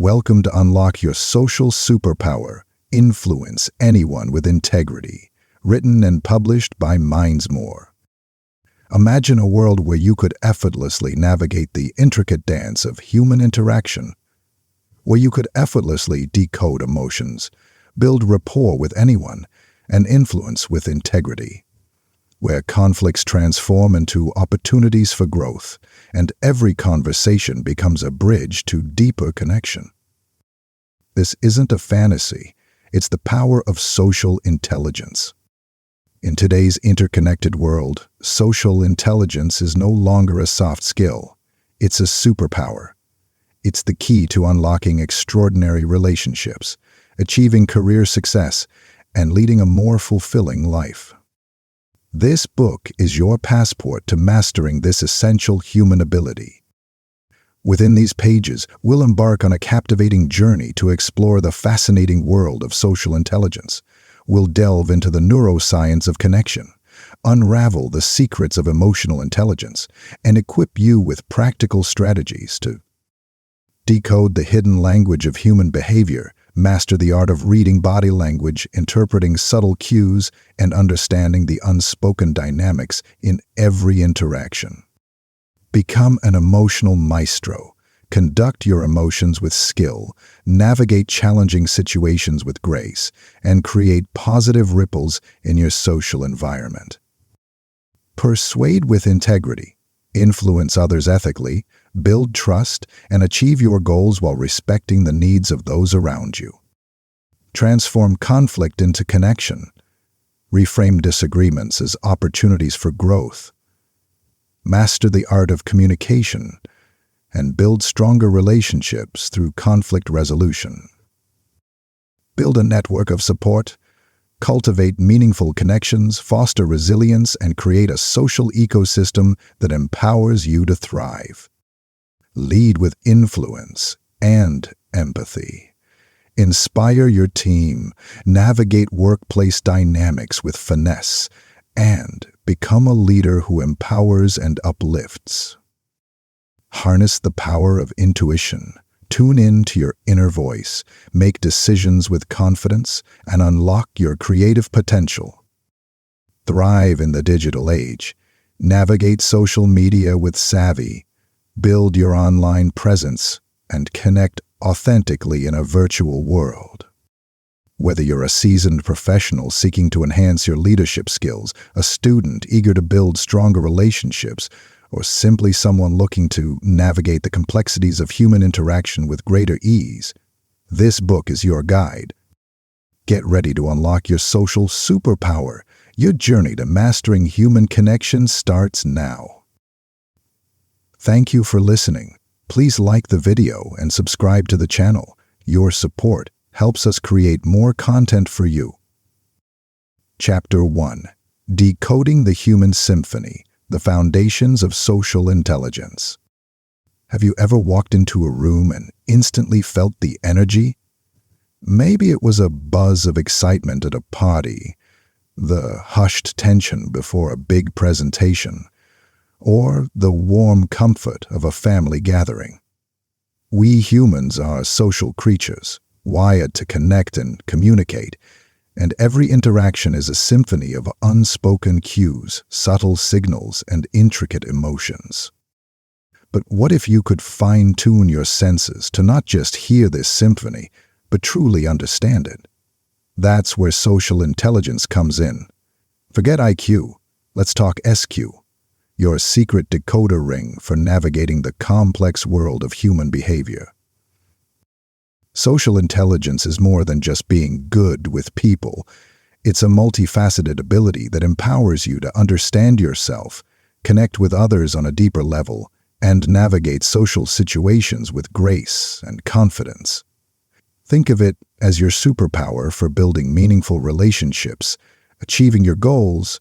Welcome to unlock your social superpower, Influence Anyone with Integrity, written and published by Mindsmore. Imagine a world where you could effortlessly navigate the intricate dance of human interaction, where you could effortlessly decode emotions, build rapport with anyone, and influence with integrity, where conflicts transform into opportunities for growth, and every conversation becomes a bridge to deeper connection. This isn't a fantasy, it's the power of social intelligence. In today's interconnected world, social intelligence is no longer a soft skill. It's a superpower. It's the key to unlocking extraordinary relationships, achieving career success, and leading a more fulfilling life. This book is your passport to mastering this essential human ability. Within these pages, we'll embark on a captivating journey to explore the fascinating world of social intelligence. We'll delve into the neuroscience of connection, unravel the secrets of emotional intelligence, and equip you with practical strategies to decode the hidden language of human behavior, master the art of reading body language, interpreting subtle cues, and understanding the unspoken dynamics in every interaction. Become an emotional maestro. Conduct your emotions with skill, navigate challenging situations with grace, and create positive ripples in your social environment. Persuade with integrity. Influence others ethically, build trust, and achieve your goals while respecting the needs of those around you. Transform conflict into connection. Reframe disagreements as opportunities for growth. Master the art of communication, and build stronger relationships through conflict resolution. Build a network of support, cultivate meaningful connections, foster resilience, and create a social ecosystem that empowers you to thrive. Lead with influence and empathy. Inspire your team, navigate workplace dynamics with finesse, and become a leader who empowers and uplifts. Harness the power of intuition. Tune in to your inner voice, make decisions with confidence, and unlock your creative potential. Thrive in the digital age. Navigate social media with savvy. Build your online presence and connect authentically in a virtual world. Whether you're a seasoned professional seeking to enhance your leadership skills, a student eager to build stronger relationships, or simply someone looking to navigate the complexities of human interaction with greater ease, this book is your guide. Get ready to unlock your social superpower. Your journey to mastering human connection starts now. Thank you for listening. Please like the video and subscribe to the channel. Your support helps us create more content for you. Chapter 1. Decoding the Human Symphony. The Foundations of Social Intelligence. Have you ever walked into a room and instantly felt the energy? Maybe it was a buzz of excitement at a party, the hushed tension before a big presentation, or the warm comfort of a family gathering. We humans are social creatures, wired to connect and communicate, and every interaction is a symphony of unspoken cues, subtle signals, and intricate emotions. But what if you could fine-tune your senses to not just hear this symphony, but truly understand it? That's where social intelligence comes in. Forget IQ, let's talk SQ, your secret decoder ring for navigating the complex world of human behavior. Social intelligence is more than just being good with people. It's a multifaceted ability that empowers you to understand yourself, connect with others on a deeper level, and navigate social situations with grace and confidence. Think of it as your superpower for building meaningful relationships, achieving your goals,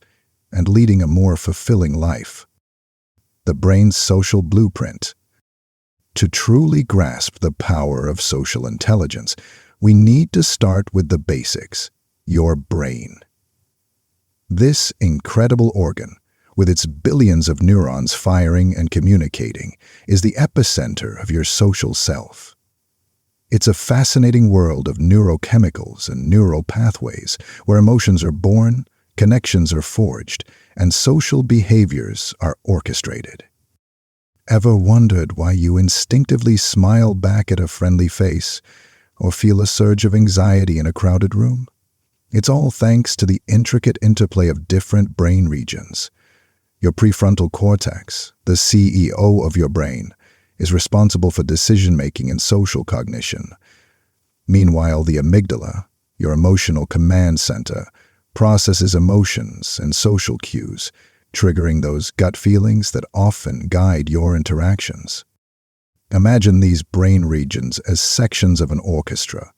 and leading a more fulfilling life. The brain's social blueprint. To truly grasp the power of social intelligence, we need to start with the basics, your brain. This incredible organ, with its billions of neurons firing and communicating, is the epicenter of your social self. It's a fascinating world of neurochemicals and neural pathways where emotions are born, connections are forged, and social behaviors are orchestrated. Ever wondered why you instinctively smile back at a friendly face or feel a surge of anxiety in a crowded room? It's all thanks to the intricate interplay of different brain regions. Your prefrontal cortex, the CEO of your brain, is responsible for decision-making and social cognition. Meanwhile, the amygdala, your emotional command center, processes emotions and social cues, triggering those gut feelings that often guide your interactions. Imagine these brain regions as sections of an orchestra.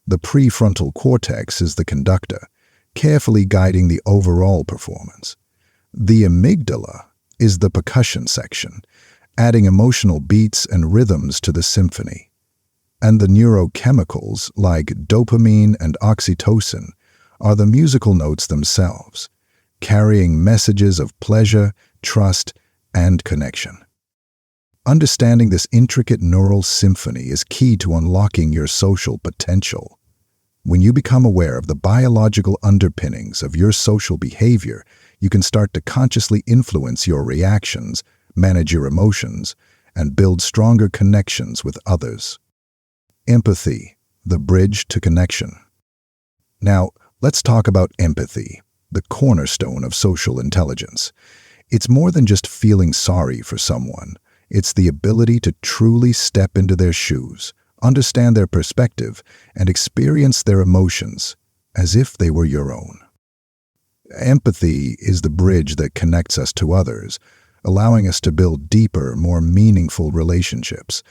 The prefrontal cortex is the conductor, carefully guiding the overall performance. The amygdala is the percussion section, adding emotional beats and rhythms to the symphony. And the neurochemicals, like dopamine and oxytocin, are the musical notes themselves, carrying messages of pleasure, trust, and connection. Understanding this intricate neural symphony is key to unlocking your social potential. When you become aware of the biological underpinnings of your social behavior, you can start to consciously influence your reactions, manage your emotions, and build stronger connections with others. Empathy, the bridge to connection. Now, let's talk about empathy, the cornerstone of social intelligence. It's more than just feeling sorry for someone. It's the ability to truly step into their shoes, understand their perspective, and experience their emotions as if they were your own. Empathy is the bridge that connects us to others, allowing us to build deeper, more meaningful relationships.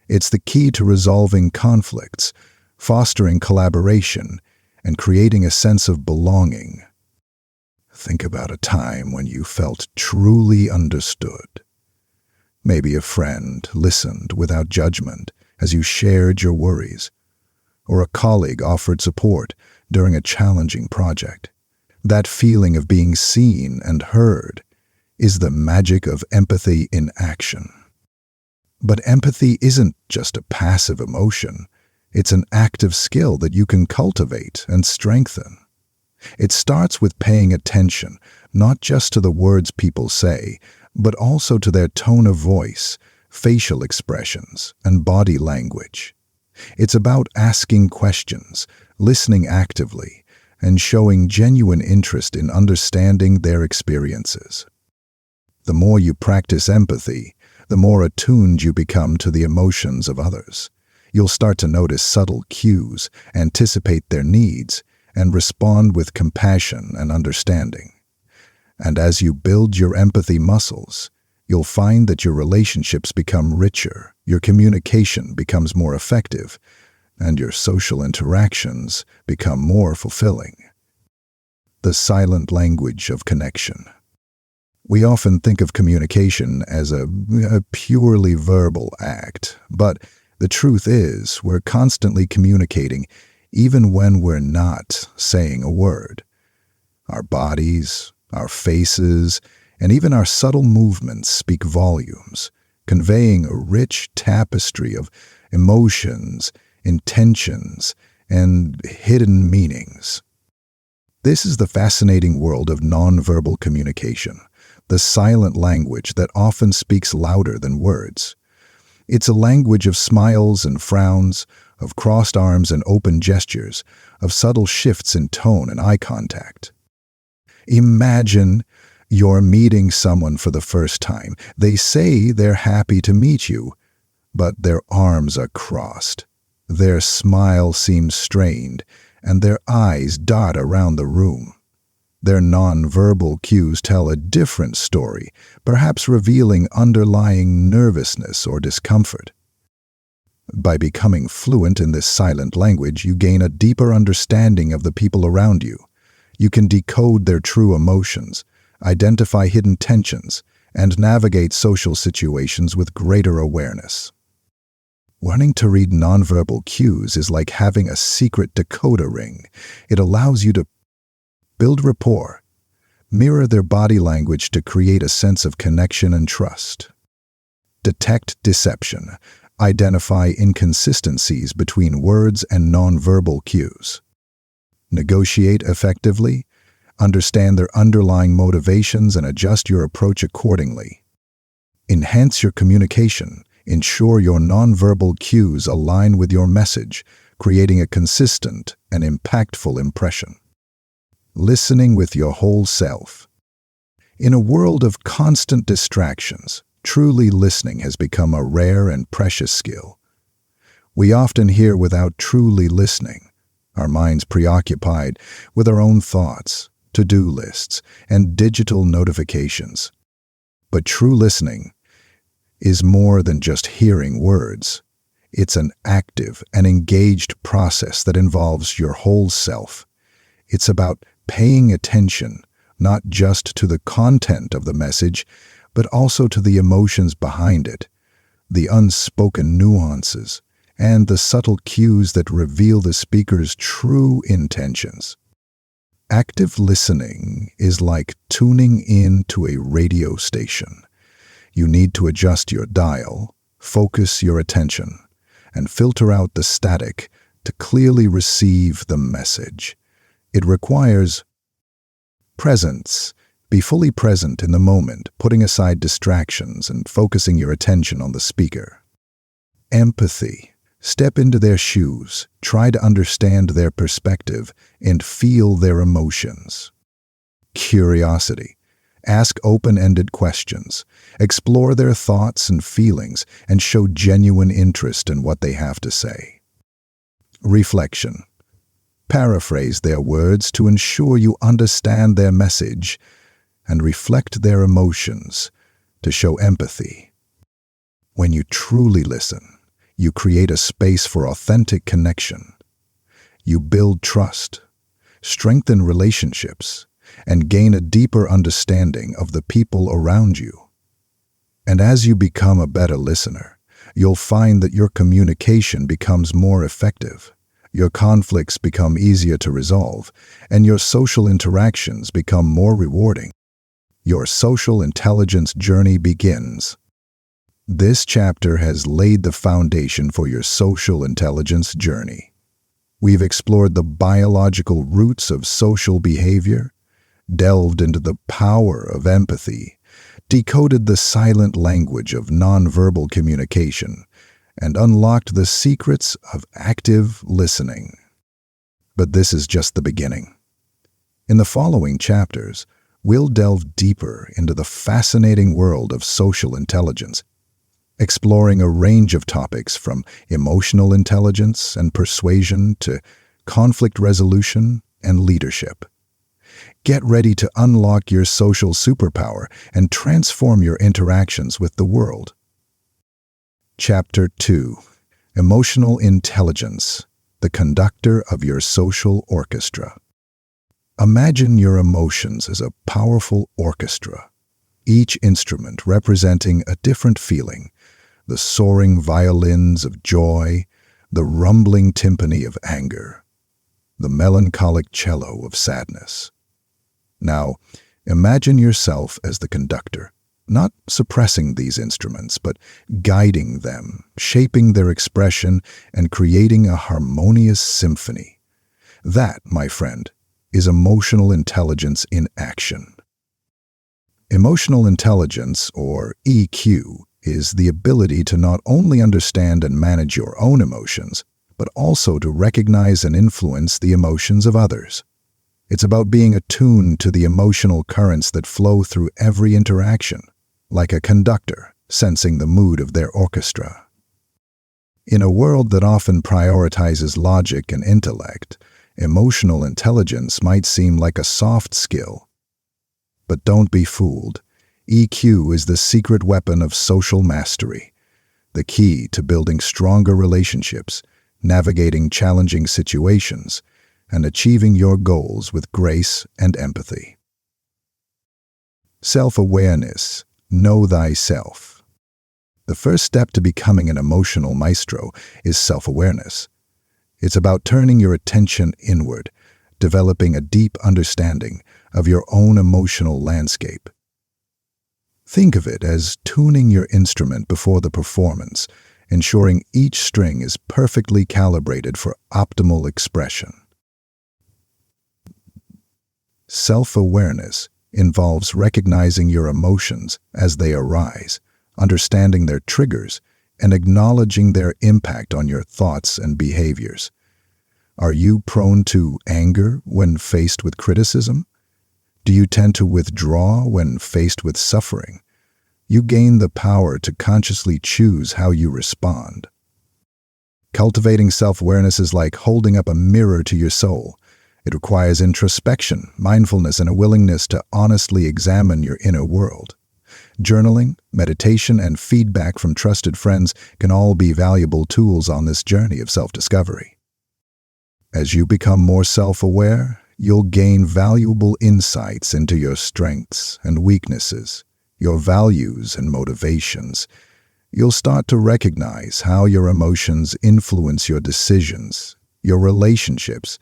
It's the key to resolving conflicts, fostering collaboration, and creating a sense of belonging. Think about a time when you felt truly understood. Maybe a friend listened without judgment as you shared your worries, or a colleague offered support during a challenging project. That feeling of being seen and heard is the magic of empathy in action. But empathy isn't just a passive emotion. It's an active skill that you can cultivate and strengthen. It starts with paying attention, not just to the words people say, but also to their tone of voice, facial expressions, and body language. It's about asking questions, listening actively, and showing genuine interest in understanding their experiences. The more you practice empathy, the more attuned you become to the emotions of others. You'll start to notice subtle cues, anticipate their needs, and respond with compassion and understanding. And as you build your empathy muscles, you'll find that your relationships become richer, your communication becomes more effective, and your social interactions become more fulfilling. The silent language of connection. We often think of communication as a purely verbal act, but the truth is we're constantly communicating even when we're not saying a word. Our bodies, our faces, and even our subtle movements speak volumes, conveying a rich tapestry of emotions, intentions, and hidden meanings. This is the fascinating world of nonverbal communication, the silent language that often speaks louder than words. It's a language of smiles and frowns, of crossed arms and open gestures, of subtle shifts in tone and eye contact. Imagine you're meeting someone for the first time. They say they're happy to meet you, but their arms are crossed. Their smile seems strained, and their eyes dart around the room. Their nonverbal cues tell a different story, perhaps revealing underlying nervousness or discomfort. By becoming fluent in this silent language, you gain a deeper understanding of the people around you. You can decode their true emotions, identify hidden tensions, and navigate social situations with greater awareness. Learning to read nonverbal cues is like having a secret decoder ring. It allows you to build rapport, mirror their body language to create a sense of connection and trust. Detect deception. Identify inconsistencies between words and nonverbal cues. Negotiate effectively. Understand their underlying motivations and adjust your approach accordingly. Enhance your communication. Ensure your nonverbal cues align with your message, creating a consistent and impactful impression. Listening with your whole self. In a world of constant distractions, truly listening has become a rare and precious skill. We often hear without truly listening, our minds preoccupied with our own thoughts, to-do lists, and digital notifications. But true listening is more than just hearing words. It's an active and engaged process that involves your whole self. It's about paying attention not just to the content of the message, but also to the emotions behind it, the unspoken nuances, and the subtle cues that reveal the speaker's true intentions. Active listening is like tuning in to a radio station. You need to adjust your dial, focus your attention, and filter out the static to clearly receive the message. It requires presence. Be fully present in the moment, putting aside distractions and focusing your attention on the speaker. Empathy. Step into their shoes, try to understand their perspective, and feel their emotions. Curiosity. Ask open-ended questions, explore their thoughts and feelings, and show genuine interest in what they have to say. Reflection. Paraphrase their words to ensure you understand their message, and reflect their emotions to show empathy. When you truly listen, you create a space for authentic connection. You build trust, strengthen relationships, and gain a deeper understanding of the people around you. And as you become a better listener, you'll find that your communication becomes more effective, your conflicts become easier to resolve, and your social interactions become more rewarding. Your social intelligence journey begins. This chapter has laid the foundation for your social intelligence journey. We've explored the biological roots of social behavior, delved into the power of empathy, decoded the silent language of nonverbal communication, and unlocked the secrets of active listening. But this is just the beginning. In the following chapters, we'll delve deeper into the fascinating world of social intelligence, exploring a range of topics from emotional intelligence and persuasion to conflict resolution and leadership. Get ready to unlock your social superpower and transform your interactions with the world. Chapter 2. Emotional Intelligence, the conductor of your social orchestra. Imagine your emotions as a powerful orchestra, each instrument representing a different feeling, the soaring violins of joy, the rumbling timpani of anger, the melancholic cello of sadness. Now, imagine yourself as the conductor, not suppressing these instruments, but guiding them, shaping their expression, and creating a harmonious symphony. That, my friend, is emotional intelligence in action. Emotional intelligence, or EQ, is the ability to not only understand and manage your own emotions, but also to recognize and influence the emotions of others. It's about being attuned to the emotional currents that flow through every interaction, like a conductor sensing the mood of their orchestra. In a world that often prioritizes logic and intellect, emotional intelligence might seem like a soft skill. But don't be fooled. EQ is the secret weapon of social mastery, the key to building stronger relationships, navigating challenging situations, and achieving your goals with grace and empathy. Self-awareness. Know thyself. The first step to becoming an emotional maestro is self-awareness. It's about turning your attention inward, developing a deep understanding of your own emotional landscape. Think of it as tuning your instrument before the performance, ensuring each string is perfectly calibrated for optimal expression. Self-awareness involves recognizing your emotions as they arise, understanding their triggers, and acknowledging their impact on your thoughts and behaviors. Are you prone to anger when faced with criticism? Do you tend to withdraw when faced with suffering? You gain the power to consciously choose how you respond. Cultivating self-awareness is like holding up a mirror to your soul. It requires introspection, mindfulness, and a willingness to honestly examine your inner world. Journaling, meditation, and feedback from trusted friends can all be valuable tools on this journey of self-discovery. As you become more self-aware, you'll gain valuable insights into your strengths and weaknesses, your values and motivations. You'll start to recognize how your emotions influence your decisions, your relationships,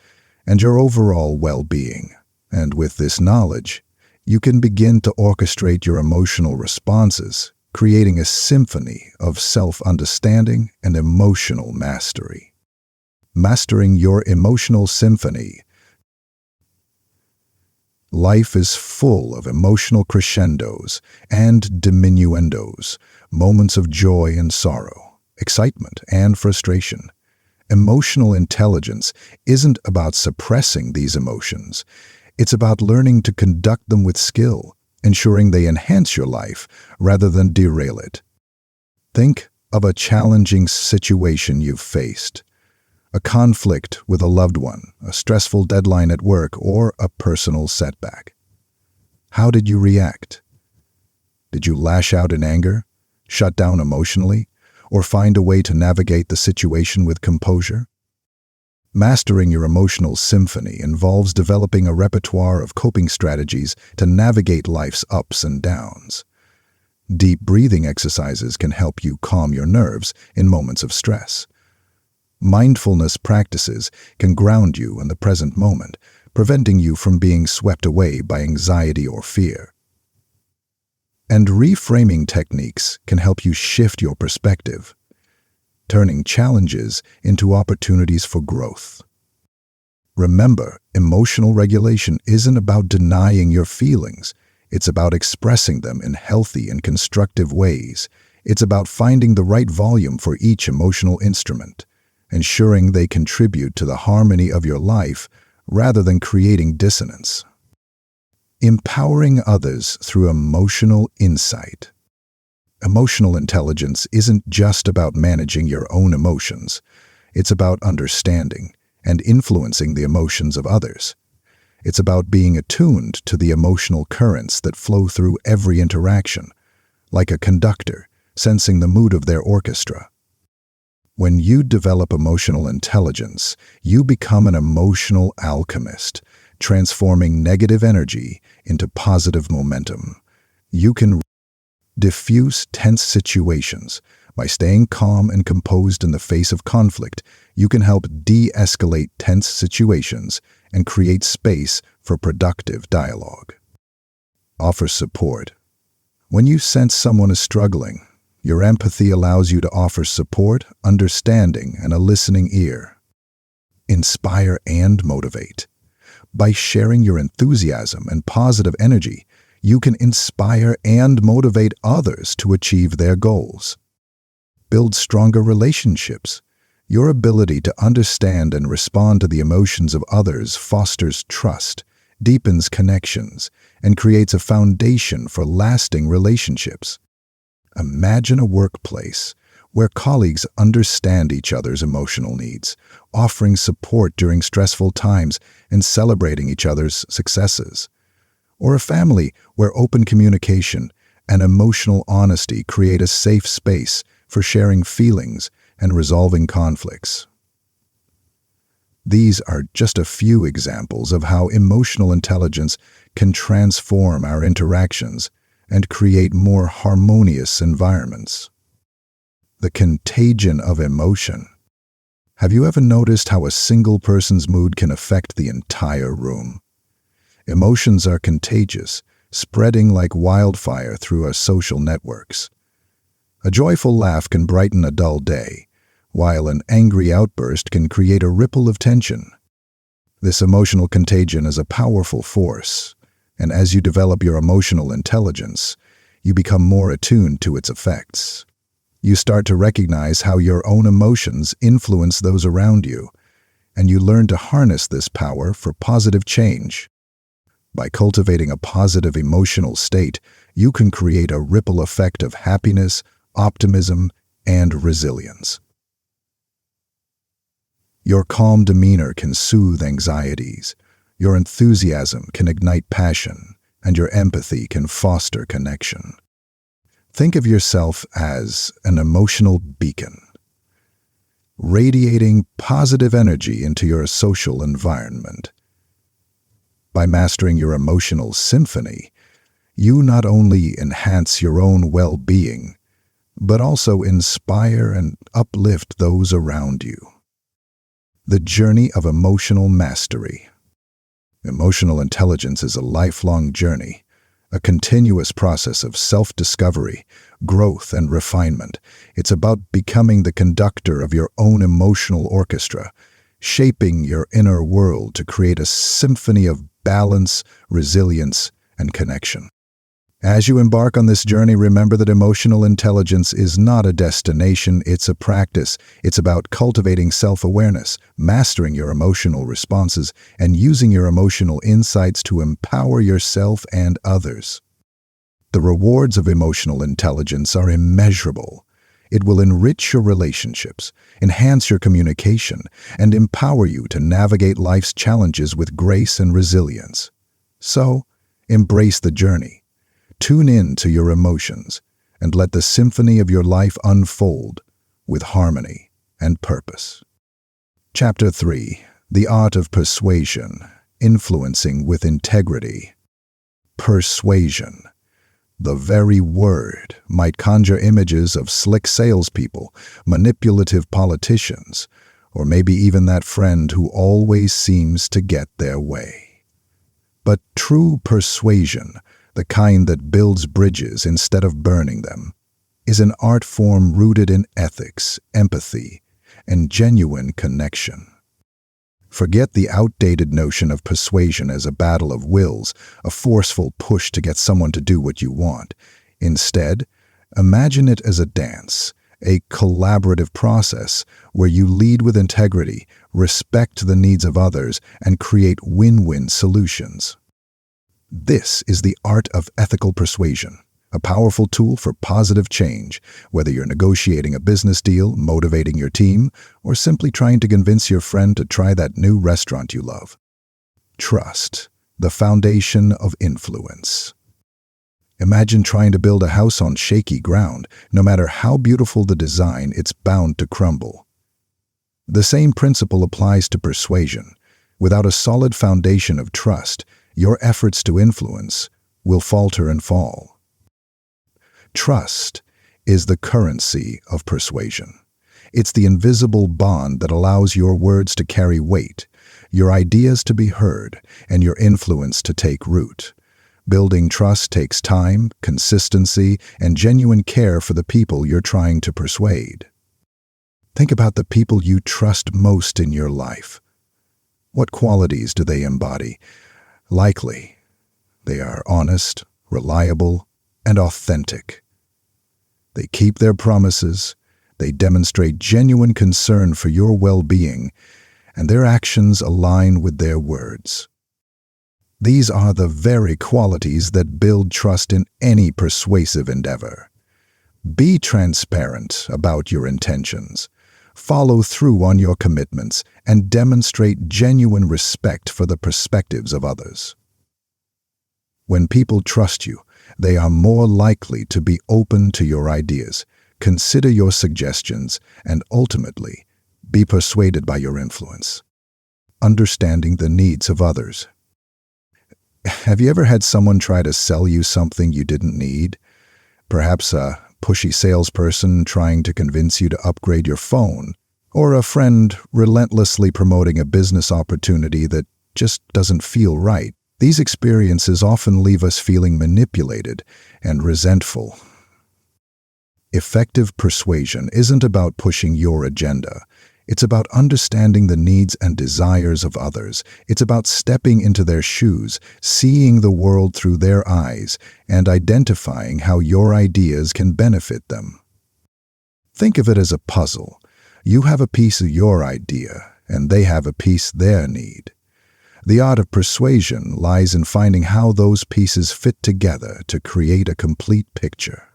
and your overall well-being. And with this knowledge, you can begin to orchestrate your emotional responses, creating a symphony of self-understanding and emotional mastery. Mastering your emotional symphony. Life is full of emotional crescendos and diminuendos, moments of joy and sorrow, excitement and frustration. Emotional intelligence isn't about suppressing these emotions. It's about learning to conduct them with skill, ensuring they enhance your life rather than derail it. Think of a challenging situation you've faced. A conflict with a loved one, a stressful deadline at work, or a personal setback. How did you react? Did you lash out in anger, shut down emotionally, or find a way to navigate the situation with composure? Mastering your emotional symphony involves developing a repertoire of coping strategies to navigate life's ups and downs. Deep breathing exercises can help you calm your nerves in moments of stress. Mindfulness practices can ground you in the present moment, preventing you from being swept away by anxiety or fear. And reframing techniques can help you shift your perspective, turning challenges into opportunities for growth. Remember, emotional regulation isn't about denying your feelings. It's about expressing them in healthy and constructive ways. It's about finding the right volume for each emotional instrument, ensuring they contribute to the harmony of your life rather than creating dissonance. Empowering others through emotional insight. Emotional intelligence isn't just about managing your own emotions. It's about understanding and influencing the emotions of others. It's about being attuned to the emotional currents that flow through every interaction, like a conductor sensing the mood of their orchestra. When you develop emotional intelligence, you become an emotional alchemist, transforming negative energy into positive momentum. You can diffuse tense situations. By staying calm and composed in the face of conflict, you can help de-escalate tense situations and create space for productive dialogue. Offer support. When you sense someone is struggling, your empathy allows you to offer support, understanding, and a listening ear. Inspire and motivate. By sharing your enthusiasm and positive energy, you can inspire and motivate others to achieve their goals. Build stronger relationships. Your ability to understand and respond to the emotions of others fosters trust, deepens connections, and creates a foundation for lasting relationships. Imagine a workplace where colleagues understand each other's emotional needs, offering support during stressful times and celebrating each other's successes. Or a family where open communication and emotional honesty create a safe space for sharing feelings and resolving conflicts. These are just a few examples of how emotional intelligence can transform our interactions and create more harmonious environments. The contagion of emotion. Have you ever noticed how a single person's mood can affect the entire room? Emotions are contagious, spreading like wildfire through our social networks. A joyful laugh can brighten a dull day, while an angry outburst can create a ripple of tension. This emotional contagion is a powerful force, and as you develop your emotional intelligence, you become more attuned to its effects. You start to recognize how your own emotions influence those around you, and you learn to harness this power for positive change. By cultivating a positive emotional state, you can create a ripple effect of happiness, optimism, and resilience. Your calm demeanor can soothe anxieties, your enthusiasm can ignite passion, and your empathy can foster connection. Think of yourself as an emotional beacon, radiating positive energy into your social environment. By mastering your emotional symphony, you not only enhance your own well-being, but also inspire and uplift those around you. The journey of emotional mastery. Emotional intelligence is a lifelong journey, a continuous process of self-discovery, growth, and refinement. It's about becoming the conductor of your own emotional orchestra, shaping your inner world to create a symphony of balance, resilience, and connection. As you embark on this journey, remember that emotional intelligence is not a destination, it's a practice. It's about cultivating self-awareness, mastering your emotional responses, and using your emotional insights to empower yourself and others. The rewards of emotional intelligence are immeasurable. It will enrich your relationships, enhance your communication, and empower you to navigate life's challenges with grace and resilience. So, embrace the journey. Tune in to your emotions and let the symphony of your life unfold with harmony and purpose. Chapter 3. The Art of Persuasion, Influencing with Integrity. Persuasion. The very word might conjure images of slick salespeople, manipulative politicians, or maybe even that friend who always seems to get their way. But true persuasion, the kind that builds bridges instead of burning them, is an art form rooted in ethics, empathy, and genuine connection. Forget the outdated notion of persuasion as a battle of wills, a forceful push to get someone to do what you want. Instead, imagine it as a dance, a collaborative process where you lead with integrity, respect the needs of others, and create win-win solutions. This is the art of ethical persuasion, a powerful tool for positive change, whether you're negotiating a business deal, motivating your team, or simply trying to convince your friend to try that new restaurant you love. Trust, the foundation of influence. Imagine trying to build a house on shaky ground. No matter how beautiful the design, it's bound to crumble. The same principle applies to persuasion. Without a solid foundation of trust, your efforts to influence will falter and fall. Trust is the currency of persuasion. It's the invisible bond that allows your words to carry weight, your ideas to be heard, and your influence to take root. Building trust takes time, consistency, and genuine care for the people you're trying to persuade. Think about the people you trust most in your life. What qualities do they embody? Likely, they are honest, reliable, and authentic. They keep their promises, they demonstrate genuine concern for your well-being, and their actions align with their words. These are the very qualities that build trust in any persuasive endeavor. Be transparent about your intentions. Follow through on your commitments and demonstrate genuine respect for the perspectives of others. When people trust you, they are more likely to be open to your ideas, consider your suggestions, and ultimately be persuaded by your influence. Understanding the needs of others. Have you ever had someone try to sell you something you didn't need? Perhaps a pushy salesperson trying to convince you to upgrade your phone, or a friend relentlessly promoting a business opportunity that just doesn't feel right. These experiences often leave us feeling manipulated and resentful. Effective persuasion isn't about pushing your agenda. It's about understanding the needs and desires of others. It's about stepping into their shoes, seeing the world through their eyes, and identifying how your ideas can benefit them. Think of it as a puzzle. You have a piece of your idea, and they have a piece they need. The art of persuasion lies in finding how those pieces fit together to create a complete picture.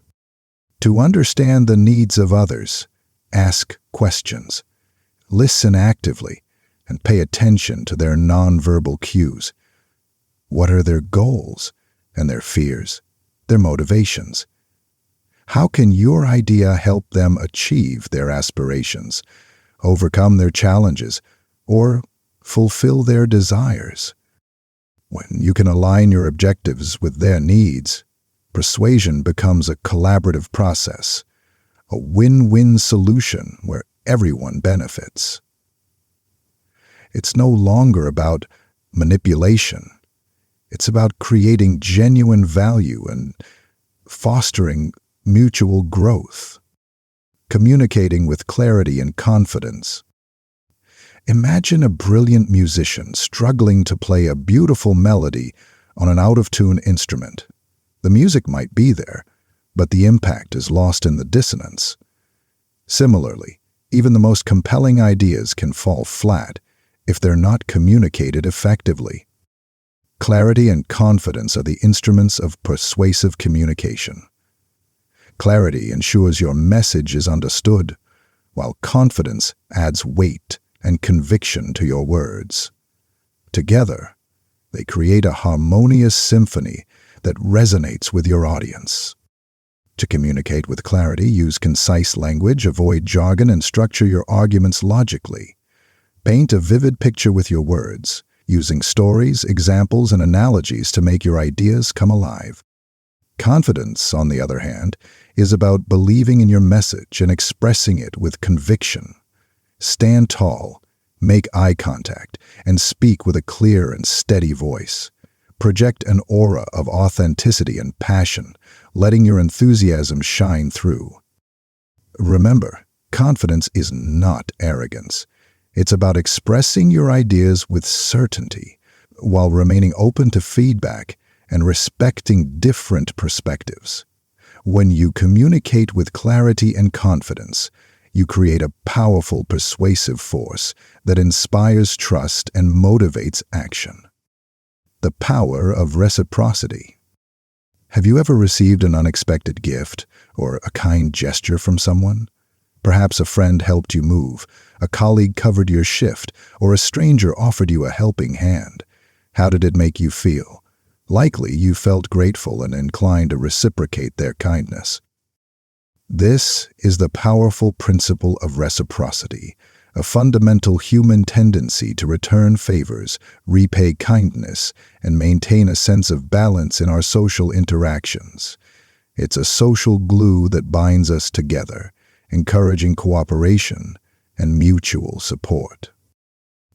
To understand the needs of others, ask questions. Listen actively and pay attention to their nonverbal cues. What are their goals and their fears, their motivations? How can your idea help them achieve their aspirations, overcome their challenges, or fulfill their desires? When you can align your objectives with their needs, persuasion becomes a collaborative process, a win-win solution where everyone benefits. It's no longer about manipulation. It's about creating genuine value and fostering mutual growth, communicating with clarity and confidence. Imagine a brilliant musician struggling to play a beautiful melody on an out-of-tune instrument. The music might be there, but the impact is lost in the dissonance. Similarly, even the most compelling ideas can fall flat if they're not communicated effectively. Clarity and confidence are the instruments of persuasive communication. Clarity ensures your message is understood, while confidence adds weight and conviction to your words. Together, they create a harmonious symphony that resonates with your audience. To communicate with clarity, use concise language, avoid jargon, and structure your arguments logically. Paint a vivid picture with your words, using stories, examples, and analogies to make your ideas come alive. Confidence, on the other hand, is about believing in your message and expressing it with conviction. Stand tall, make eye contact, and speak with a clear and steady voice. Project an aura of authenticity and passion, letting your enthusiasm shine through. Remember, confidence is not arrogance. It's about expressing your ideas with certainty, while remaining open to feedback and respecting different perspectives. When you communicate with clarity and confidence, you create a powerful persuasive force that inspires trust and motivates action. The power of reciprocity. Have you ever received an unexpected gift or a kind gesture from someone? Perhaps a friend helped you move, a colleague covered your shift, or a stranger offered you a helping hand. How did it make you feel? Likely you felt grateful and inclined to reciprocate their kindness. This is the powerful principle of reciprocity, a fundamental human tendency to return favors, repay kindness, and maintain a sense of balance in our social interactions. It's a social glue that binds us together, encouraging cooperation and mutual support.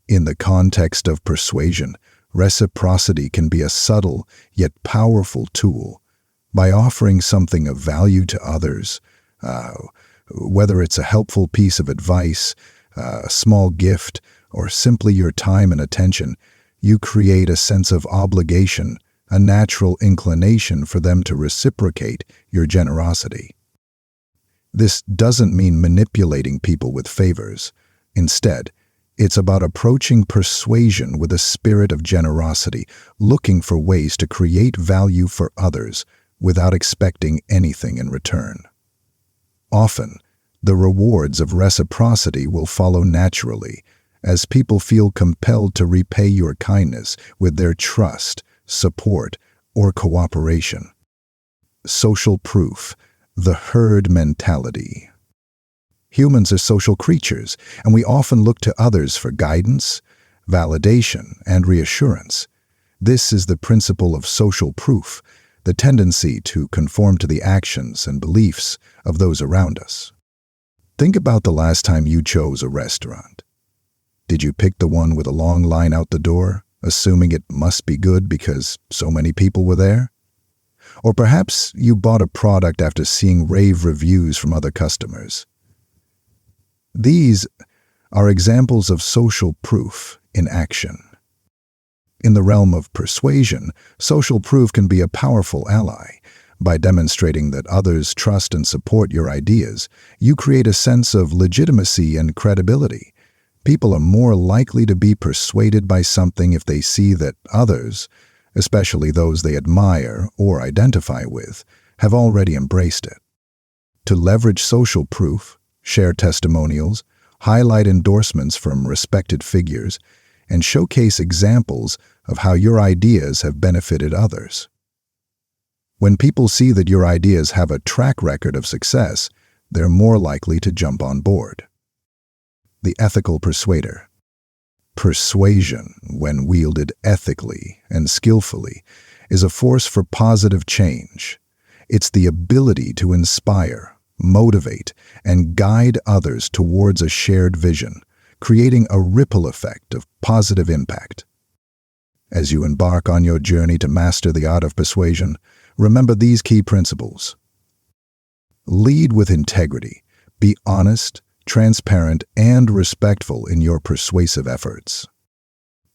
In the context of persuasion, reciprocity can be a subtle yet powerful tool. By offering something of value to others, whether it's a helpful piece of advice, a small gift, or simply your time and attention, you create a sense of obligation, a natural inclination for them to reciprocate your generosity. This doesn't mean manipulating people with favors. Instead, it's about approaching persuasion with a spirit of generosity, looking for ways to create value for others without expecting anything in return. Often, the rewards of reciprocity will follow naturally, as people feel compelled to repay your kindness with their trust, support, or cooperation. Social proof, the herd mentality. Humans are social creatures, and we often look to others for guidance, validation, and reassurance. This is the principle of social proof, the tendency to conform to the actions and beliefs of those around us. Think about the last time you chose a restaurant. Did you pick the one with a long line out the door, assuming it must be good because so many people were there? Or perhaps you bought a product after seeing rave reviews from other customers. These are examples of social proof in action. In the realm of persuasion, social proof can be a powerful ally. By demonstrating that others trust and support your ideas, you create a sense of legitimacy and credibility. People are more likely to be persuaded by something if they see that others, especially those they admire or identify with, have already embraced it. To leverage social proof, share testimonials, highlight endorsements from respected figures, and showcase examples of how your ideas have benefited others. When people see that your ideas have a track record of success, they're more likely to jump on board. The ethical persuader. Persuasion, when wielded ethically and skillfully, is a force for positive change. It's the ability to inspire, motivate, and guide others towards a shared vision, creating a ripple effect of positive impact. As you embark on your journey to master the art of persuasion, remember these key principles. Lead with integrity. Be honest, transparent, and respectful in your persuasive efforts.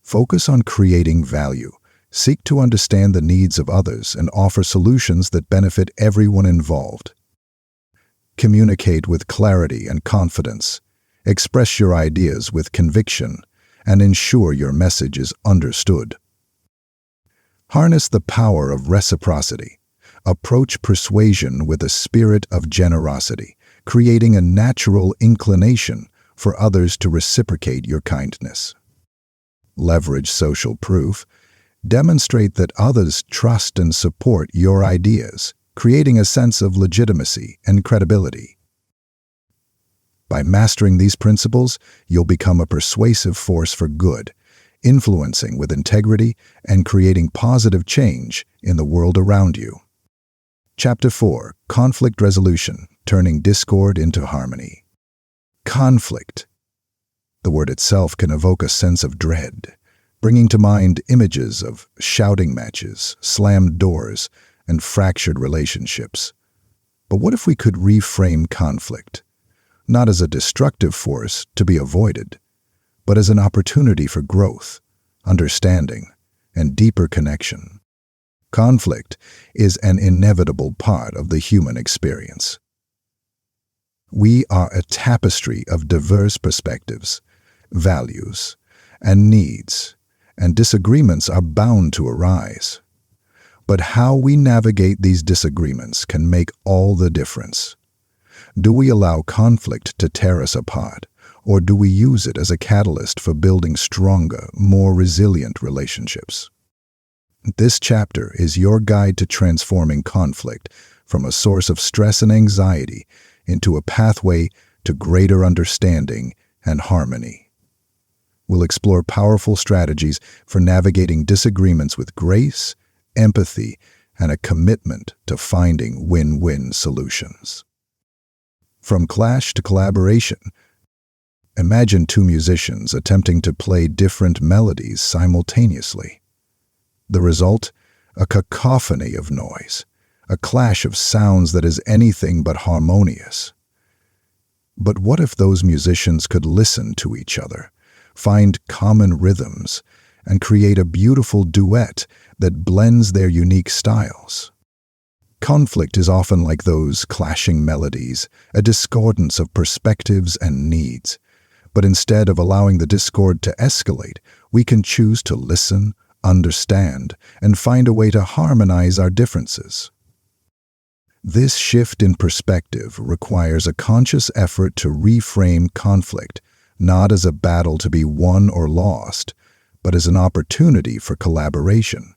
Focus on creating value. Seek to understand the needs of others and offer solutions that benefit everyone involved. Communicate with clarity and confidence. Express your ideas with conviction and ensure your message is understood. Harness the power of reciprocity. Approach persuasion with a spirit of generosity, creating a natural inclination for others to reciprocate your kindness. Leverage social proof. Demonstrate that others trust and support your ideas, creating a sense of legitimacy and credibility. By mastering these principles, you'll become a persuasive force for good, influencing with integrity and creating positive change in the world around you. Chapter 4. Conflict Resolution, Turning Discord into Harmony. Conflict. The word itself can evoke a sense of dread, bringing to mind images of shouting matches, slammed doors, and fractured relationships. But what if we could reframe conflict, not as a destructive force to be avoided, but as an opportunity for growth, understanding, and deeper connection? Conflict is an inevitable part of the human experience. We are a tapestry of diverse perspectives, values, and needs, and disagreements are bound to arise. But how we navigate these disagreements can make all the difference. Do we allow conflict to tear us apart, or do we use it as a catalyst for building stronger, more resilient relationships? This chapter is your guide to transforming conflict from a source of stress and anxiety into a pathway to greater understanding and harmony. We'll explore powerful strategies for navigating disagreements with grace, empathy, and a commitment to finding win-win solutions. From clash to collaboration. Imagine two musicians attempting to play different melodies simultaneously. The result? A cacophony of noise, a clash of sounds that is anything but harmonious. But what if those musicians could listen to each other, find common rhythms, and create a beautiful duet that blends their unique styles? Conflict is often like those clashing melodies, a discordance of perspectives and needs. But instead of allowing the discord to escalate, we can choose to listen, understand, and find a way to harmonize our differences. This shift in perspective requires a conscious effort to reframe conflict, not as a battle to be won or lost, but as an opportunity for collaboration.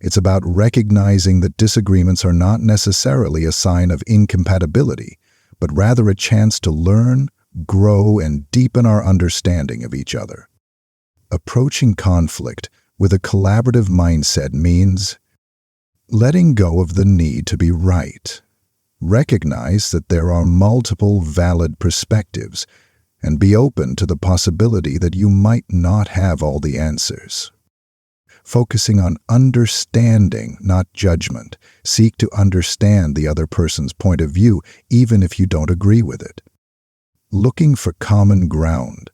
It's about recognizing that disagreements are not necessarily a sign of incompatibility, but rather a chance to learn, grow, and deepen our understanding of each other. Approaching conflict with a collaborative mindset means letting go of the need to be right. Recognize that there are multiple valid perspectives and be open to the possibility that you might not have all the answers. focusing on understanding, not judgment. Seek to understand the other person's point of view, even if you don't agree with it. Looking for common ground.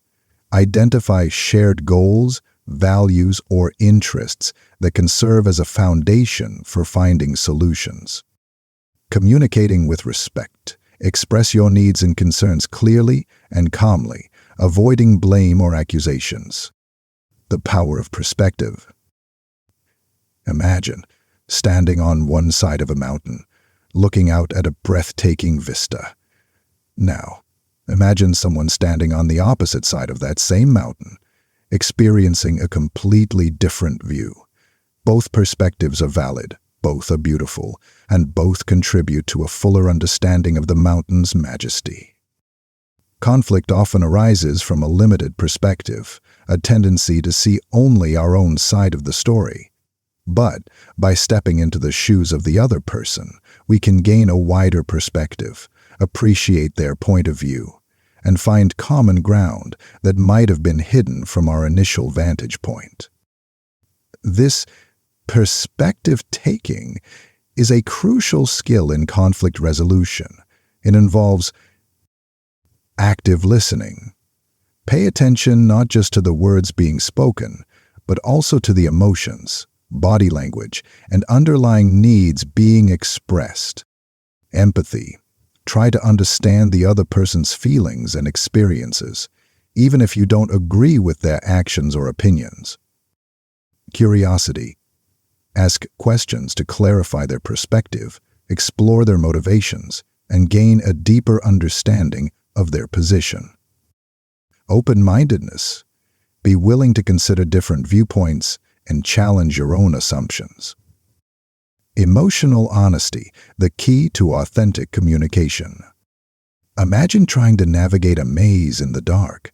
Identify shared goals, values, or interests that can serve as a foundation for finding solutions. Communicating with respect. Express your needs and concerns clearly and calmly, avoiding blame or accusations. The power of perspective. Imagine standing on one side of a mountain, looking out at a breathtaking vista. Now, imagine someone standing on the opposite side of that same mountain, experiencing a completely different view. Both perspectives are valid, both are beautiful, and both contribute to a fuller understanding of the mountain's majesty. Conflict often arises from a limited perspective, a tendency to see only our own side of the story. But by stepping into the shoes of the other person, we can gain a wider perspective, appreciate their point of view, and find common ground that might have been hidden from our initial vantage point. This perspective-taking is a crucial skill in conflict resolution. It involves active listening. Pay attention not just to the words being spoken, but also to the emotions, body language, and underlying needs being expressed. Empathy. Try to understand the other person's feelings and experiences, even if you don't agree with their actions or opinions. Curiosity. Ask questions to clarify their perspective, explore their motivations, and gain a deeper understanding of their position. Open-mindedness. Be willing to consider different viewpoints and challenge your own assumptions. Emotional honesty, the key to authentic communication. Imagine trying to navigate a maze in the dark.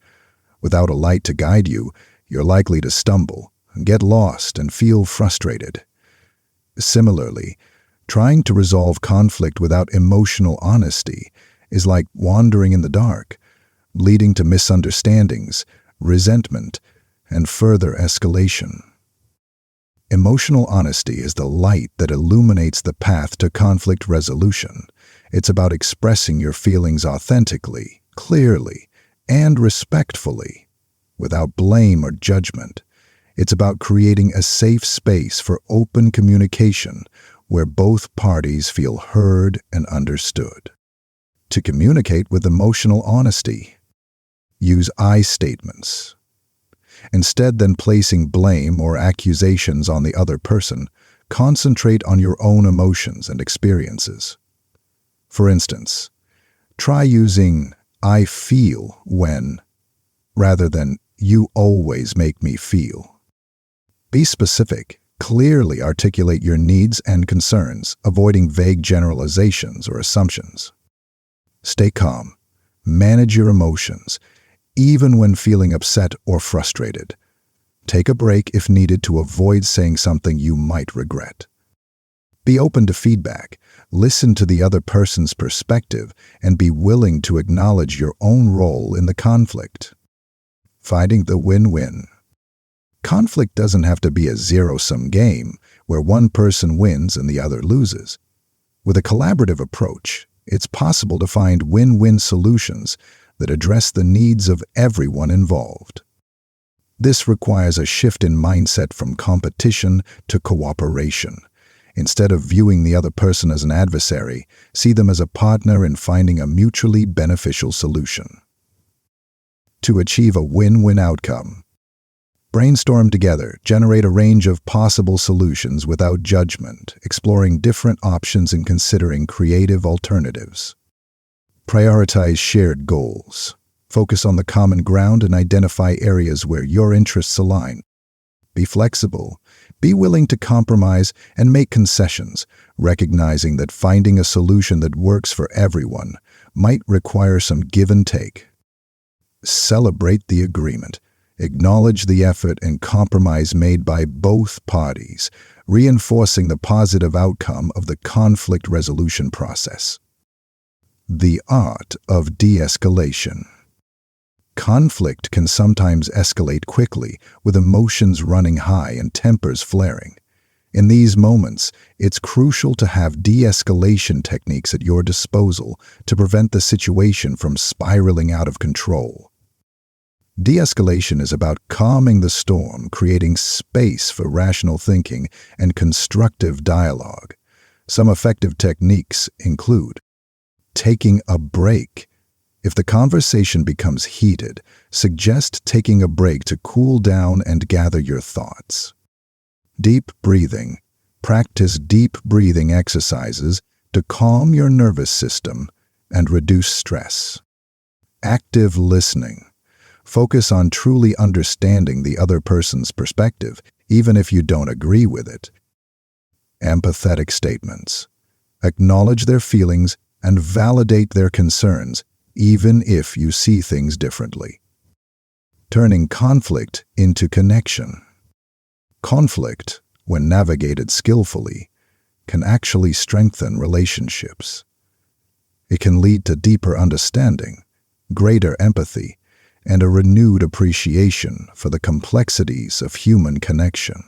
Without a light to guide you, you're likely to stumble, get lost, and feel frustrated. Similarly, trying to resolve conflict without emotional honesty is like wandering in the dark, leading to misunderstandings, resentment, and further escalation. Emotional honesty is the light that illuminates the path to conflict resolution. It's about expressing your feelings authentically, clearly, and respectfully, without blame or judgment. It's about creating a safe space for open communication where both parties feel heard and understood. To communicate with emotional honesty, use I statements. Instead than placing blame or accusations on the other person, concentrate on your own emotions and experiences. For instance, try using I feel when, rather than you always make me feel. Be specific. Clearly articulate your needs and concerns, avoiding vague generalizations or assumptions. Stay calm. Manage your emotions, even when feeling upset or frustrated. Take a break if needed to avoid saying something you might regret. Be open to feedback. Listen to the other person's perspective and be willing to acknowledge your own role in the conflict. Finding the win-win. Conflict doesn't have to be a zero-sum game where one person wins and the other loses. With a collaborative approach, it's possible to find win-win solutions that address the needs of everyone involved. This requires a shift in mindset from competition to cooperation. Instead of viewing the other person as an adversary, see them as a partner in finding a mutually beneficial solution. To achieve a win-win outcome, brainstorm together, generate a range of possible solutions without judgment, exploring different options and considering creative alternatives. Prioritize shared goals. Focus on the common ground and identify areas where your interests align. Be flexible. Be willing to compromise and make concessions, recognizing that finding a solution that works for everyone might require some give and take. Celebrate the agreement. Acknowledge the effort and compromise made by both parties, reinforcing the positive outcome of the conflict resolution process. The art of de-escalation. Conflict can sometimes escalate quickly, with emotions running high and tempers flaring. In these moments, it's crucial to have de-escalation techniques at your disposal to prevent the situation from spiraling out of control. De-escalation is about calming the storm, creating space for rational thinking and constructive dialogue. Some effective techniques include taking a break. If the conversation becomes heated, suggest taking a break to cool down and gather your thoughts. Deep breathing. Practice deep breathing exercises to calm your nervous system and reduce stress. Active listening. Focus on truly understanding the other person's perspective, even if you don't agree with it. Empathetic statements. Acknowledge their feelings and validate their concerns, even if you see things differently. Turning conflict into connection. Conflict, when navigated skillfully, can actually strengthen relationships. It can lead to deeper understanding, greater empathy, and a renewed appreciation for the complexities of human connection.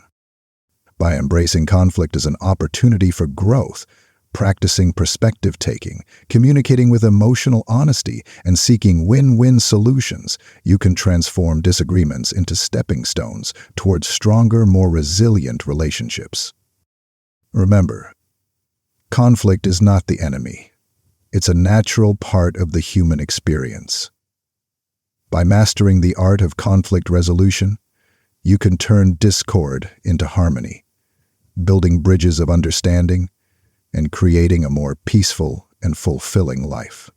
By embracing conflict as an opportunity for growth, practicing perspective-taking, communicating with emotional honesty, and seeking win-win solutions, you can transform disagreements into stepping stones towards stronger, more resilient relationships. Remember, conflict is not the enemy. It's a natural part of the human experience. By mastering the art of conflict resolution, you can turn discord into harmony, building bridges of understanding and creating a more peaceful and fulfilling life.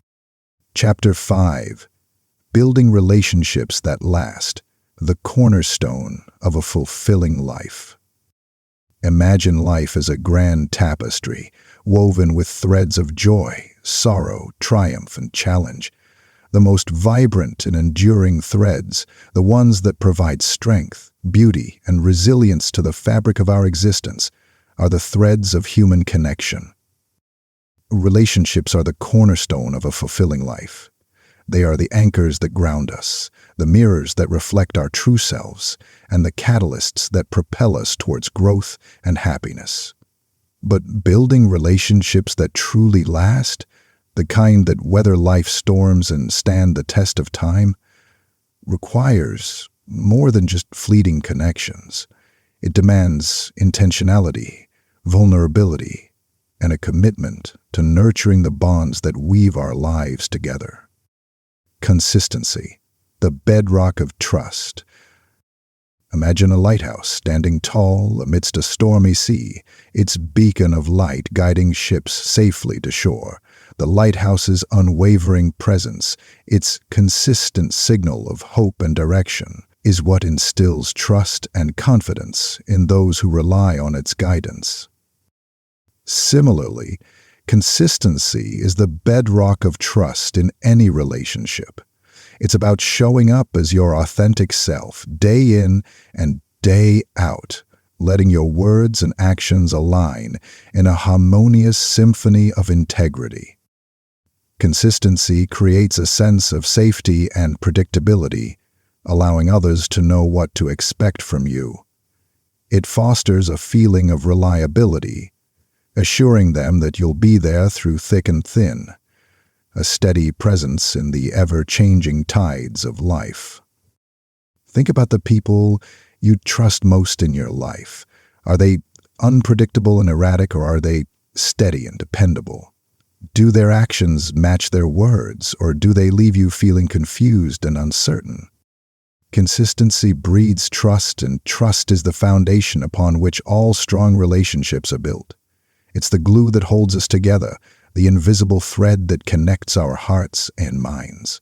Chapter 5. Building relationships that last, the cornerstone of a fulfilling life. Imagine life as a grand tapestry, woven with threads of joy, sorrow, triumph, and challenge. The most vibrant and enduring threads, the ones that provide strength, beauty, and resilience to the fabric of our existence, are the threads of human connection. Relationships are the cornerstone of a fulfilling life. They are the anchors that ground us, the mirrors that reflect our true selves, and the catalysts that propel us towards growth and happiness. But building relationships that truly last, the kind that weather life's storms and stand the test of time, requires more than just fleeting connections. It demands intentionality, vulnerability, and a commitment to nurturing the bonds that weave our lives together. Consistency, the bedrock of trust. Imagine a lighthouse standing tall amidst a stormy sea, its beacon of light guiding ships safely to shore. The lighthouse's unwavering presence, its consistent signal of hope and direction, is what instills trust and confidence in those who rely on its guidance. Similarly, consistency is the bedrock of trust in any relationship. It's about showing up as your authentic self, day in and day out, letting your words and actions align in a harmonious symphony of integrity. Consistency creates a sense of safety and predictability, allowing others to know what to expect from you. It fosters a feeling of reliability, assuring them that you'll be there through thick and thin, a steady presence in the ever-changing tides of life. Think about the people you trust most in your life. Are they unpredictable and erratic, or are they steady and dependable? Do their actions match their words, or do they leave you feeling confused and uncertain? Consistency breeds trust, and trust is the foundation upon which all strong relationships are built. It's the glue that holds us together, the invisible thread that connects our hearts and minds.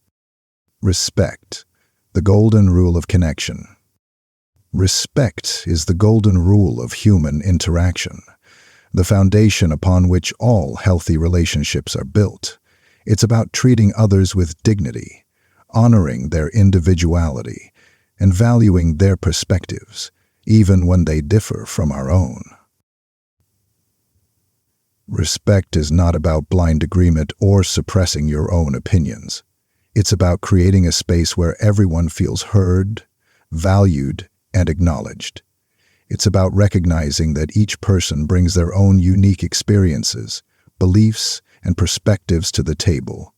Respect, the golden rule of connection. Respect is the golden rule of human interaction, the foundation upon which all healthy relationships are built. It's about treating others with dignity, honoring their individuality, and valuing their perspectives, even when they differ from our own. Respect is not about blind agreement or suppressing your own opinions. It's about creating a space where everyone feels heard, valued, and acknowledged. It's about recognizing that each person brings their own unique experiences, beliefs, and perspectives to the table,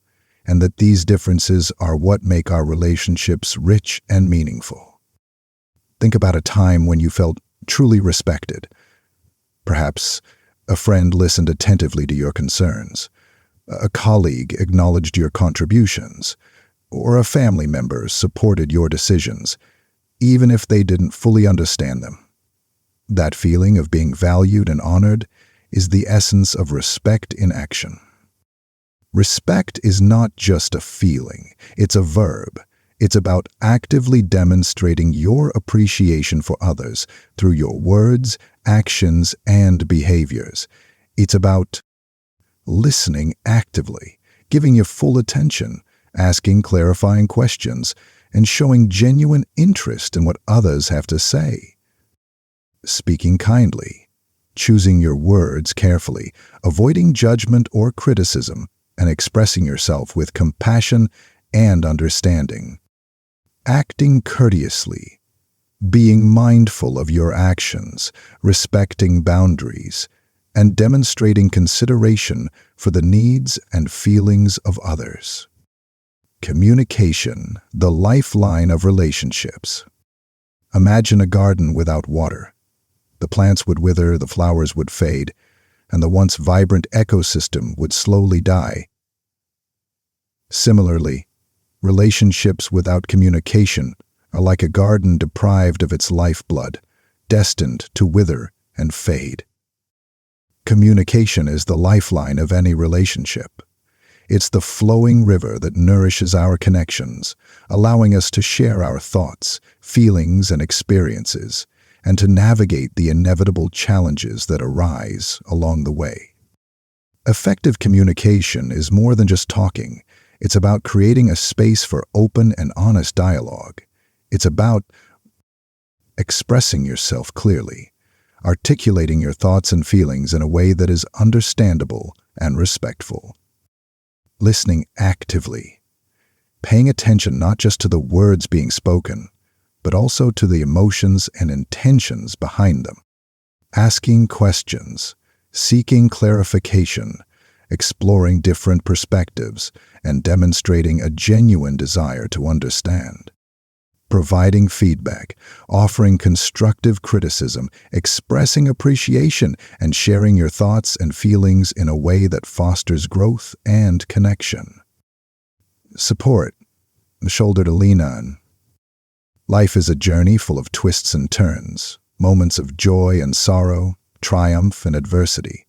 and that these differences are what make our relationships rich and meaningful. Think about a time when you felt truly respected. Perhaps a friend listened attentively to your concerns, a colleague acknowledged your contributions, or a family member supported your decisions, even if they didn't fully understand them. That feeling of being valued and honored is the essence of respect in action. Respect is not just a feeling, it's a verb. It's about actively demonstrating your appreciation for others through your words, actions, and behaviors. It's about listening actively, giving your full attention, asking clarifying questions, and showing genuine interest in what others have to say. Speaking kindly, choosing your words carefully, avoiding judgment or criticism, and expressing yourself with compassion and understanding. Acting courteously, being mindful of your actions, respecting boundaries, and demonstrating consideration for the needs and feelings of others. Communication, the lifeline of relationships. Imagine a garden without water. The plants would wither, the flowers would fade, and the once vibrant ecosystem would slowly die. Similarly, relationships without communication are like a garden deprived of its lifeblood, destined to wither and fade. Communication is the lifeline of any relationship. It's the flowing river that nourishes our connections, allowing us to share our thoughts, feelings, and experiences, and to navigate the inevitable challenges that arise along the way. Effective communication is more than just talking. It's about creating a space for open and honest dialogue. It's about expressing yourself clearly, articulating your thoughts and feelings in a way that is understandable and respectful. Listening actively, paying attention not just to the words being spoken, but also to the emotions and intentions behind them. Asking questions, seeking clarification, exploring different perspectives, and demonstrating a genuine desire to understand. Providing feedback, offering constructive criticism, expressing appreciation, and sharing your thoughts and feelings in a way that fosters growth and connection. Support, the shoulder to lean on. Life is a journey full of twists and turns, moments of joy and sorrow, triumph and adversity.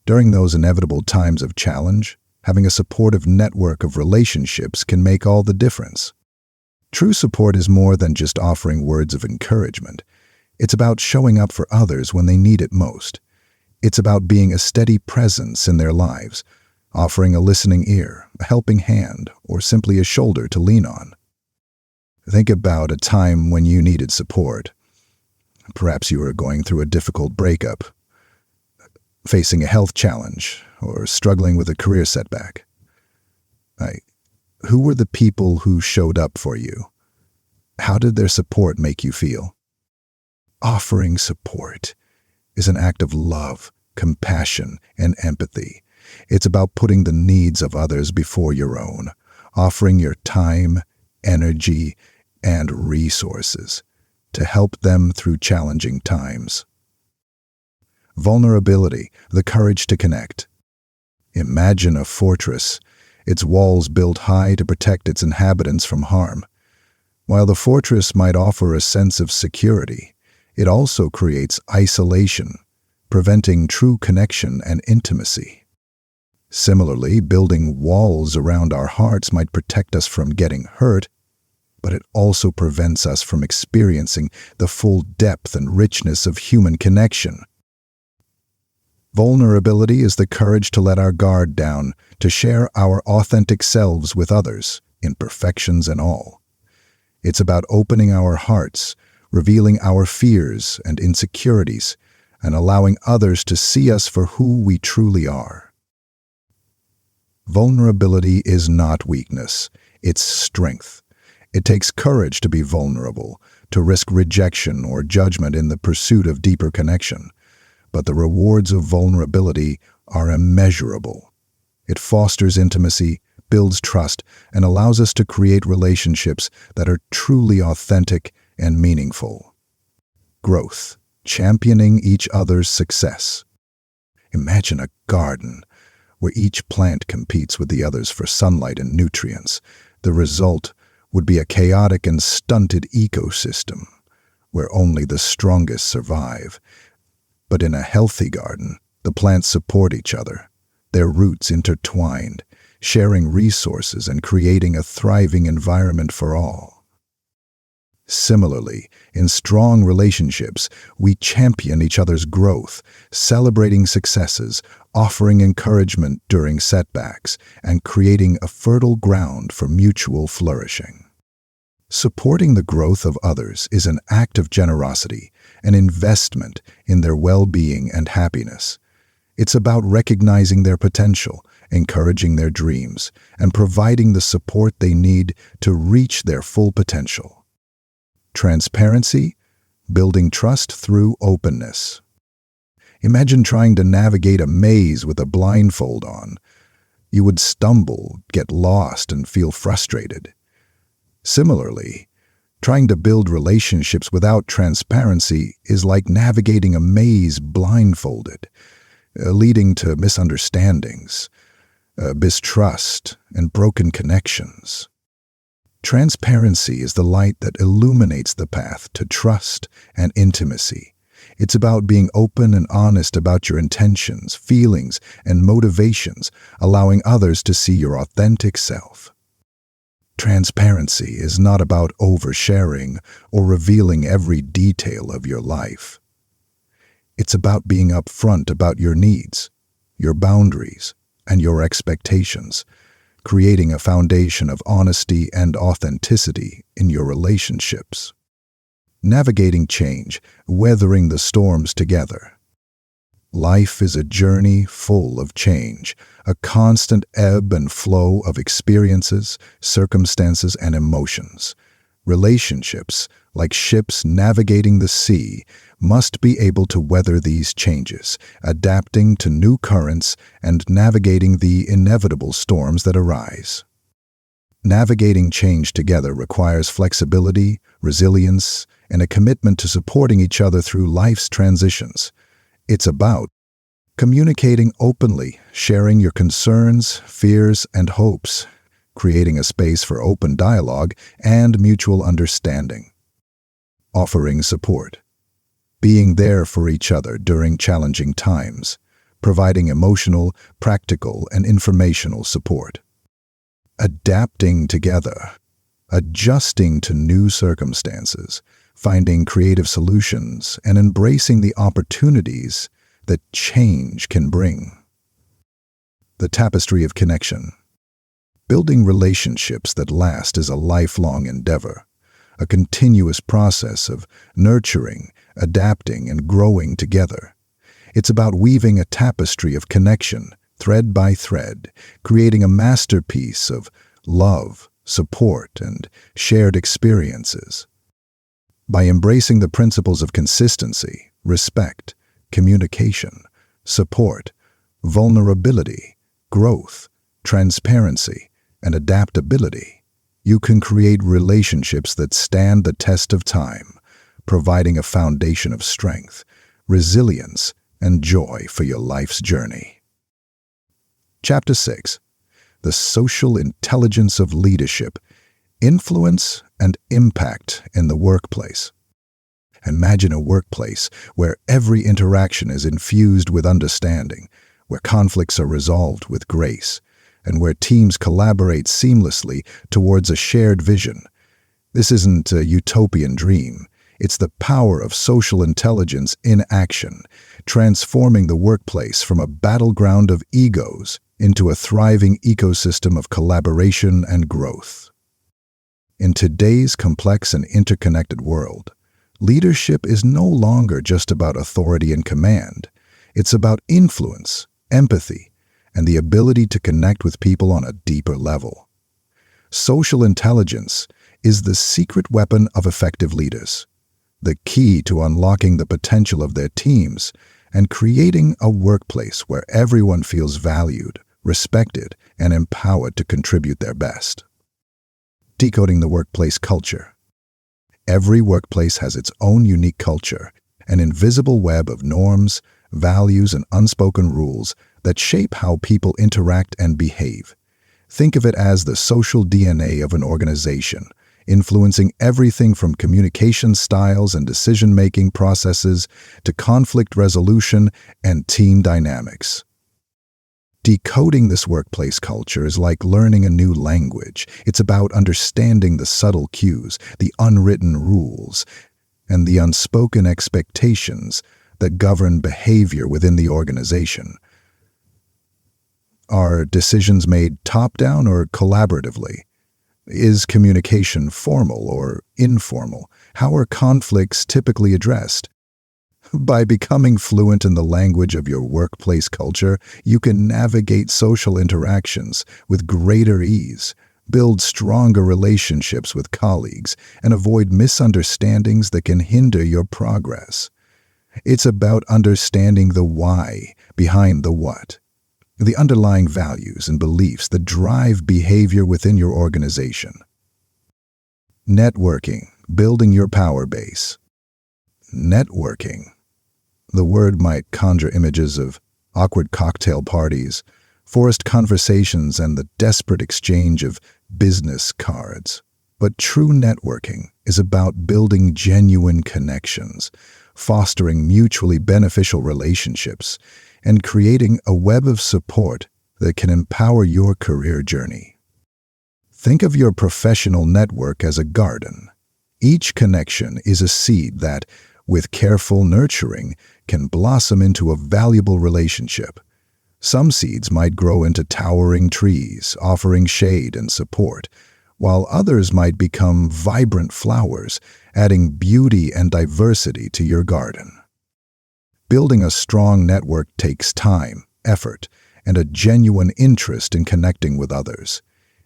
During those inevitable times of challenge, having a supportive network of relationships can make all the difference. True support is more than just offering words of encouragement. It's about showing up for others when they need it most. It's about being a steady presence in their lives, offering a listening ear, a helping hand, or simply a shoulder to lean on. Think about a time when you needed support. Perhaps you were going through a difficult breakup, facing a health challenge, or struggling with a career setback. Who were the people who showed up for you? How did their support make you feel? Offering support is an act of love, compassion, and empathy. It's about putting the needs of others before your own, offering your time, energy, and resources to help them through challenging times. Vulnerability, the courage to connect. Imagine a fortress, its walls built high to protect its inhabitants from harm. While the fortress might offer a sense of security, it also creates isolation, preventing true connection and intimacy. Similarly, building walls around our hearts might protect us from getting hurt, but it also prevents us from experiencing the full depth and richness of human connection. Vulnerability is the courage to let our guard down, to share our authentic selves with others, imperfections and all. It's about opening our hearts, revealing our fears and insecurities, and allowing others to see us for who we truly are. Vulnerability is not weakness, it's strength. It takes courage to be vulnerable, to risk rejection or judgment in the pursuit of deeper connection. But the rewards of vulnerability are immeasurable. It fosters intimacy, builds trust, and allows us to create relationships that are truly authentic and meaningful. Growth, championing each other's success. Imagine a garden where each plant competes with the others for sunlight and nutrients. The result would be a chaotic and stunted ecosystem where only the strongest survive. But in a healthy garden, the plants support each other, their roots intertwined, sharing resources and creating a thriving environment for all. Similarly, in strong relationships, we champion each other's growth, celebrating successes, offering encouragement during setbacks, and creating a fertile ground for mutual flourishing. Supporting the growth of others is an act of generosity, an investment in their well-being and happiness. It's about recognizing their potential, encouraging their dreams, and providing the support they need to reach their full potential. Transparency, building trust through openness. Imagine trying to navigate a maze with a blindfold on. You would stumble, get lost, and feel frustrated. Similarly, trying to build relationships without transparency is like navigating a maze blindfolded, leading to misunderstandings, mistrust, and broken connections. Transparency is the light that illuminates the path to trust and intimacy. It's about being open and honest about your intentions, feelings, and motivations, allowing others to see your authentic self. Transparency is not about oversharing or revealing every detail of your life. It's about being upfront about your needs, your boundaries, and your expectations, creating a foundation of honesty and authenticity in your relationships. Navigating change, weathering the storms together. Life is a journey full of change, a constant ebb and flow of experiences, circumstances, and emotions. Relationships, like ships navigating the sea, must be able to weather these changes, adapting to new currents and navigating the inevitable storms that arise. Navigating change together requires flexibility, resilience, and a commitment to supporting each other through life's transitions. It's about communicating openly, sharing your concerns, fears, and hopes, creating a space for open dialogue and mutual understanding. Offering support. Being there for each other during challenging times, providing emotional, practical, and informational support. Adapting together. Adjusting to new circumstances, finding creative solutions, and embracing the opportunities that change can bring. The tapestry of connection. Building relationships that last is a lifelong endeavor, a continuous process of nurturing, adapting, and growing together. It's about weaving a tapestry of connection, thread by thread, creating a masterpiece of love, support, and shared experiences. By embracing the principles of consistency, respect, communication, support, vulnerability, growth, transparency, and adaptability, you can create relationships that stand the test of time, providing a foundation of strength, resilience, and joy for your life's journey. Chapter 6. The Social Intelligence of Leadership, Influence and Impact in the Workplace. Imagine a workplace where every interaction is infused with understanding, where conflicts are resolved with grace, and where teams collaborate seamlessly towards a shared vision. This isn't a utopian dream. It's the power of social intelligence in action, transforming the workplace from a battleground of egos into a thriving ecosystem of collaboration and growth. In today's complex and interconnected world, leadership is no longer just about authority and command. It's about influence, empathy, and the ability to connect with people on a deeper level. Social intelligence is the secret weapon of effective leaders, the key to unlocking the potential of their teams and creating a workplace where everyone feels valued, respected, and empowered to contribute their best. Decoding the workplace culture. Every workplace has its own unique culture, an invisible web of norms, values, and unspoken rules that shape how people interact and behave. Think of it as the social DNA of an organization, influencing everything from communication styles and decision-making processes to conflict resolution and team dynamics. Decoding this workplace culture is like learning a new language. It's about understanding the subtle cues, the unwritten rules, and the unspoken expectations that govern behavior within the organization. Are decisions made top-down or collaboratively? Is communication formal or informal? How are conflicts typically addressed? By becoming fluent in the language of your workplace culture, you can navigate social interactions with greater ease, build stronger relationships with colleagues, and avoid misunderstandings that can hinder your progress. It's about understanding the why behind the what, the underlying values and beliefs that drive behavior within your organization. Networking, building your power base. Networking. The word might conjure images of awkward cocktail parties, forced conversations, and the desperate exchange of business cards. But true networking is about building genuine connections, fostering mutually beneficial relationships, and creating a web of support that can empower your career journey. Think of your professional network as a garden. Each connection is a seed that, with careful nurturing, can blossom into a valuable relationship. Some seeds might grow into towering trees, offering shade and support, while others might become vibrant flowers, adding beauty and diversity to your garden. Building a strong network takes time, effort, and a genuine interest in connecting with others.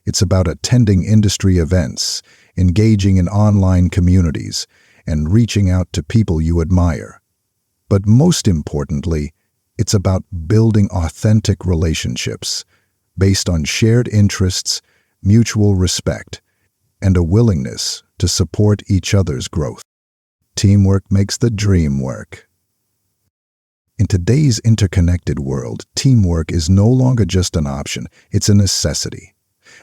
It's about attending industry events, engaging in online communities, and reaching out to people you admire. But most importantly, it's about building authentic relationships based on shared interests, mutual respect, and a willingness to support each other's growth. Teamwork makes the dream work. In today's interconnected world, teamwork is no longer just an option, it's a necessity.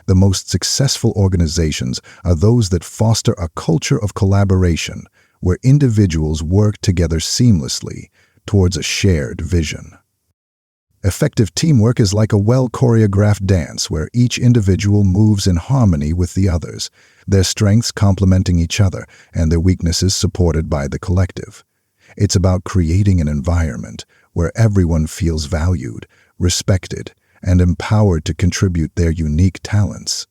The most successful organizations are those that foster a culture of collaboration, where individuals work together seamlessly towards a shared vision. Effective teamwork is like a well-choreographed dance where each individual moves in harmony with the others, their strengths complementing each other and their weaknesses supported by the collective. It's about creating an environment where everyone feels valued, respected, and empowered to contribute their unique talents.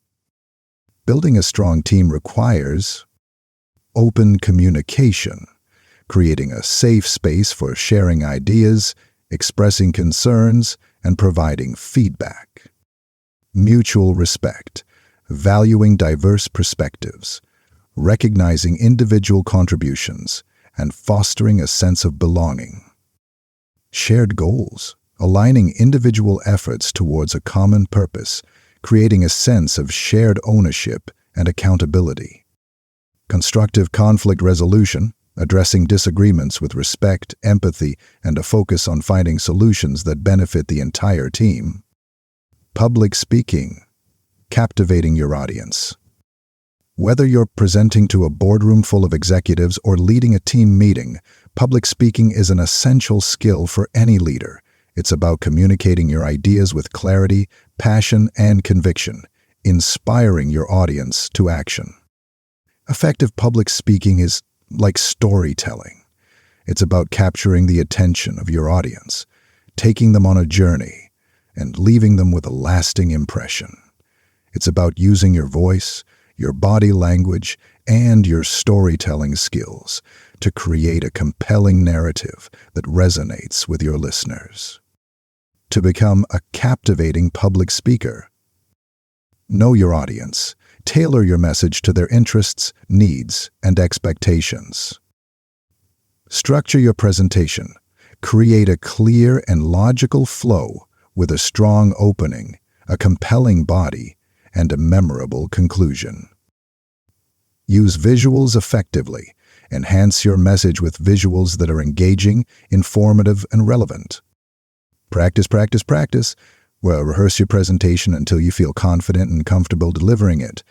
Building a strong team requires open communication, creating a safe space for sharing ideas, expressing concerns, and providing feedback. Mutual respect, valuing diverse perspectives, recognizing individual contributions, and fostering a sense of belonging. Shared goals, aligning individual efforts towards a common purpose, creating a sense of shared ownership and accountability. Constructive conflict resolution, addressing disagreements with respect, empathy, and a focus on finding solutions that benefit the entire team. Public speaking, captivating your audience. Whether you're presenting to a boardroom full of executives or leading a team meeting, public speaking is an essential skill for any leader. It's about communicating your ideas with clarity, passion, and conviction, inspiring your audience to action. Effective public speaking is like storytelling. It's about capturing the attention of your audience, taking them on a journey, and leaving them with a lasting impression. It's about using your voice, your body language, and your storytelling skills to create a compelling narrative that resonates with your listeners. To become a captivating public speaker. Know your audience. Tailor your message to their interests, needs, and expectations. Structure your presentation. Create a clear and logical flow with a strong opening, a compelling body, and a memorable conclusion. Use visuals effectively. Enhance your message with visuals that are engaging, informative, and relevant. Practice, practice, practice. Well, rehearse your presentation until you feel confident and comfortable delivering it.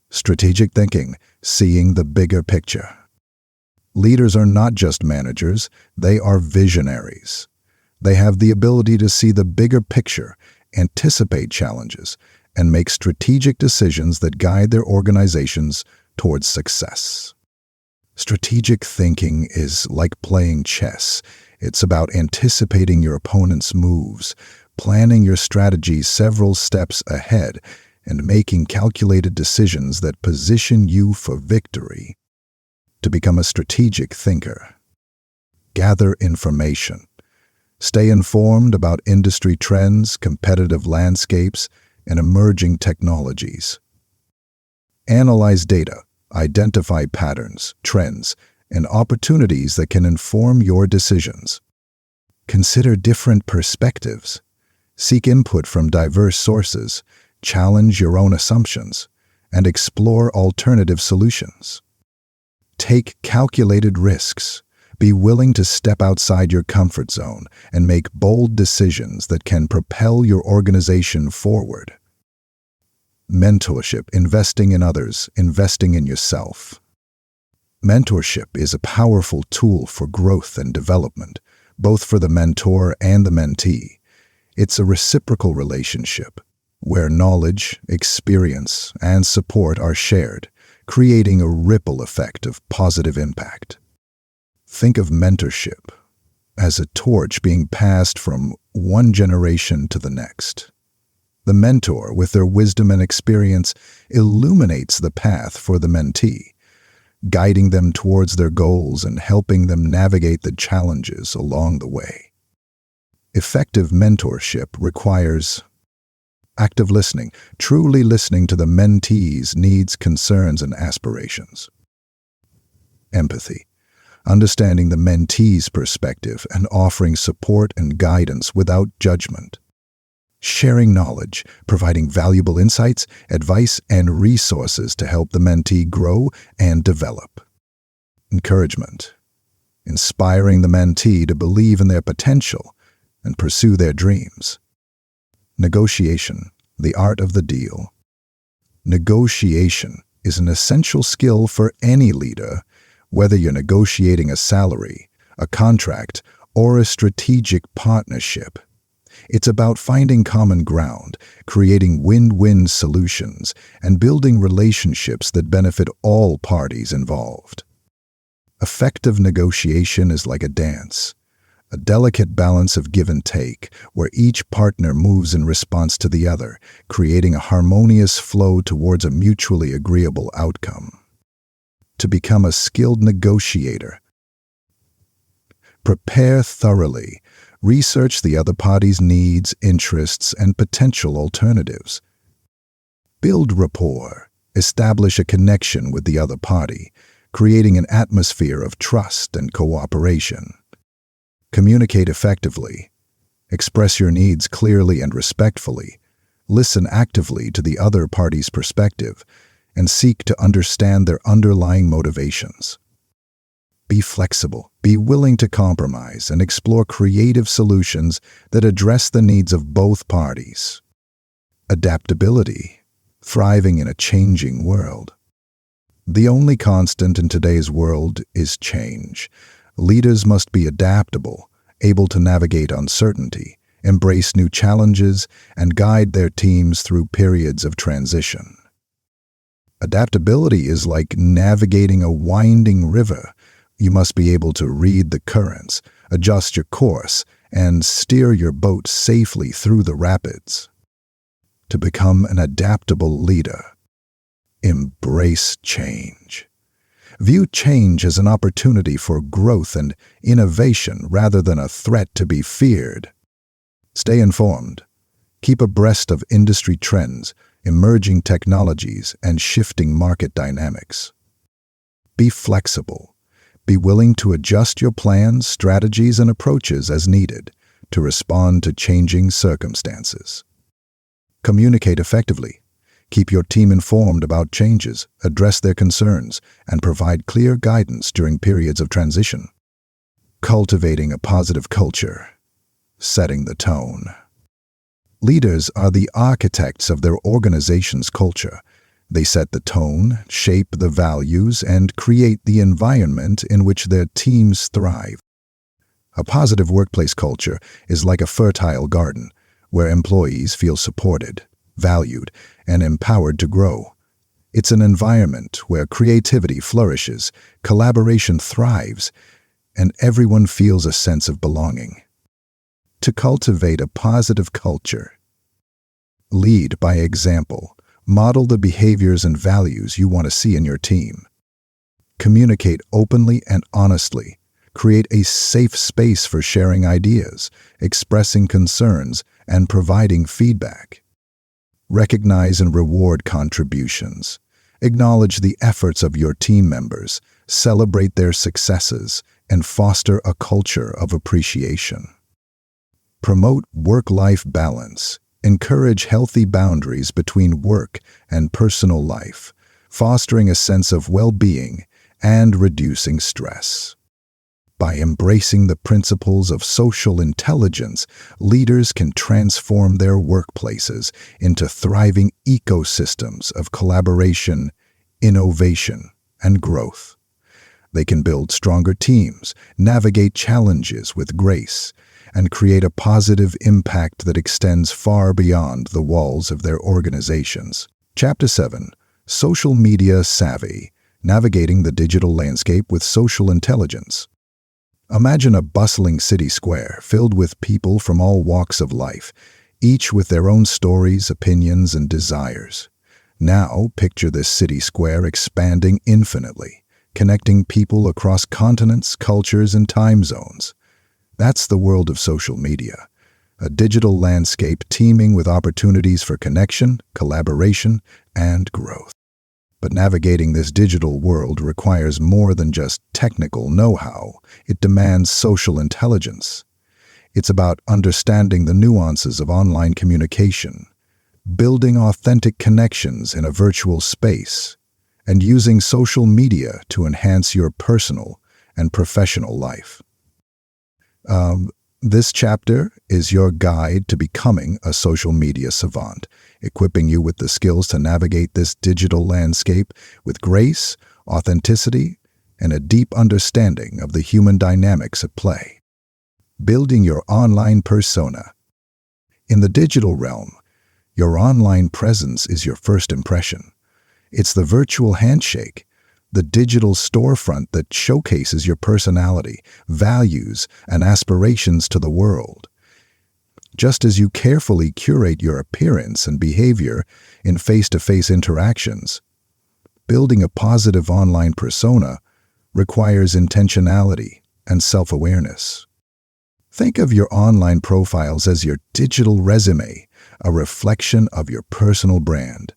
Strategic thinking, seeing the bigger picture. Leaders are not just managers, they are visionaries. They have the ability to see the bigger picture, anticipate challenges, and make strategic decisions that guide their organizations towards success. Strategic thinking is like playing chess. It's about anticipating your opponent's moves, planning your strategy several steps ahead, and making calculated decisions that position you for victory. To become a strategic thinker, gather information. Stay informed about industry trends, competitive landscapes, and emerging technologies. Analyze data, identify patterns, trends, and opportunities that can inform your decisions. Consider different perspectives. Seek input from diverse sources, challenge your own assumptions, and explore alternative solutions. Take calculated risks. Be willing to step outside your comfort zone and make bold decisions that can propel your organization forward. Mentorship, investing in others, investing in yourself. Mentorship is a powerful tool for growth and development, both for the mentor and the mentee. It's a reciprocal relationship where knowledge, experience, and support are shared, creating a ripple effect of positive impact. Think of mentorship as a torch being passed from one generation to the next. The mentor, with their wisdom and experience, illuminates the path for the mentee, guiding them towards their goals and helping them navigate the challenges along the way. Effective mentorship requires active listening, truly listening to the mentee's needs, concerns, and aspirations. Empathy, understanding the mentee's perspective and offering support and guidance without judgment. Sharing knowledge, providing valuable insights, advice, and resources to help the mentee grow and develop. Encouragement, inspiring the mentee to believe in their potential and pursue their dreams. Negotiation, the art of the deal. Negotiation is an essential skill for any leader, whether you're negotiating a salary, a contract, or a strategic partnership. It's about finding common ground, creating win-win solutions, and building relationships that benefit all parties involved. Effective negotiation is like a dance, a delicate balance of give and take, where each partner moves in response to the other, creating a harmonious flow towards a mutually agreeable outcome. To become a skilled negotiator, prepare thoroughly. Research the other party's needs, interests, and potential alternatives. Build rapport. Establish a connection with the other party, creating an atmosphere of trust and cooperation. Communicate effectively. Express your needs clearly and respectfully. Listen actively to the other party's perspective, and seek to understand their underlying motivations. Be flexible, be willing to compromise, and explore creative solutions that address the needs of both parties. Adaptability, thriving in a changing world. The only constant in today's world is change. Leaders must be adaptable, able to navigate uncertainty, embrace new challenges, and guide their teams through periods of transition. Adaptability is like navigating a winding river. You must be able to read the currents, adjust your course, and steer your boat safely through the rapids. To become an adaptable leader, embrace change. View change as an opportunity for growth and innovation rather than a threat to be feared. Stay informed. Keep abreast of industry trends, emerging technologies, and shifting market dynamics. Be flexible. Be willing to adjust your plans, strategies, and approaches as needed to respond to changing circumstances. Communicate effectively. Keep your team informed about changes, address their concerns, and provide clear guidance during periods of transition. Cultivating a positive culture. Setting the tone. Leaders are the architects of their organization's culture. They set the tone, shape the values, and create the environment in which their teams thrive. A positive workplace culture is like a fertile garden where employees feel supported, valued, and empowered to grow. It's an environment where creativity flourishes, collaboration thrives, and everyone feels a sense of belonging. To cultivate a positive culture, lead by example. Model the behaviors and values you want to see in your team. Communicate openly and honestly. Create a safe space for sharing ideas, expressing concerns, and providing feedback. Recognize and reward contributions. Acknowledge the efforts of your team members, celebrate their successes, and foster a culture of appreciation. Promote work-life balance. Encourage healthy boundaries between work and personal life, fostering a sense of well-being and reducing stress. By embracing the principles of social intelligence, leaders can transform their workplaces into thriving ecosystems of collaboration, innovation, and growth. They can build stronger teams, navigate challenges with grace, and create a positive impact that extends far beyond the walls of their organizations. Chapter 7. Social Media Savvy. Navigating the Digital Landscape with Social Intelligence. Imagine a bustling city square filled with people from all walks of life, each with their own stories, opinions, and desires. Now, picture this city square expanding infinitely, connecting people across continents, cultures, and time zones. That's the world of social media, a digital landscape teeming with opportunities for connection, collaboration, and growth. But navigating this digital world requires more than just technical know-how. It demands social intelligence. It's about understanding the nuances of online communication, building authentic connections in a virtual space, and using social media to enhance your personal and professional life. This chapter is your guide to becoming a social media savant, equipping you with the skills to navigate this digital landscape with grace, authenticity, and a deep understanding of the human dynamics at play. Building your online persona. In the digital realm, your online presence is your first impression. It's the virtual handshake, the digital storefront that showcases your personality, values, and aspirations to the world. Just as you carefully curate your appearance and behavior in face-to-face interactions, building a positive online persona requires intentionality and self-awareness. Think of your online profiles as your digital resume, a reflection of your personal brand.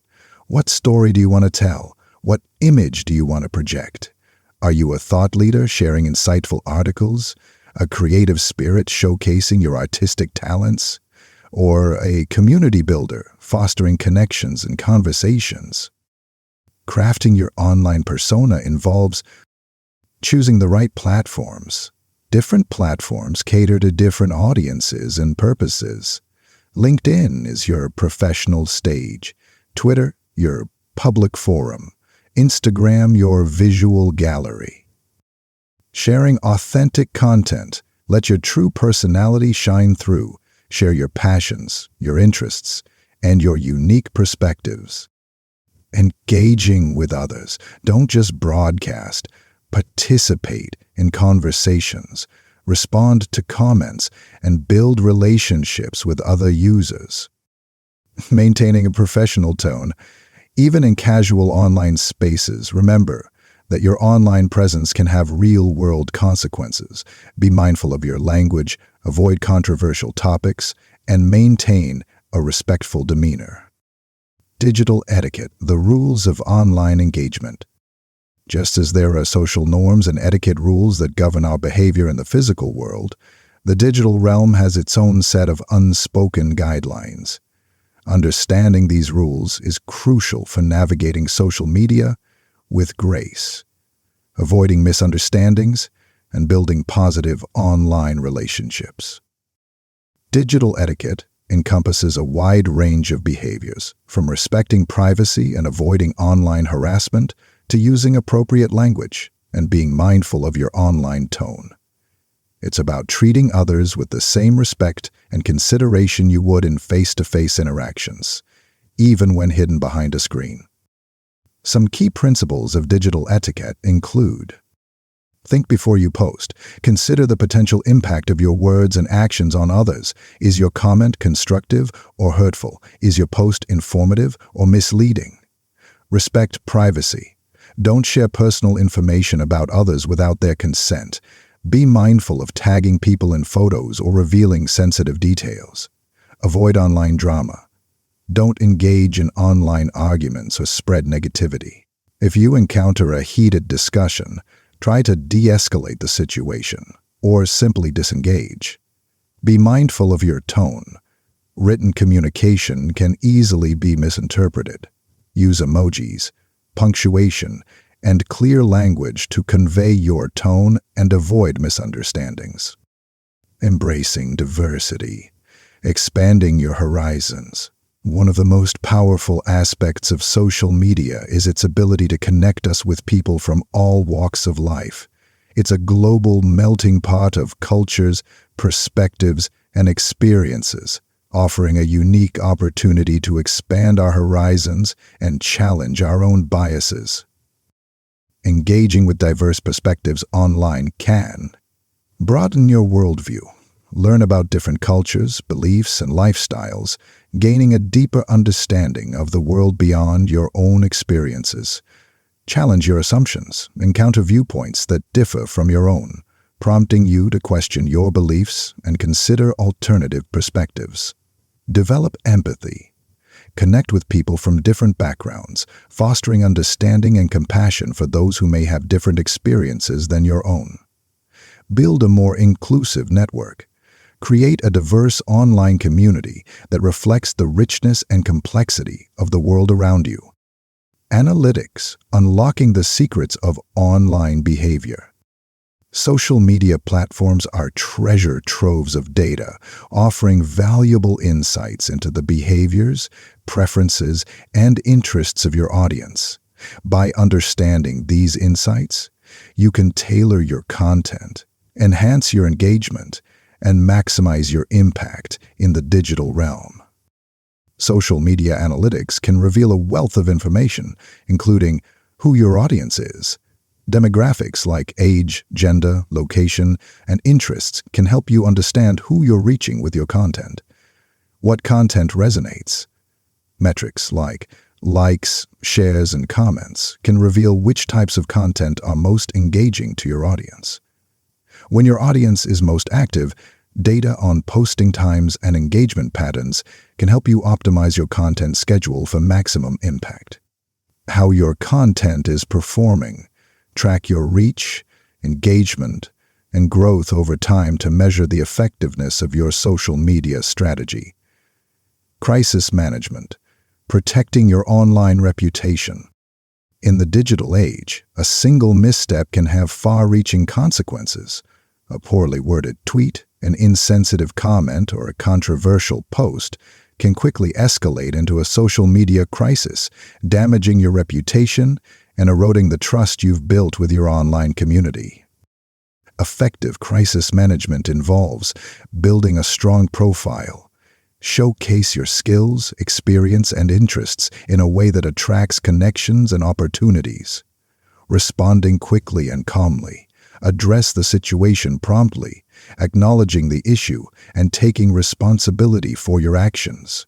What story do you want to tell? What image do you want to project? Are you a thought leader sharing insightful articles, a creative spirit showcasing your artistic talents, or a community builder fostering connections and conversations? Crafting your online persona involves choosing the right platforms. Different platforms cater to different audiences and purposes. LinkedIn is your professional stage, Twitter your public forum, Instagram your visual gallery. Sharing authentic content, let your true personality shine through. Share your passions, your interests, and your unique perspectives. Engaging with others, don't just broadcast. Participate in conversations, respond to comments, and build relationships with other users. Maintaining a professional tone. Even in casual online spaces, remember that your online presence can have real-world consequences. Be mindful of your language, avoid controversial topics, and maintain a respectful demeanor. Digital etiquette, the rules of online engagement. Just as there are social norms and etiquette rules that govern our behavior in the physical world, the digital realm has its own set of unspoken guidelines. Understanding these rules is crucial for navigating social media with grace, avoiding misunderstandings, and building positive online relationships. Digital etiquette encompasses a wide range of behaviors, from respecting privacy and avoiding online harassment to using appropriate language and being mindful of your online tone. It's about treating others with the same respect and consideration you would in face-to-face interactions, even when hidden behind a screen. Some key principles of digital etiquette include: think before you post. Consider the potential impact of your words and actions on others. Is your comment constructive or hurtful? Is your post informative or misleading? Respect privacy. Don't share personal information about others without their consent. Be mindful of tagging people in photos or revealing sensitive details. Avoid online drama. Don't engage in online arguments or spread negativity. If you encounter a heated discussion, try to de-escalate the situation or simply disengage. Be mindful of your tone. Written communication can easily be misinterpreted. Use emojis, punctuation, and clear language to convey your tone and avoid misunderstandings. Embracing diversity. Expanding your horizons. One of the most powerful aspects of social media is its ability to connect us with people from all walks of life. It's a global melting pot of cultures, perspectives, and experiences, offering a unique opportunity to expand our horizons and challenge our own biases. Engaging with diverse perspectives online can broaden your worldview. Learn about different cultures, beliefs, and lifestyles, gaining a deeper understanding of the world beyond your own experiences. Challenge your assumptions, encounter viewpoints that differ from your own, prompting you to question your beliefs and consider alternative perspectives. Develop empathy. Connect with people from different backgrounds, fostering understanding and compassion for those who may have different experiences than your own. Build a more inclusive network. Create a diverse online community that reflects the richness and complexity of the world around you. Analytics, unlocking the secrets of online behavior. Social media platforms are treasure troves of data, offering valuable insights into the behaviors, preferences, and interests of your audience. By understanding these insights, you can tailor your content, enhance your engagement, and maximize your impact in the digital realm. Social media analytics can reveal a wealth of information, including who your audience is. Demographics like age, gender, location, and interests can help you understand who you're reaching with your content. What content resonates? Metrics like likes, shares, and comments can reveal which types of content are most engaging to your audience. When your audience is most active, data on posting times and engagement patterns can help you optimize your content schedule for maximum impact. How your content is performing. Track your reach, engagement, and growth over time to measure the effectiveness of your social media strategy. Crisis management. Protecting your online reputation. In the digital age, a single misstep can have far-reaching consequences. A poorly worded tweet, an insensitive comment, or a controversial post can quickly escalate into a social media crisis, damaging your reputation and eroding the trust you've built with your online community. Effective crisis management involves building a strong profile. Showcase your skills, experience, and interests in a way that attracts connections and opportunities. Responding quickly and calmly. Address the situation promptly, acknowledging the issue and taking responsibility for your actions.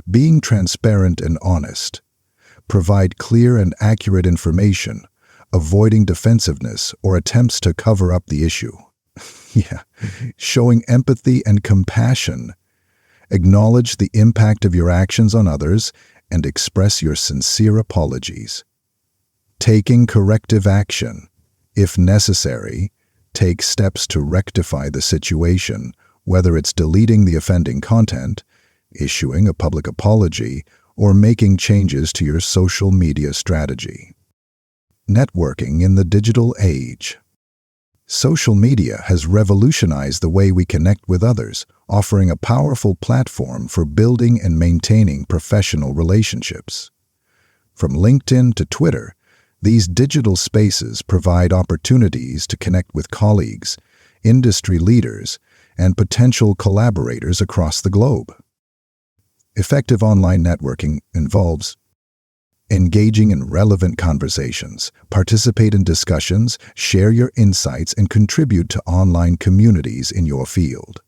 Being transparent and honest. Provide clear and accurate information, avoiding defensiveness or attempts to cover up the issue. Showing empathy and compassion. Acknowledge the impact of your actions on others and express your sincere apologies. Taking corrective action. If necessary, take steps to rectify the situation, whether it's deleting the offending content, issuing a public apology, or making changes to your social media strategy. Networking in the digital age. Social media has revolutionized the way we connect with others, offering a powerful platform for building and maintaining professional relationships. From LinkedIn to Twitter, these digital spaces provide opportunities to connect with colleagues, industry leaders, and potential collaborators across the globe. Effective online networking involves engaging in relevant conversations, participate in discussions, share your insights, and contribute to online communities in your field.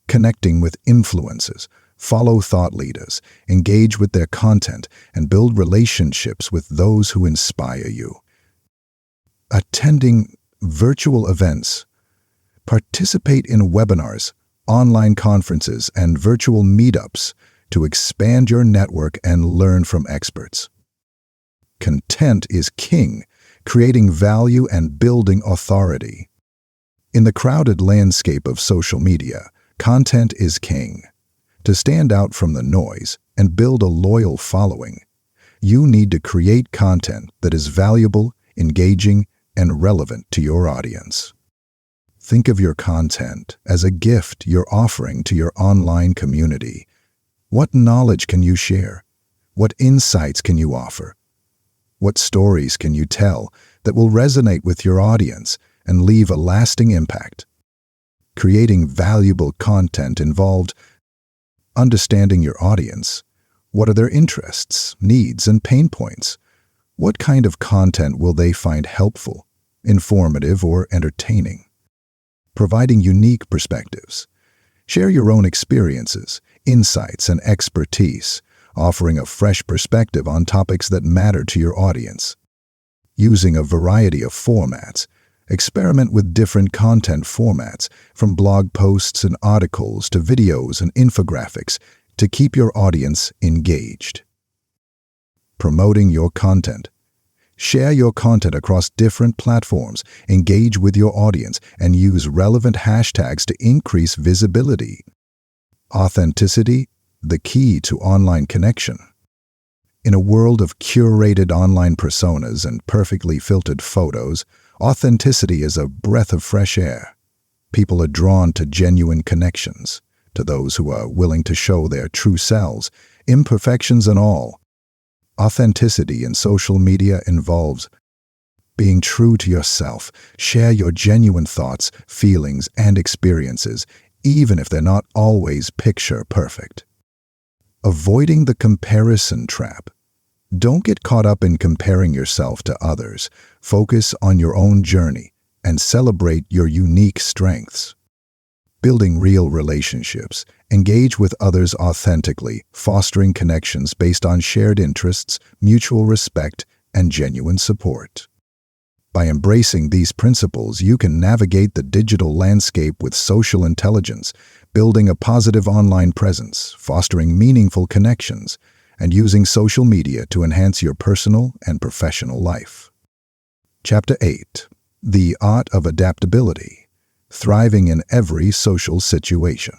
Connecting with influencers, follow thought leaders, engage with their content, and build relationships with those who inspire you. Attending virtual events. Participate in webinars, online conferences, and virtual meetups to expand your network and learn from experts. Content is king, creating value and building authority. In the crowded landscape of social media, content is king. To stand out from the noise and build a loyal following, you need to create content that is valuable, engaging, and relevant to your audience. Think of your content as a gift you're offering to your online community. What knowledge can you share? What insights can you offer? What stories can you tell that will resonate with your audience and leave a lasting impact? Creating valuable content involved understanding your audience. What are their interests, needs, and pain points? What kind of content will they find helpful, informative, or entertaining? Providing unique perspectives. Share your own experiences, insights, and expertise, offering a fresh perspective on topics that matter to your audience. Using a variety of formats. Experiment with different content formats, from blog posts and articles to videos and infographics, to keep your audience engaged. Promoting your content. Share your content across different platforms, engage with your audience, and use relevant hashtags to increase visibility. Authenticity, the key to online connection. In a world of curated online personas and perfectly filtered photos, authenticity is a breath of fresh air. People are drawn to genuine connections, to those who are willing to show their true selves, imperfections and all. Authenticity in social media involves being true to yourself. Share your genuine thoughts, feelings, and experiences, even if they're not always picture perfect. Avoiding the comparison trap. Don't get caught up in comparing yourself to others. Focus on your own journey and celebrate your unique strengths. Building real relationships. Engage with others authentically, fostering connections based on shared interests, mutual respect, and genuine support. By embracing these principles, you can navigate the digital landscape with social intelligence, building a positive online presence, fostering meaningful connections, and using social media to enhance your personal and professional life. Chapter 8. The Art of Adaptability. Thriving in every social situation.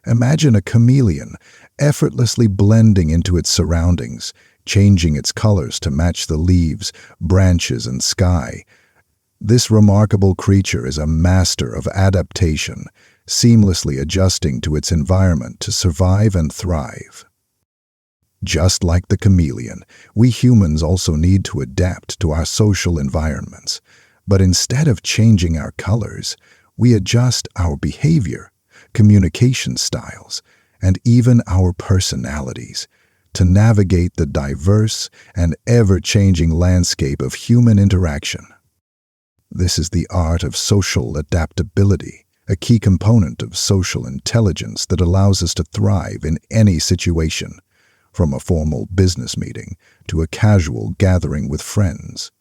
Imagine a chameleon effortlessly blending into its surroundings, changing its colors to match the leaves, branches, and sky. This remarkable creature is a master of adaptation, seamlessly adjusting to its environment to survive and thrive. Just like the chameleon, we humans also need to adapt to our social environments. But instead of changing our colors, we adjust our behavior, communication styles, and even our personalities to navigate the diverse and ever-changing landscape of human interaction. This is the art of social adaptability, a key component of social intelligence that allows us to thrive in any situation, from a formal business meeting to a casual gathering with friends.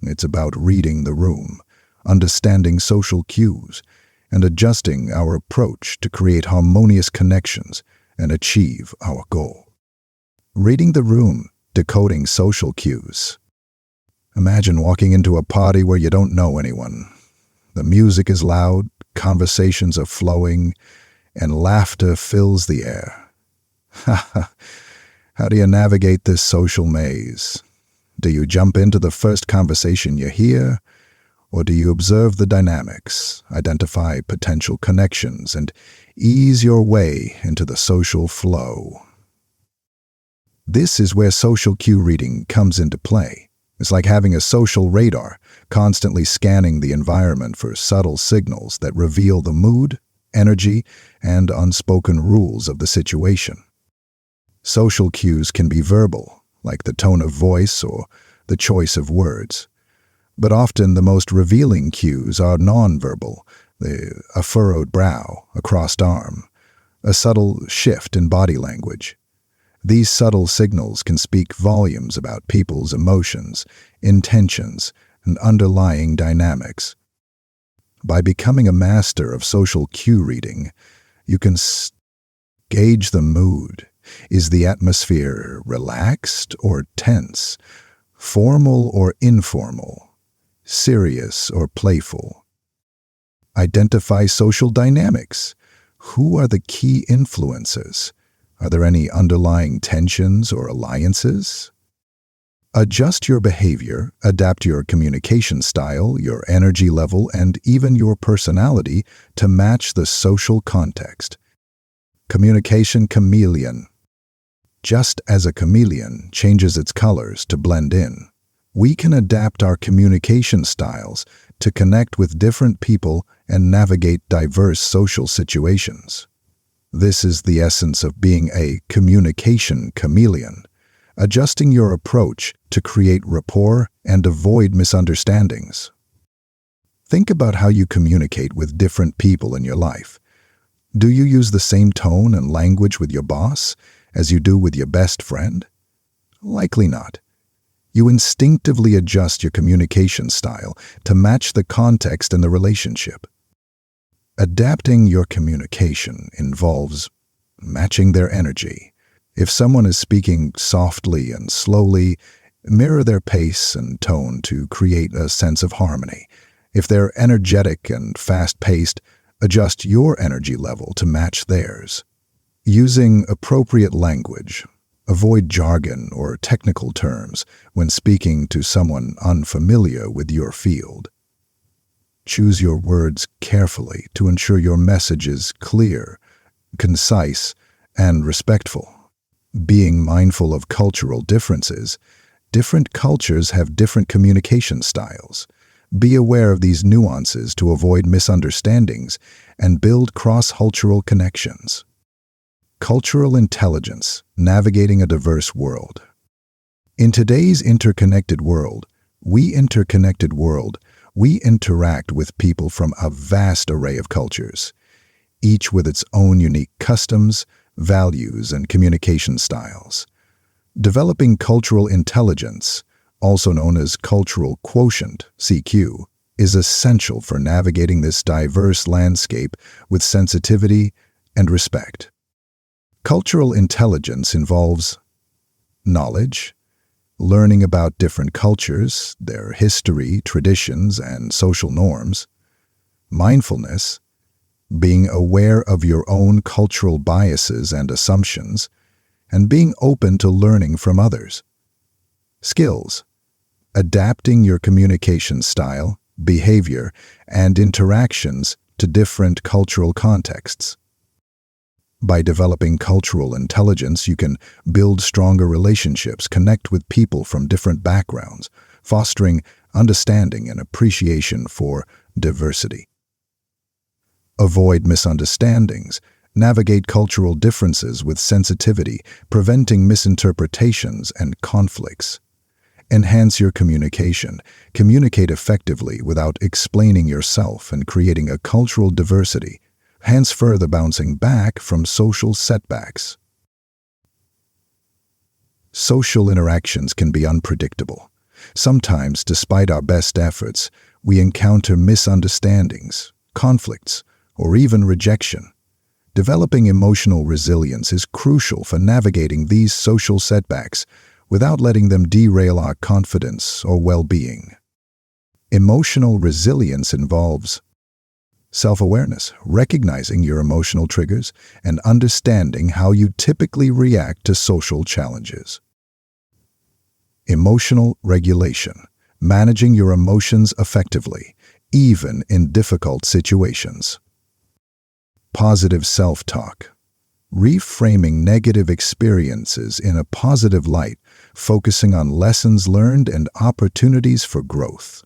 It's about reading the room, understanding social cues, and adjusting our approach to create harmonious connections and achieve our goal. Reading the room, decoding social cues. Imagine walking into a party where you don't know anyone. The music is loud, conversations are flowing, and laughter fills the air. How do you navigate this social maze? Do you jump into the first conversation you hear, or do you observe the dynamics, identify potential connections, and ease your way into the social flow? This is where social cue reading comes into play. It's like having a social radar, constantly scanning the environment for subtle signals that reveal the mood, energy, and unspoken rules of the situation. Social cues can be verbal, like the tone of voice or the choice of words. But often the most revealing cues are nonverbal, a furrowed brow, a crossed arm, a subtle shift in body language. These subtle signals can speak volumes about people's emotions, intentions, and underlying dynamics. By becoming a master of social cue reading, you can gauge the mood. Is the atmosphere relaxed or tense, formal or informal, serious or playful? Identify social dynamics. Who are the key influences? Are there any underlying tensions or alliances? Adjust your behavior, adapt your communication style, your energy level, and even your personality to match the social context. Communication chameleon. Just as a chameleon changes its colors to blend in, we can adapt our communication styles to connect with different people and navigate diverse social situations. This is the essence of being a communication chameleon, adjusting your approach to create rapport and avoid misunderstandings. Think about how you communicate with different people in your life. Do you use the same tone and language with your boss as you do with your best friend? Likely not. You instinctively adjust your communication style to match the context and the relationship. Adapting your communication involves matching their energy. If someone is speaking softly and slowly, mirror their pace and tone to create a sense of harmony. If they're energetic and fast-paced, adjust your energy level to match theirs. Using appropriate language. Avoid jargon or technical terms when speaking to someone unfamiliar with your field. Choose your words carefully to ensure your message is clear, concise, and respectful. Being mindful of cultural differences, different cultures have different communication styles. Be aware of these nuances to avoid misunderstandings and build cross-cultural connections. Cultural intelligence, navigating a diverse world. In today's interconnected world, we interact with people from a vast array of cultures, each with its own unique customs, values, and communication styles. Developing cultural intelligence, also known as cultural quotient, CQ, is essential for navigating this diverse landscape with sensitivity and respect. Cultural intelligence involves knowledge, learning about different cultures, their history, traditions, and social norms; mindfulness, being aware of your own cultural biases and assumptions, and being open to learning from others; skills, adapting your communication style, behavior, and interactions to different cultural contexts. By developing cultural intelligence, you can build stronger relationships, connect with people from different backgrounds, fostering understanding and appreciation for diversity. Avoid misunderstandings. Navigate cultural differences with sensitivity, preventing misinterpretations and conflicts. Enhance your communication. Communicate effectively without explaining yourself and creating a cultural diversity, hence further bouncing back from social setbacks. Social interactions can be unpredictable. Sometimes, despite our best efforts, we encounter misunderstandings, conflicts, or even rejection. Developing emotional resilience is crucial for navigating these social setbacks without letting them derail our confidence or well-being. Emotional resilience involves self-awareness, recognizing your emotional triggers and understanding how you typically react to social challenges. Emotional regulation, managing your emotions effectively, even in difficult situations. Positive self-talk, reframing negative experiences in a positive light, focusing on lessons learned and opportunities for growth.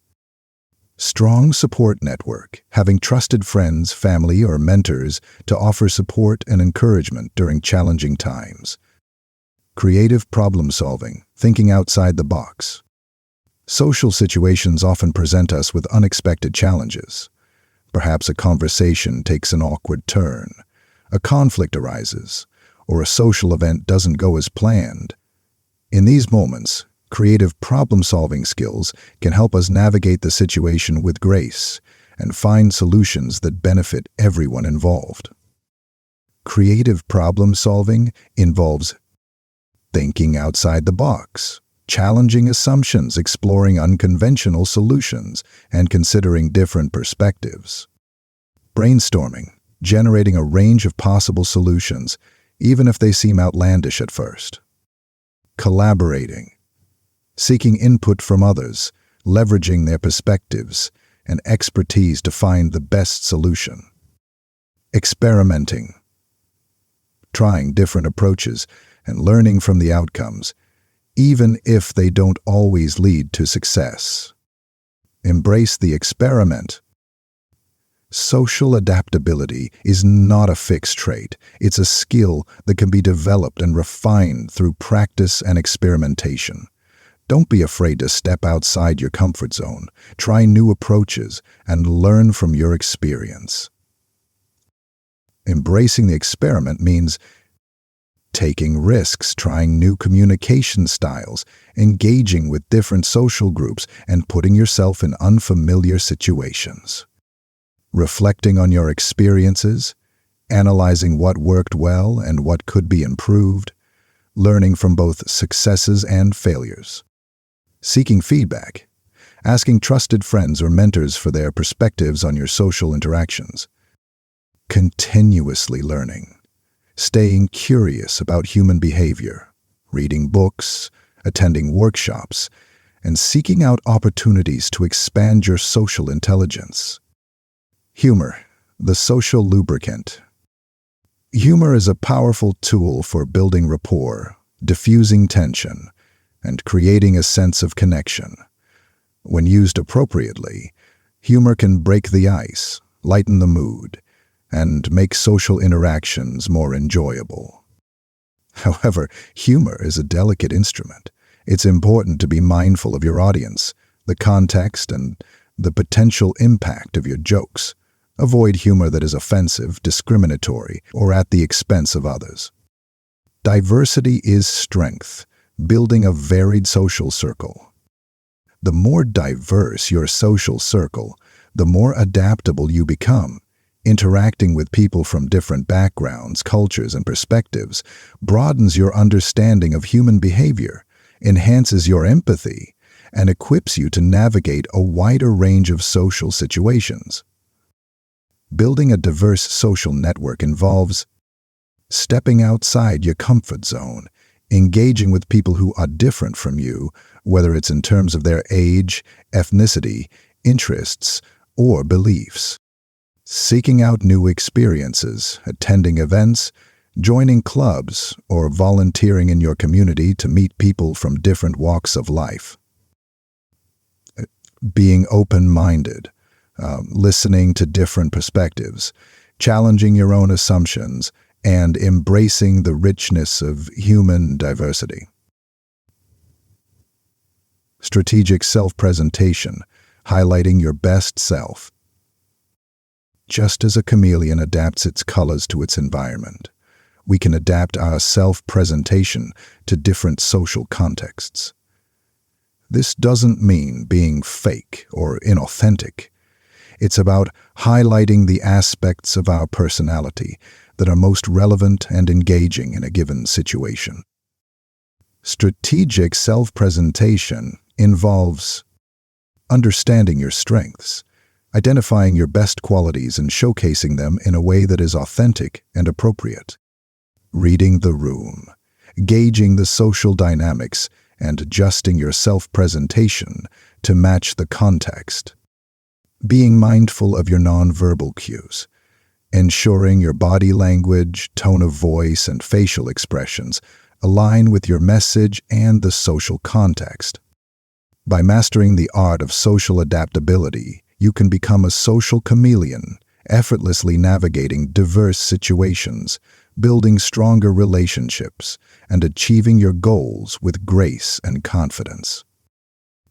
Strong support network, having trusted friends, family, or mentors to offer support and encouragement during challenging times. Creative problem solving, thinking outside the box. Social situations often present us with unexpected challenges. Perhaps a conversation takes an awkward turn, a conflict arises, or a social event doesn't go as planned. In these moments, creative problem-solving skills can help us navigate the situation with grace and find solutions that benefit everyone involved. Creative problem-solving involves thinking outside the box, challenging assumptions, exploring unconventional solutions, and considering different perspectives. Brainstorming, generating a range of possible solutions, even if they seem outlandish at first. Collaborating, seeking input from others, leveraging their perspectives and expertise to find the best solution. Experimenting, trying different approaches and learning from the outcomes, even if they don't always lead to success. Embrace the experiment. Social adaptability is not a fixed trait. It's a skill that can be developed and refined through practice and experimentation. Don't be afraid to step outside your comfort zone, try new approaches, and learn from your experience. Embracing the experiment means taking risks, trying new communication styles, engaging with different social groups, and putting yourself in unfamiliar situations. Reflecting on your experiences, analyzing what worked well and what could be improved, learning from both successes and failures. Seeking feedback, asking trusted friends or mentors for their perspectives on your social interactions. Continuously learning, staying curious about human behavior, reading books, attending workshops, and seeking out opportunities to expand your social intelligence. Humor, the social lubricant. Humor is a powerful tool for building rapport, diffusing tension, and creating a sense of connection. When used appropriately, humor can break the ice, lighten the mood, and make social interactions more enjoyable. However, humor is a delicate instrument. It's important to be mindful of your audience, the context, and the potential impact of your jokes. Avoid humor that is offensive, discriminatory, or at the expense of others. Diversity is strength, building a varied social circle. The more diverse your social circle, the more adaptable you become. Interacting with people from different backgrounds, cultures, and perspectives broadens your understanding of human behavior, enhances your empathy, and equips you to navigate a wider range of social situations. Building a diverse social network involves stepping outside your comfort zone, engaging with people who are different from you, whether it's in terms of their age, ethnicity, interests, or beliefs. Seeking out new experiences, attending events, joining clubs, or volunteering in your community to meet people from different walks of life. Being open-minded, listening to different perspectives, challenging your own assumptions, and embracing the richness of human diversity. Strategic self-presentation, highlighting your best self. Just as a chameleon adapts its colors to its environment, we can adapt our self-presentation to different social contexts. This doesn't mean being fake or inauthentic. It's about highlighting the aspects of our personality that are most relevant and engaging in a given situation. Strategic self-presentation involves understanding your strengths, identifying your best qualities and showcasing them in a way that is authentic and appropriate. Reading the room, gauging the social dynamics, and adjusting your self-presentation to match the context. Being mindful of your nonverbal cues, ensuring your body language, tone of voice, and facial expressions align with your message and the social context. By mastering the art of social adaptability, you can become a social chameleon, effortlessly navigating diverse situations, building stronger relationships, and achieving your goals with grace and confidence.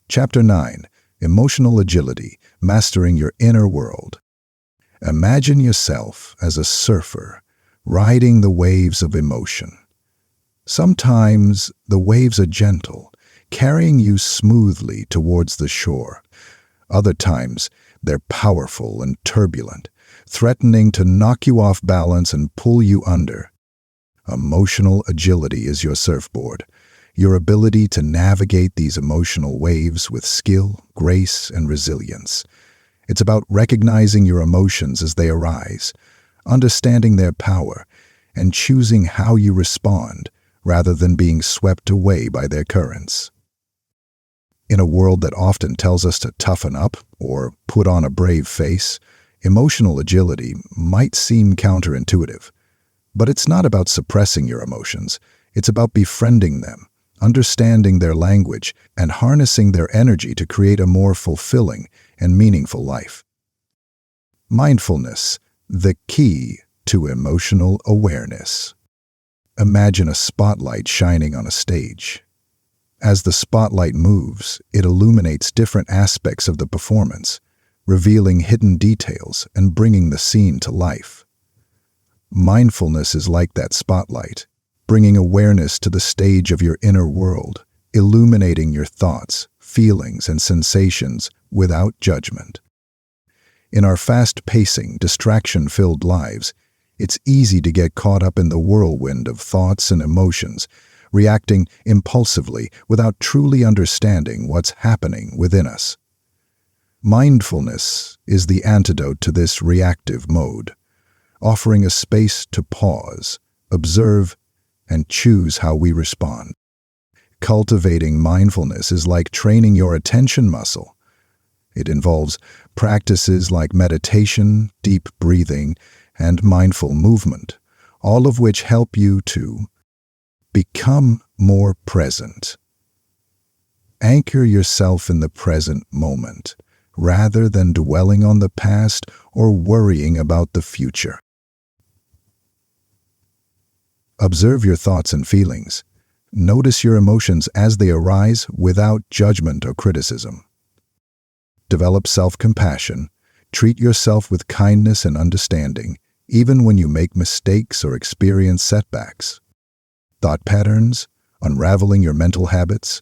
Chapter 9. Emotional Agility, Mastering Your Inner World. Imagine yourself as a surfer, riding the waves of emotion. Sometimes the waves are gentle, carrying you smoothly towards the shore. Other times, they're powerful and turbulent, threatening to knock you off balance and pull you under. Emotional agility is your surfboard, your ability to navigate these emotional waves with skill, grace, and resilience. It's about recognizing your emotions as they arise, understanding their power, and choosing how you respond rather than being swept away by their currents. In a world that often tells us to toughen up or put on a brave face, emotional agility might seem counterintuitive. But it's not about suppressing your emotions. It's about befriending them, understanding their language, and harnessing their energy to create a more fulfilling and meaningful life. Mindfulness, the key to emotional awareness. Imagine a spotlight shining on a stage. As the spotlight moves, it illuminates different aspects of the performance, revealing hidden details and bringing the scene to life. Mindfulness is like that spotlight, bringing awareness to the stage of your inner world, illuminating your thoughts, feelings, and sensations without judgment. In our fast-pacing, distraction-filled lives, it's easy to get caught up in the whirlwind of thoughts and emotions, reacting impulsively without truly understanding what's happening within us. Mindfulness is the antidote to this reactive mode, offering a space to pause, observe, and choose how we respond. Cultivating mindfulness is like training your attention muscle. It involves practices like meditation, deep breathing, and mindful movement, all of which help you to become more present. Anchor yourself in the present moment, rather than dwelling on the past or worrying about the future. Observe your thoughts and feelings. Notice your emotions as they arise without judgment or criticism. Develop self-compassion. Treat yourself with kindness and understanding, even when you make mistakes or experience setbacks. Thought patterns, unraveling your mental habits.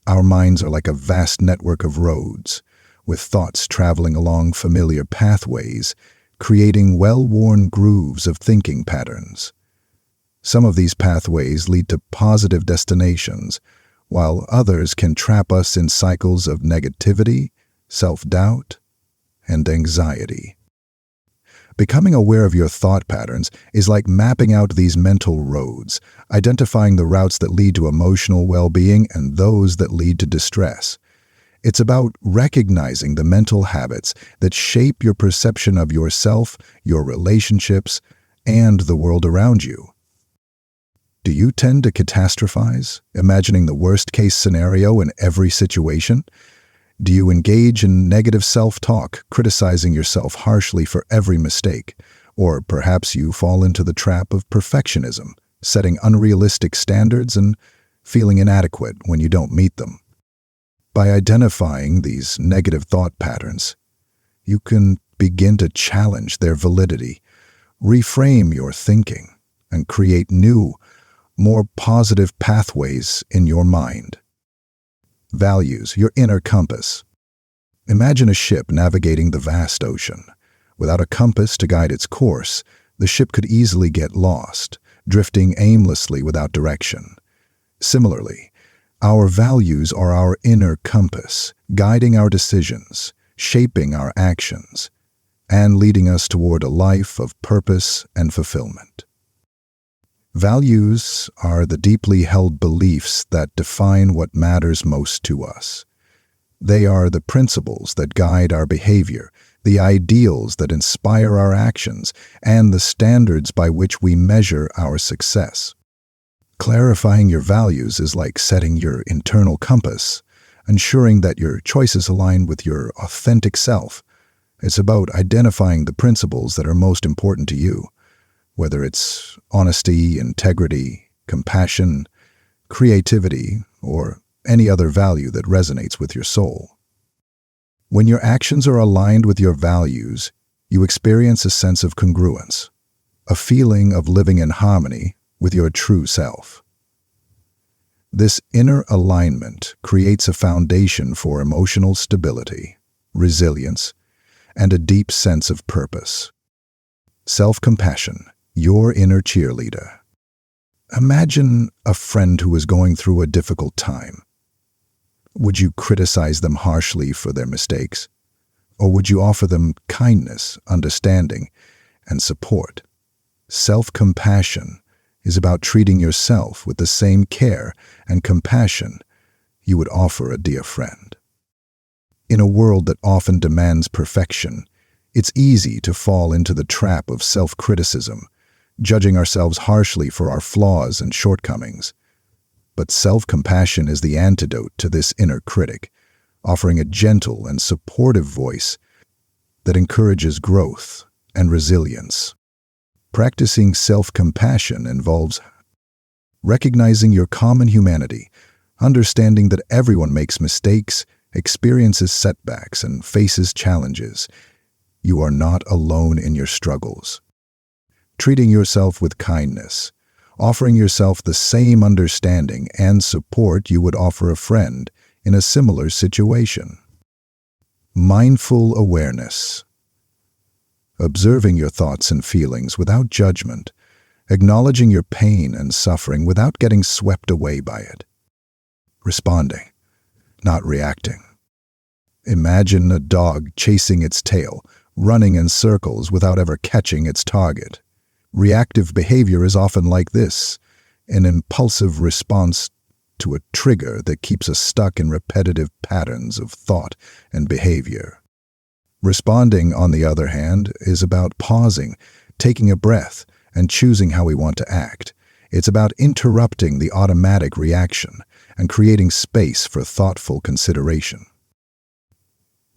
Our minds are like a vast network of roads, with thoughts traveling along familiar pathways, creating well-worn grooves of thinking patterns. Some of these pathways lead to positive destinations, while others can trap us in cycles of negativity, self-doubt, and anxiety. Becoming aware of your thought patterns is like mapping out these mental roads, identifying the routes that lead to emotional well-being and those that lead to distress. It's about recognizing the mental habits that shape your perception of yourself, your relationships, and the world around you. Do you tend to catastrophize, imagining the worst-case scenario in every situation? Do you engage in negative self-talk, criticizing yourself harshly for every mistake? Or perhaps you fall into the trap of perfectionism, setting unrealistic standards and feeling inadequate when you don't meet them. By identifying these negative thought patterns, you can begin to challenge their validity, reframe your thinking, and create new, more positive pathways in your mind. Values, your inner compass. Imagine a ship navigating the vast ocean. Without a compass to guide its course, the ship could easily get lost, drifting aimlessly without direction. Similarly, our values are our inner compass, guiding our decisions, shaping our actions, and leading us toward a life of purpose and fulfillment. Values are the deeply held beliefs that define what matters most to us. They are the principles that guide our behavior, the ideals that inspire our actions, and the standards by which we measure our success. Clarifying your values is like setting your internal compass, ensuring that your choices align with your authentic self. It's about identifying the principles that are most important to you, whether it's honesty, integrity, compassion, creativity, or any other value that resonates with your soul. When your actions are aligned with your values, you experience a sense of congruence, a feeling of living in harmony with your true self. This inner alignment creates a foundation for emotional stability, resilience, and a deep sense of purpose. Self-compassion, your inner cheerleader. Imagine a friend who is going through a difficult time. Would you criticize them harshly for their mistakes? Or would you offer them kindness, understanding, and support? Self-compassion is about treating yourself with the same care and compassion you would offer a dear friend. In a world that often demands perfection, it's easy to fall into the trap of self-criticism, judging ourselves harshly for our flaws and shortcomings. But self-compassion is the antidote to this inner critic, offering a gentle and supportive voice that encourages growth and resilience. Practicing self-compassion involves recognizing your common humanity, understanding that everyone makes mistakes, experiences setbacks, and faces challenges. You are not alone in your struggles. Treating yourself with kindness, offering yourself the same understanding and support you would offer a friend in a similar situation. Mindful awareness. Observing your thoughts and feelings without judgment, acknowledging your pain and suffering without getting swept away by it. Responding, not reacting. Imagine a dog chasing its tail, running in circles without ever catching its target. Reactive behavior is often like this, an impulsive response to a trigger that keeps us stuck in repetitive patterns of thought and behavior. Responding, on the other hand, is about pausing, taking a breath, and choosing how we want to act. It's about interrupting the automatic reaction and creating space for thoughtful consideration.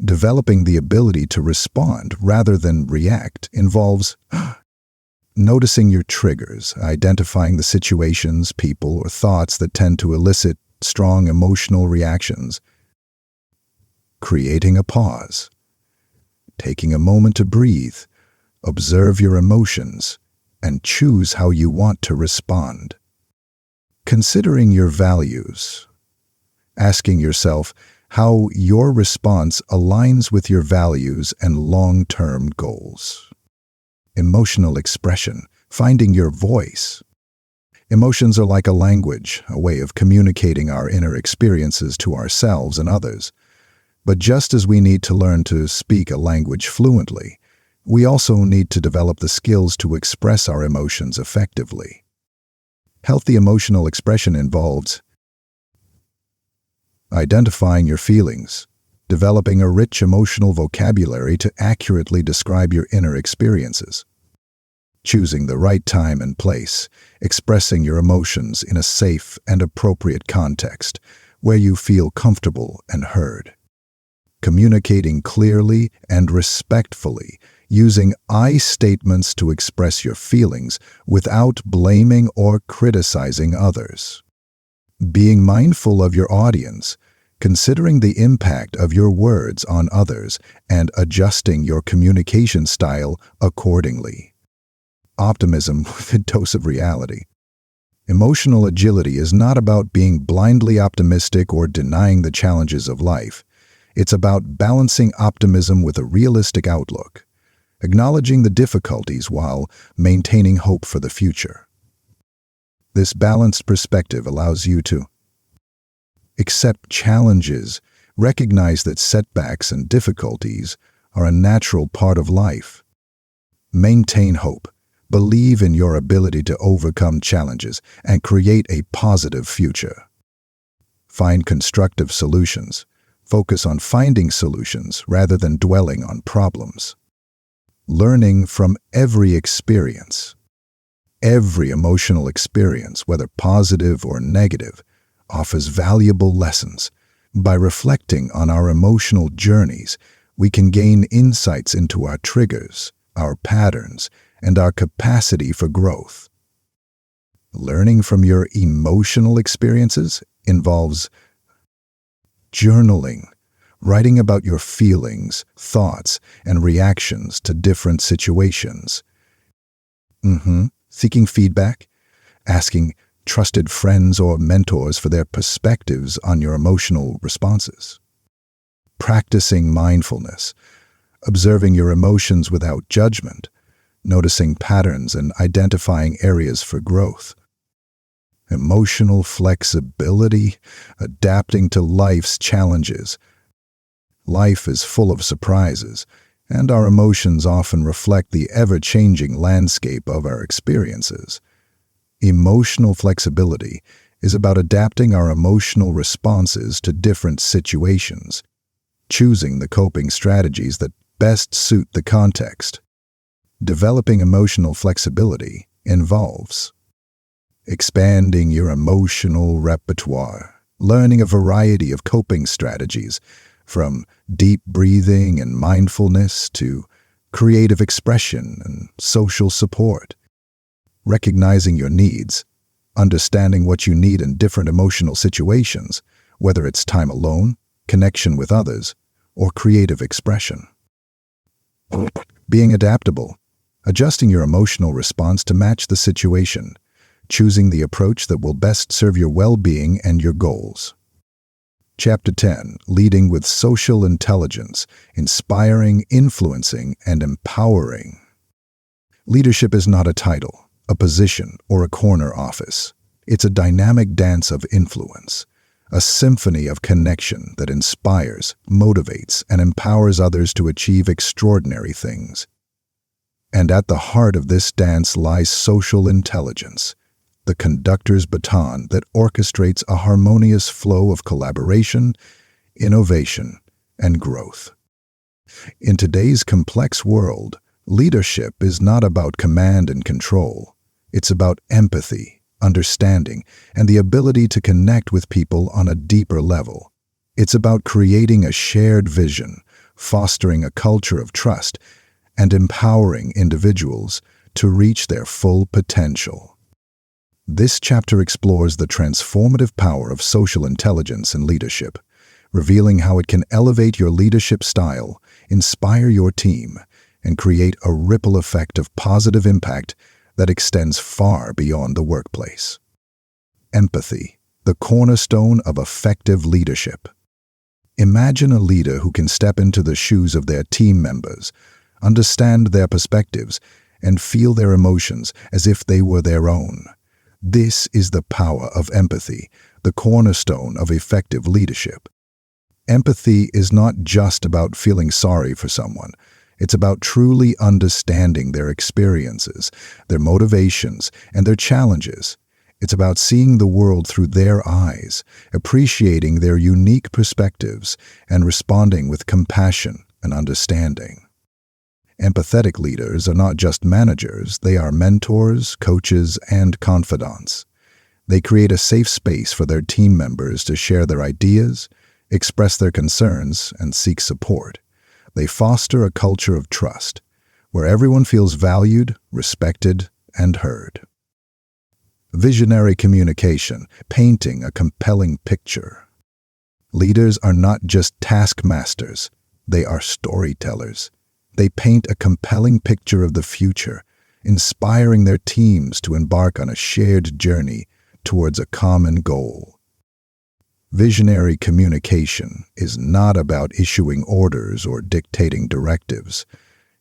Developing the ability to respond rather than react involves noticing your triggers, identifying the situations, people, or thoughts that tend to elicit strong emotional reactions. Creating a pause. Taking a moment to breathe, observe your emotions, and choose how you want to respond. Considering your values. Asking yourself how your response aligns with your values and long-term goals. Emotional expression, finding your voice. Emotions are like a language, a way of communicating our inner experiences to ourselves and others. But just as we need to learn to speak a language fluently, we also need to develop the skills to express our emotions effectively. Healthy emotional expression involves identifying your feelings, developing a rich emotional vocabulary to accurately describe your inner experiences, choosing the right time and place, expressing your emotions in a safe and appropriate context where you feel comfortable and heard, communicating clearly and respectfully, using I statements to express your feelings without blaming or criticizing others. Being mindful of your audience, considering the impact of your words on others, and adjusting your communication style accordingly. Optimism with a dose of reality. Emotional agility is not about being blindly optimistic or denying the challenges of life. It's about balancing optimism with a realistic outlook, acknowledging the difficulties while maintaining hope for the future. This balanced perspective allows you to accept challenges, recognize that setbacks and difficulties are a natural part of life. Maintain hope, believe in your ability to overcome challenges, and create a positive future. Find constructive solutions. Focus on finding solutions rather than dwelling on problems. Learning from every experience. Every emotional experience, whether positive or negative, offers valuable lessons. By reflecting on our emotional journeys, we can gain insights into our triggers, our patterns, and our capacity for growth. Learning from your emotional experiences involves journaling, writing about your feelings, thoughts, and reactions to different situations. Seeking feedback, asking trusted friends or mentors for their perspectives on your emotional responses. Practicing mindfulness, observing your emotions without judgment, noticing patterns and identifying areas for growth. Emotional flexibility, adapting to life's challenges. Life is full of surprises, and our emotions often reflect the ever-changing landscape of our experiences. Emotional flexibility is about adapting our emotional responses to different situations, choosing the coping strategies that best suit the context. Developing emotional flexibility involves expanding your emotional repertoire, learning a variety of coping strategies, from deep breathing and mindfulness to creative expression and social support. Recognizing your needs, understanding what you need in different emotional situations, whether it's time alone, connection with others, or creative expression. Being adaptable, adjusting your emotional response to match the situation, choosing the approach that will best serve your well-being and your goals. Chapter 10, Leading with Social Intelligence, Inspiring, Influencing, and Empowering. Leadership is not a title, a position, or a corner office. It's a dynamic dance of influence, a symphony of connection that inspires, motivates, and empowers others to achieve extraordinary things. And at the heart of this dance lies social intelligence, the conductor's baton that orchestrates a harmonious flow of collaboration, innovation, and growth. In today's complex world, leadership is not about command and control. It's about empathy, understanding, and the ability to connect with people on a deeper level. It's about creating a shared vision, fostering a culture of trust, and empowering individuals to reach their full potential. This chapter explores the transformative power of social intelligence in leadership, revealing how it can elevate your leadership style, inspire your team, and create a ripple effect of positive impact that extends far beyond the workplace. Empathy, the cornerstone of effective leadership. Imagine a leader who can step into the shoes of their team members, understand their perspectives, and feel their emotions as if they were their own. This is the power of empathy, the cornerstone of effective leadership. Empathy is not just about feeling sorry for someone. It's about truly understanding their experiences, their motivations, and their challenges. It's about seeing the world through their eyes, appreciating their unique perspectives, and responding with compassion and understanding. Empathetic leaders are not just managers, they are mentors, coaches, and confidants. They create a safe space for their team members to share their ideas, express their concerns, and seek support. They foster a culture of trust, where everyone feels valued, respected, and heard. Visionary communication, painting a compelling picture. Leaders are not just taskmasters, they are storytellers. They paint a compelling picture of the future, inspiring their teams to embark on a shared journey towards a common goal. Visionary communication is not about issuing orders or dictating directives.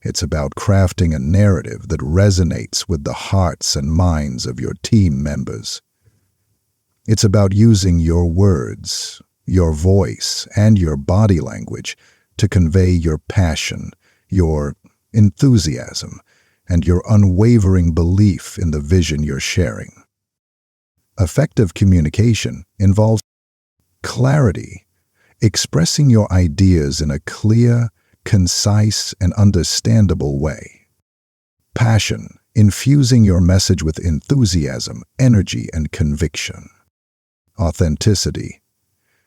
It's about crafting a narrative that resonates with the hearts and minds of your team members. It's about using your words, your voice, and your body language to convey your passion, your enthusiasm, and your unwavering belief in the vision you're sharing. Effective communication involves clarity, expressing your ideas in a clear, concise, and understandable way. Passion, infusing your message with enthusiasm, energy, and conviction. Authenticity,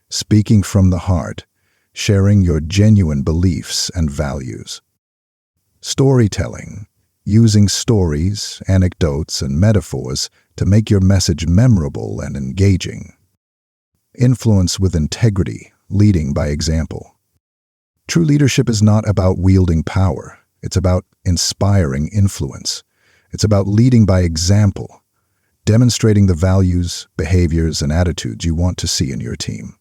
speaking from the heart, sharing your genuine beliefs and values. Storytelling, using stories, anecdotes, and metaphors to make your message memorable and engaging. Influence with integrity, leading by example. True leadership is not about wielding power. It's about inspiring influence. It's about leading by example, demonstrating the values, behaviors, and attitudes you want to see in your team.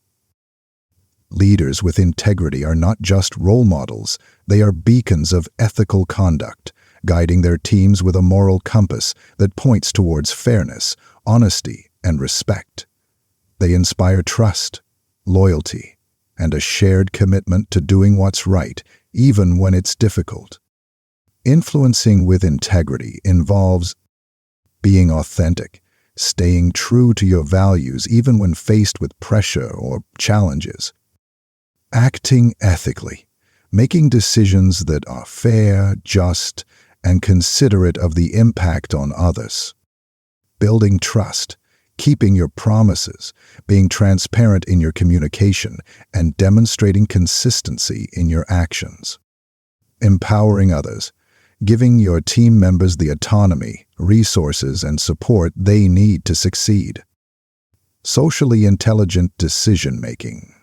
Leaders with integrity are not just role models, they are beacons of ethical conduct, guiding their teams with a moral compass that points towards fairness, honesty, and respect. They inspire trust, loyalty, and a shared commitment to doing what's right, even when it's difficult. Influencing with integrity involves being authentic, staying true to your values even when faced with pressure or challenges. Acting ethically, making decisions that are fair, just, and considerate of the impact on others. Building trust, keeping your promises, being transparent in your communication, and demonstrating consistency in your actions. Empowering others, giving your team members the autonomy, resources, and support they need to succeed. Socially intelligent decision-making.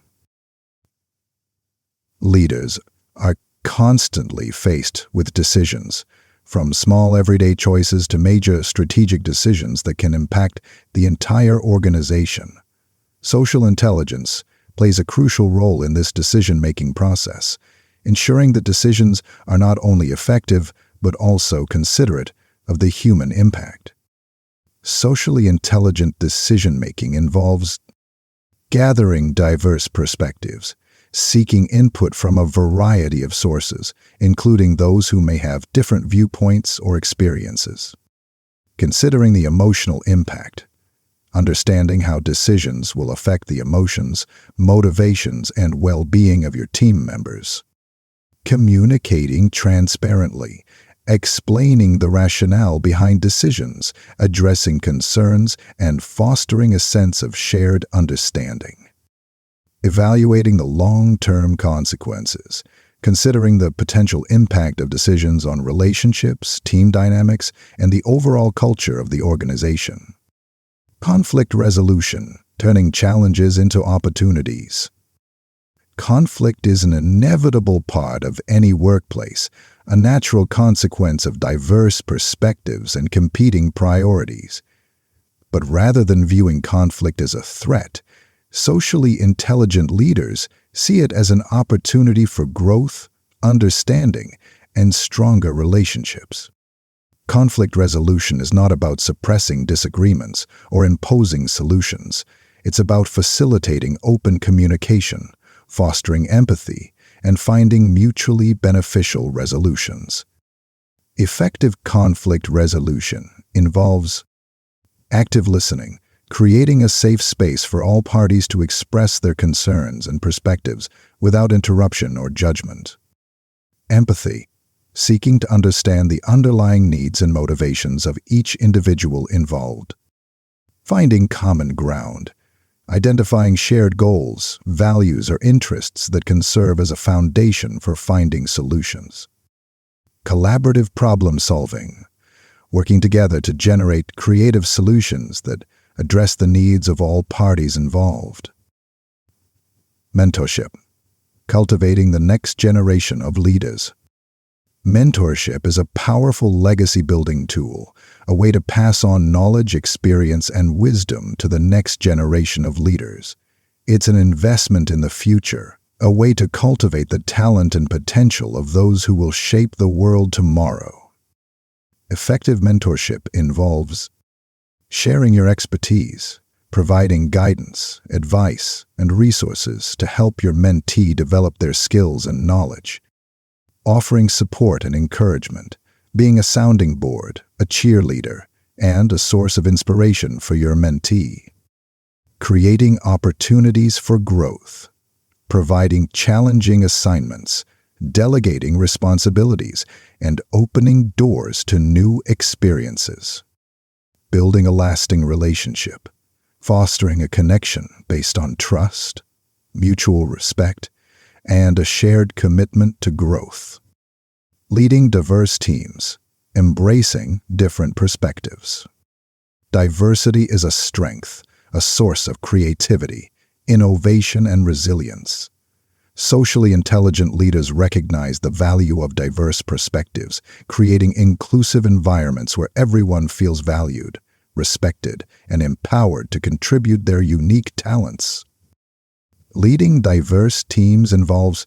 Leaders are constantly faced with decisions, from small everyday choices to major strategic decisions that can impact the entire organization. Social intelligence plays a crucial role in this decision-making process, ensuring that decisions are not only effective but also considerate of the human impact. Socially intelligent decision-making involves gathering diverse perspectives, seeking input from a variety of sources, including those who may have different viewpoints or experiences. Considering the emotional impact, understanding how decisions will affect the emotions, motivations, and well-being of your team members. Communicating transparently, explaining the rationale behind decisions, addressing concerns, and fostering a sense of shared understanding. Evaluating the long-term consequences, considering the potential impact of decisions on relationships, team dynamics, and the overall culture of the organization. Conflict resolution, turning challenges into opportunities. Conflict is an inevitable part of any workplace, a natural consequence of diverse perspectives and competing priorities. But rather than viewing conflict as a threat, socially intelligent leaders see it as an opportunity for growth, understanding, and stronger relationships. Conflict resolution is not about suppressing disagreements or imposing solutions. It's about facilitating open communication, fostering empathy, and finding mutually beneficial resolutions. Effective conflict resolution involves active listening, creating a safe space for all parties to express their concerns and perspectives without interruption or judgment. Empathy, seeking to understand the underlying needs and motivations of each individual involved. Finding common ground, identifying shared goals, values, or interests that can serve as a foundation for finding solutions. Collaborative problem solving, working together to generate creative solutions that address the needs of all parties involved. Mentorship, cultivating the next generation of leaders. Mentorship is a powerful legacy-building tool, a way to pass on knowledge, experience, and wisdom to the next generation of leaders. It's an investment in the future, a way to cultivate the talent and potential of those who will shape the world tomorrow. Effective mentorship involves sharing your expertise, providing guidance, advice, and resources to help your mentee develop their skills and knowledge, offering support and encouragement, being a sounding board, a cheerleader, and a source of inspiration for your mentee, creating opportunities for growth, providing challenging assignments, delegating responsibilities, and opening doors to new experiences, building a lasting relationship, fostering a connection based on trust, mutual respect, and a shared commitment to growth, leading diverse teams, embracing different perspectives. Diversity is a strength, a source of creativity, innovation, and resilience. Socially intelligent leaders recognize the value of diverse perspectives, creating inclusive environments where everyone feels valued, respected, and empowered to contribute their unique talents. Leading diverse teams involves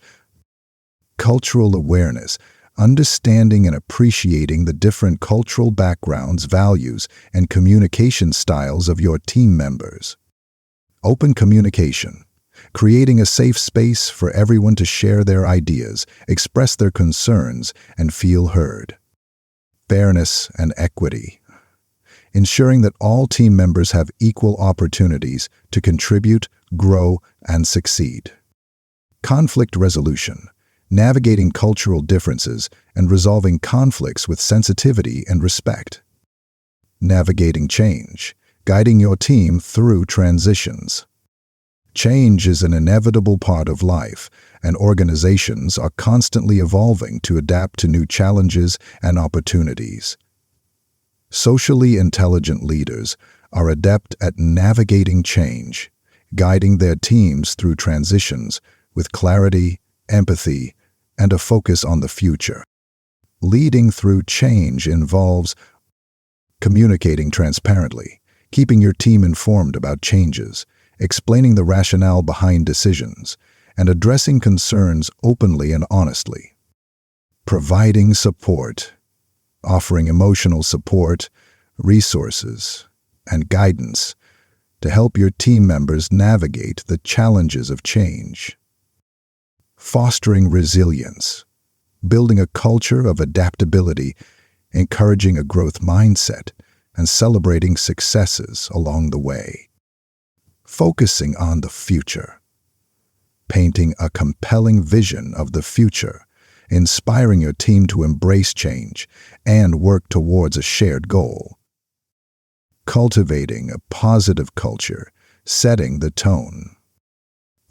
cultural awareness, understanding and appreciating the different cultural backgrounds, values, and communication styles of your team members. Open communication, creating a safe space for everyone to share their ideas, express their concerns, and feel heard. Fairness and equity, ensuring that all team members have equal opportunities to contribute, grow, and succeed. Conflict resolution, navigating cultural differences and resolving conflicts with sensitivity and respect. Navigating change, guiding your team through transitions. Change is an inevitable part of life, and organizations are constantly evolving to adapt to new challenges and opportunities. Socially intelligent leaders are adept at navigating change, guiding their teams through transitions with clarity, empathy, and a focus on the future. Leading through change involves communicating transparently, keeping your team informed about changes, explaining the rationale behind decisions, and addressing concerns openly and honestly. Providing support, offering emotional support, resources, and guidance to help your team members navigate the challenges of change. Fostering resilience, building a culture of adaptability, encouraging a growth mindset, and celebrating successes along the way. Focusing on the future, painting a compelling vision of the future, inspiring your team to embrace change and work towards a shared goal. Cultivating a positive culture, setting the tone.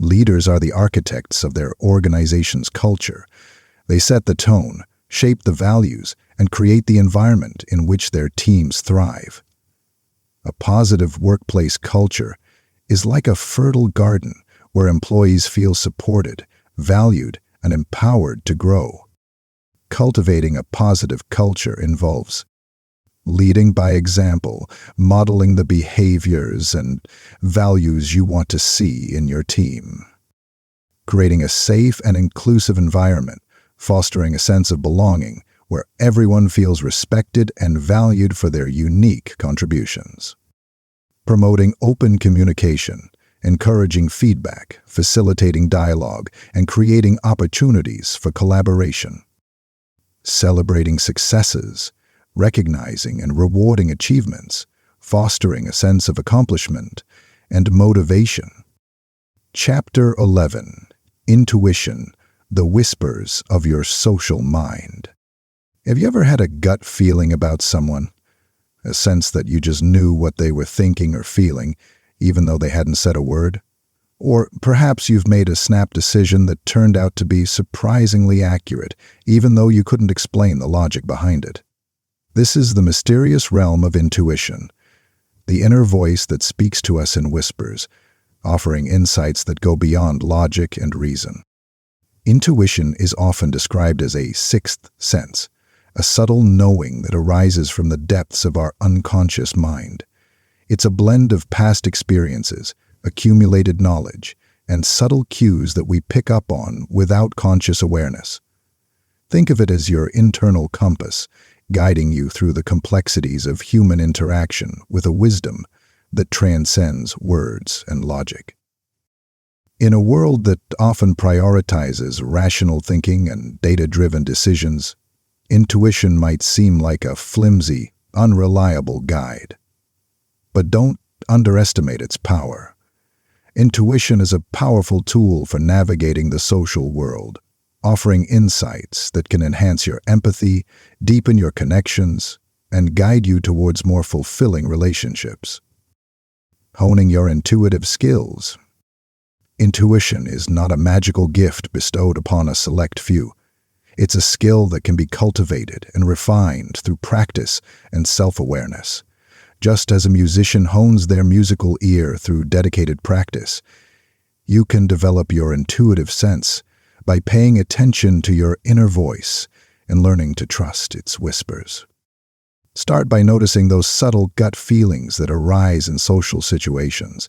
Leaders are the architects of their organization's culture. They set the tone, shape the values, and create the environment in which their teams thrive. A positive workplace culture is like a fertile garden where employees feel supported, valued, and empowered to grow. Cultivating a positive culture involves leading by example, modeling the behaviors and values you want to see in your team. Creating a safe and inclusive environment, fostering a sense of belonging where everyone feels respected and valued for their unique contributions. Promoting open communication, encouraging feedback, facilitating dialogue, and creating opportunities for collaboration. Celebrating successes, recognizing and rewarding achievements, fostering a sense of accomplishment and motivation. Chapter 11. Intuition, the whispers of your social mind. Have you ever had a gut feeling about someone? A sense that you just knew what they were thinking or feeling, even though they hadn't said a word? Or perhaps you've made a snap decision that turned out to be surprisingly accurate, even though you couldn't explain the logic behind it. This is the mysterious realm of intuition, the inner voice that speaks to us in whispers, offering insights that go beyond logic and reason. Intuition is often described as a sixth sense, a subtle knowing that arises from the depths of our unconscious mind. It's a blend of past experiences, accumulated knowledge, and subtle cues that we pick up on without conscious awareness. Think of it as your internal compass, guiding you through the complexities of human interaction with a wisdom that transcends words and logic. In a world that often prioritizes rational thinking and data-driven decisions, intuition might seem like a flimsy, unreliable guide. But don't underestimate its power. Intuition is a powerful tool for navigating the social world, offering insights that can enhance your empathy, deepen your connections, and guide you towards more fulfilling relationships. Honing your intuitive skills. Intuition is not a magical gift bestowed upon a select few. It's a skill that can be cultivated and refined through practice and self-awareness. Just as a musician hones their musical ear through dedicated practice, you can develop your intuitive sense by paying attention to your inner voice and learning to trust its whispers. Start by noticing those subtle gut feelings that arise in social situations.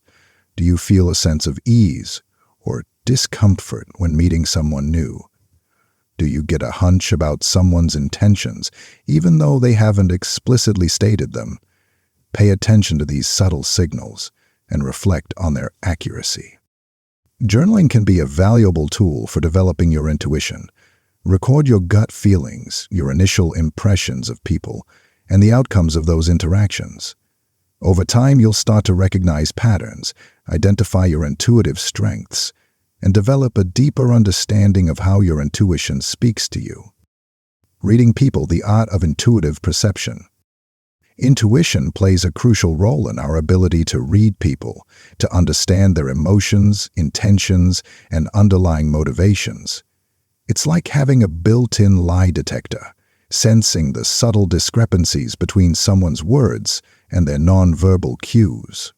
Do you feel a sense of ease or discomfort when meeting someone new? Do you get a hunch about someone's intentions, even though they haven't explicitly stated them? Pay attention to these subtle signals and reflect on their accuracy. Journaling can be a valuable tool for developing your intuition. Record your gut feelings, your initial impressions of people, and the outcomes of those interactions. Over time, you'll start to recognize patterns, identify your intuitive strengths, and develop a deeper understanding of how your intuition speaks to you. Reading people, the art of intuitive perception. Intuition plays a crucial role in our ability to read people, to understand their emotions, intentions, and underlying motivations. It's like having a built-in lie detector, sensing the subtle discrepancies between someone's words and their nonverbal cues.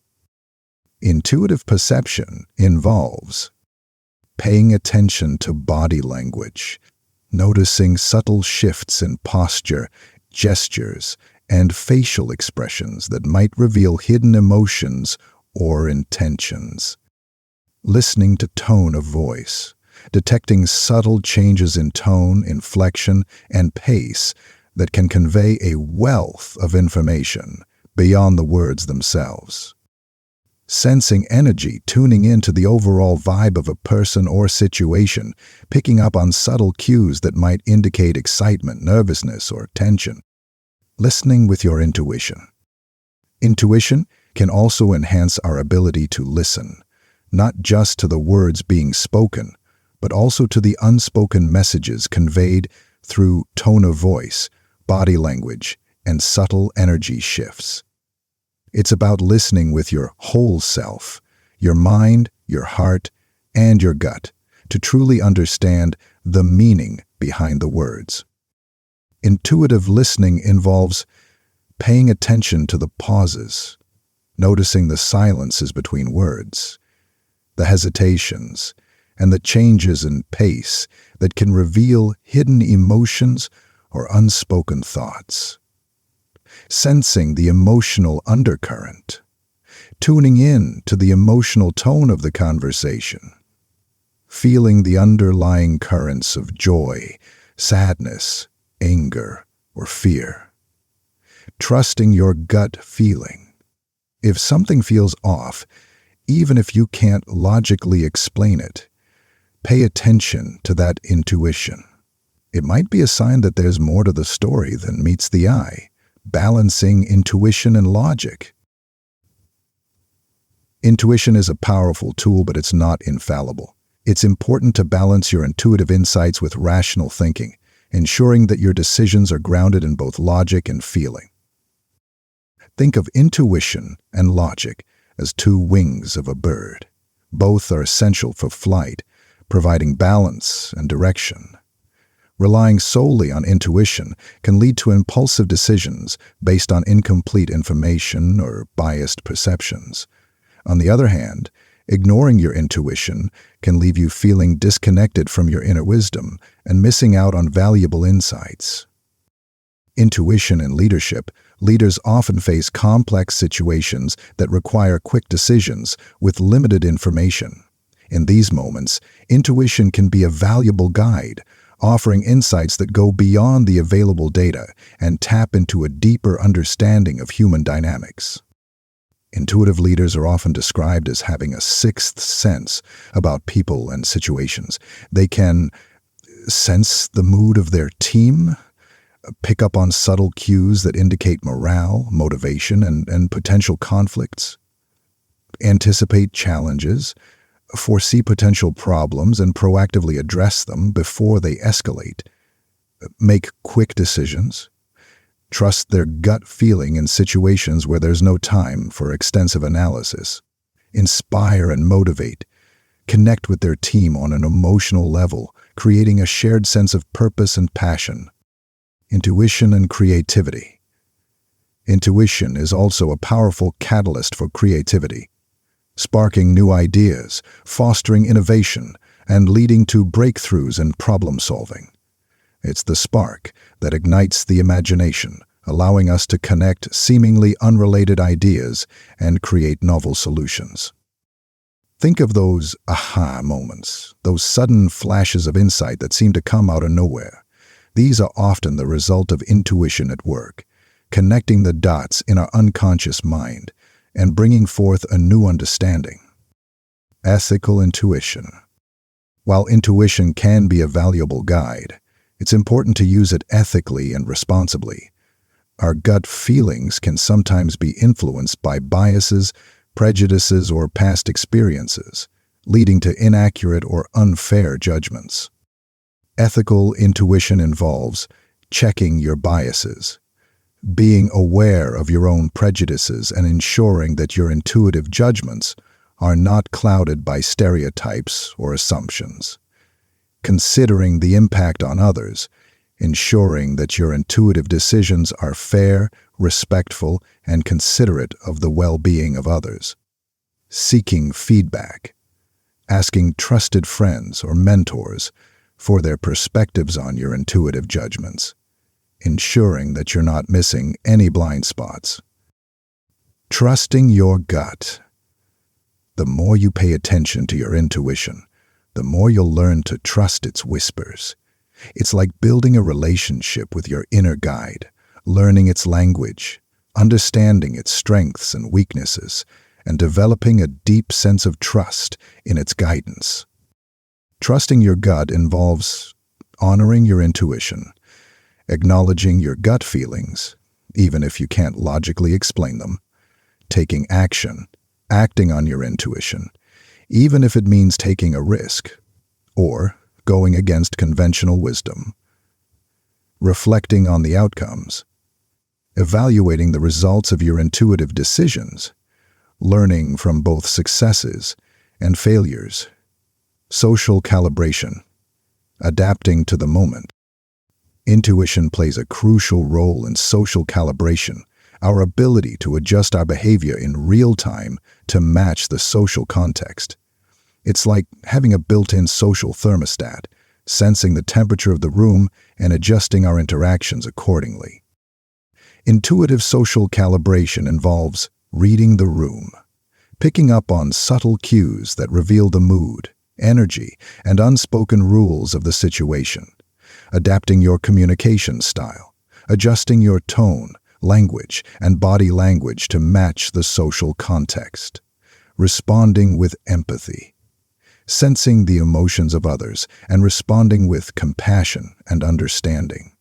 Intuitive perception involves paying attention to body language, noticing subtle shifts in posture, gestures, and facial expressions that might reveal hidden emotions or intentions. Listening to tone of voice, detecting subtle changes in tone, inflection, and pace that can convey a wealth of information beyond the words themselves. Sensing energy, tuning into the overall vibe of a person or situation, picking up on subtle cues that might indicate excitement, nervousness, or tension. Listening with your intuition. Intuition can also enhance our ability to listen, not just to the words being spoken, but also to the unspoken messages conveyed through tone of voice, body language, and subtle energy shifts. It's about listening with your whole self, your mind, your heart, and your gut, to truly understand the meaning behind the words. Intuitive listening involves paying attention to the pauses, noticing the silences between words, the hesitations, and the changes in pace that can reveal hidden emotions or unspoken thoughts. Sensing the emotional undercurrent, tuning in to the emotional tone of the conversation, feeling the underlying currents of joy, sadness, anger, or fear. Trusting your gut feeling. If something feels off, even if you can't logically explain it, pay attention to that intuition. It might be a sign that there's more to the story than meets the eye, balancing intuition and logic. Intuition is a powerful tool, but it's not infallible. It's important to balance your intuitive insights with rational thinking, ensuring that your decisions are grounded in both logic and feeling. Think of intuition and logic as two wings of a bird. Both are essential for flight, providing balance and direction. Relying solely on intuition can lead to impulsive decisions based on incomplete information or biased perceptions. On the other hand, ignoring your intuition can leave you feeling disconnected from your inner wisdom and missing out on valuable insights. Intuition in leadership. Leaders often face complex situations that require quick decisions with limited information. In these moments, intuition can be a valuable guide, offering insights that go beyond the available data and tap into a deeper understanding of human dynamics. Intuitive leaders are often described as having a sixth sense about people and situations. They can sense the mood of their team, pick up on subtle cues that indicate morale, motivation, and potential conflicts, anticipate challenges, foresee potential problems and proactively address them before they escalate, make quick decisions, trust their gut feeling in situations where there's no time for extensive analysis, inspire and motivate, connect with their team on an emotional level, creating a shared sense of purpose and passion. Intuition and creativity. Intuition is also a powerful catalyst for creativity, sparking new ideas, fostering innovation, and leading to breakthroughs in problem solving. It's the spark that ignites the imagination, allowing us to connect seemingly unrelated ideas and create novel solutions. Think of those aha moments, those sudden flashes of insight that seem to come out of nowhere. These are often the result of intuition at work, connecting the dots in our unconscious mind and bringing forth a new understanding. Ethical intuition. While intuition can be a valuable guide, it's important to use it ethically and responsibly. Our gut feelings can sometimes be influenced by biases, prejudices, or past experiences, leading to inaccurate or unfair judgments. Ethical intuition involves checking your biases, being aware of your own prejudices, and ensuring that your intuitive judgments are not clouded by stereotypes or assumptions. Considering the impact on others, ensuring that your intuitive decisions are fair, respectful, and considerate of the well-being of others. Seeking feedback, asking trusted friends or mentors for their perspectives on your intuitive judgments, ensuring that you're not missing any blind spots. Trusting your gut. The more you pay attention to your intuition, the more you'll learn to trust its whispers. It's like building a relationship with your inner guide, learning its language, understanding its strengths and weaknesses, and developing a deep sense of trust in its guidance. Trusting your gut involves honoring your intuition, acknowledging your gut feelings, even if you can't logically explain them, taking action, acting on your intuition, even if it means taking a risk, or going against conventional wisdom, reflecting on the outcomes, evaluating the results of your intuitive decisions, learning from both successes and failures, social calibration, adapting to the moment. Intuition plays a crucial role in social calibration, our ability to adjust our behavior in real time to match the social context. It's like having a built-in social thermostat, sensing the temperature of the room and adjusting our interactions accordingly. Intuitive social calibration involves reading the room, picking up on subtle cues that reveal the mood, energy, and unspoken rules of the situation, adapting your communication style, adjusting your tone, language, and body language to match the social context, responding with empathy, sensing the emotions of others and responding with compassion and understanding.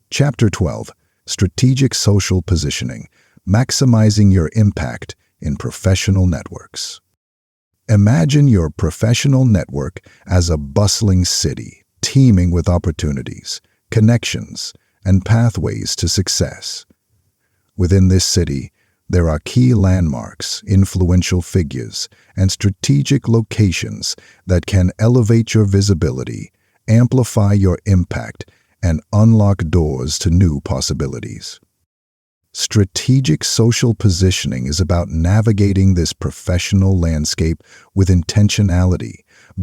Chapter 12. Strategic Social Positioning, Maximizing Your Impact in Professional Networks. Imagine your professional network as a bustling city, teeming with opportunities, connections, and pathways to success. Within this city, there are key landmarks, influential figures, and strategic locations that can elevate your visibility, amplify your impact, and unlock doors to new possibilities. Strategic social positioning is about navigating this professional landscape with intentionality,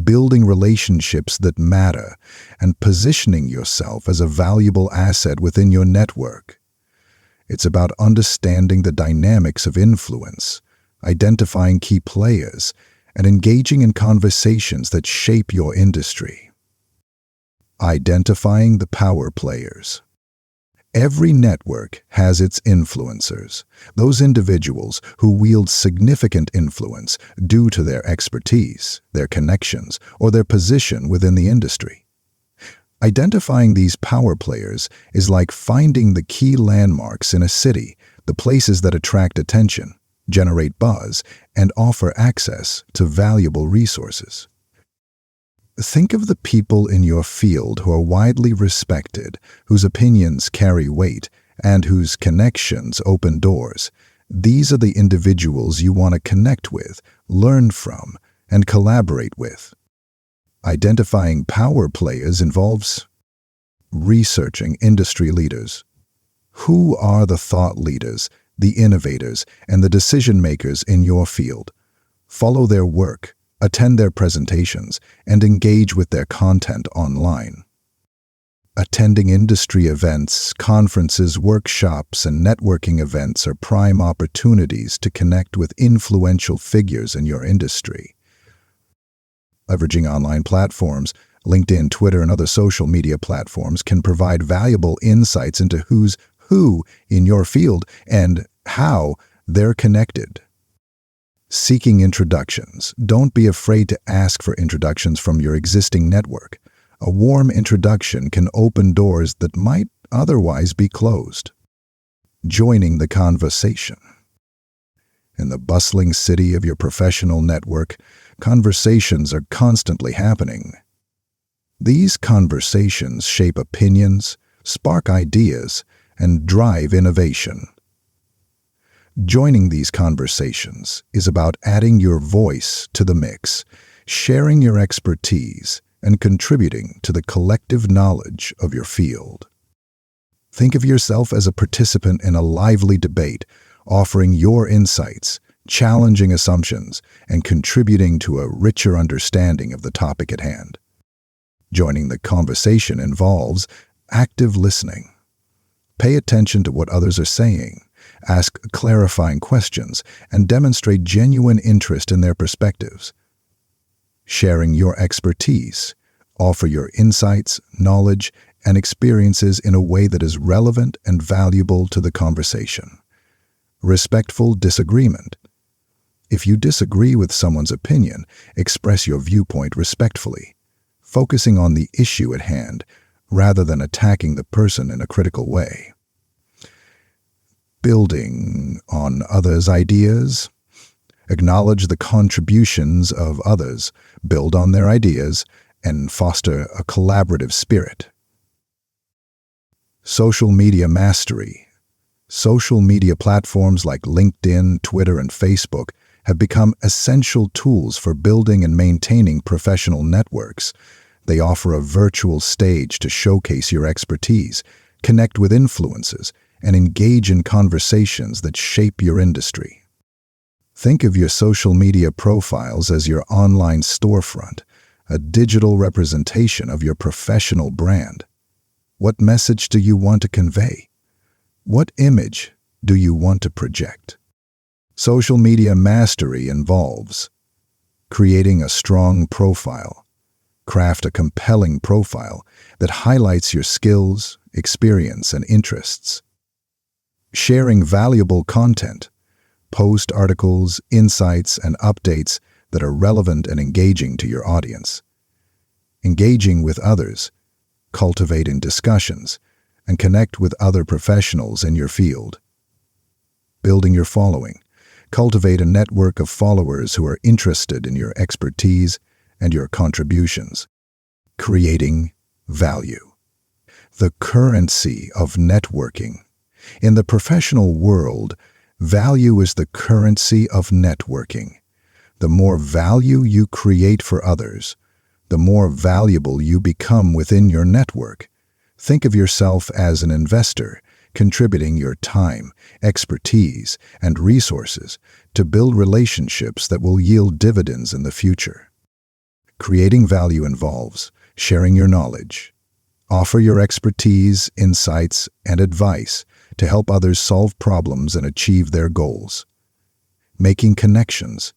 building relationships that matter, and positioning yourself as a valuable asset within your network. It's about understanding the dynamics of influence, identifying key players, and engaging in conversations that shape your industry. Identifying the power players. Every network has its influencers, those individuals who wield significant influence due to their expertise, their connections, or their position within the industry. Identifying these power players is like finding the key landmarks in a city, the places that attract attention, generate buzz, and offer access to valuable resources. Think of the people in your field who are widely respected, whose opinions carry weight, and whose connections open doors. These are the individuals you want to connect with, learn from, and collaborate with. Identifying power players involves researching industry leaders. Who are the thought leaders, the innovators, and the decision-makers in your field? Follow their work, attend their presentations, and engage with their content online. Attending industry events, conferences, workshops, and networking events are prime opportunities to connect with influential figures in your industry. Leveraging online platforms, LinkedIn, Twitter, and other social media platforms can provide valuable insights into who's who in your field and how they're connected. Seeking introductions. Don't be afraid to ask for introductions from your existing network. A warm introduction can open doors that might otherwise be closed. Joining the conversation. In the bustling city of your professional network, conversations are constantly happening. These conversations shape opinions, spark ideas, and drive innovation. Joining these conversations is about adding your voice to the mix, sharing your expertise, and contributing to the collective knowledge of your field. Think of yourself as a participant in a lively debate, offering your insights, challenging assumptions, and contributing to a richer understanding of the topic at hand. Joining the conversation involves active listening. Pay attention to what others are saying, ask clarifying questions, and demonstrate genuine interest in their perspectives. Sharing your expertise. Offer your insights, knowledge, and experiences in a way that is relevant and valuable to the conversation. Respectful disagreement. If you disagree with someone's opinion, express your viewpoint respectfully, focusing on the issue at hand rather than attacking the person in a critical way. Building on others' ideas. Acknowledge the contributions of others, build on their ideas, and foster a collaborative spirit. Social media mastery. Social media platforms like LinkedIn, Twitter, and Facebook have become essential tools for building and maintaining professional networks. They offer a virtual stage to showcase your expertise, connect with influencers, and engage in conversations that shape your industry. Think of your social media profiles as your online storefront, a digital representation of your professional brand. What message do you want to convey? What image do you want to project? Social media mastery involves creating a strong profile. Craft a compelling profile that highlights your skills, experience, and interests. Sharing valuable content. Post articles, insights, and updates that are relevant and engaging to your audience. Engaging with others. Cultivating discussions, and connect with other professionals in your field. Building your following. Cultivate a network of followers who are interested in your expertise and your contributions. Creating value. The currency of networking. In the professional world, value is the currency of networking. The more value you create for others, the more valuable you become within your network. Think of yourself as an investor, contributing your time, expertise, and resources to build relationships that will yield dividends in the future. Creating value involves sharing your knowledge. Offer your expertise, insights, and advice to help others solve problems and achieve their goals. Making connections.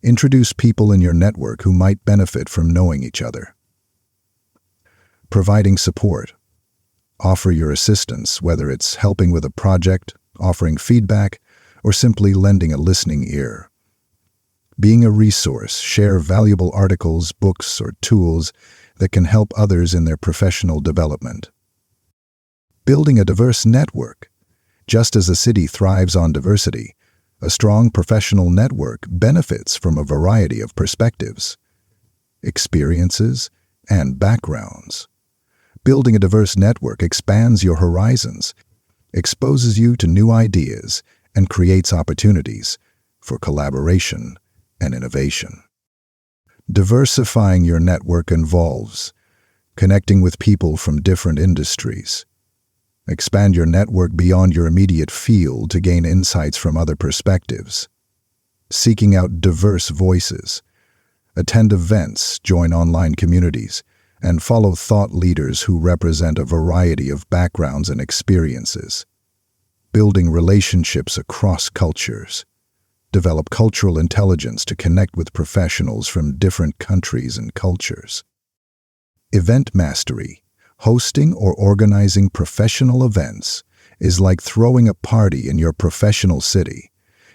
Introduce people in your network who might benefit from knowing each other. Providing support. Offer your assistance, whether it's helping with a project, offering feedback, or simply lending a listening ear. Being a resource, share valuable articles, books, or tools that can help others in their professional development. Building a diverse network. Just as a city thrives on diversity, a strong professional network benefits from a variety of perspectives, experiences, and backgrounds. Building a diverse network expands your horizons, exposes you to new ideas, and creates opportunities for collaboration and innovation. Diversifying your network involves connecting with people from different industries. Expand your network beyond your immediate field to gain insights from other perspectives. Seeking out diverse voices. Attend events, join online communities, and follow thought leaders who represent a variety of backgrounds and experiences. Building relationships across cultures. Develop cultural intelligence to connect with professionals from different countries and cultures. Event mastery. Hosting or organizing professional events is like throwing a party in your professional city.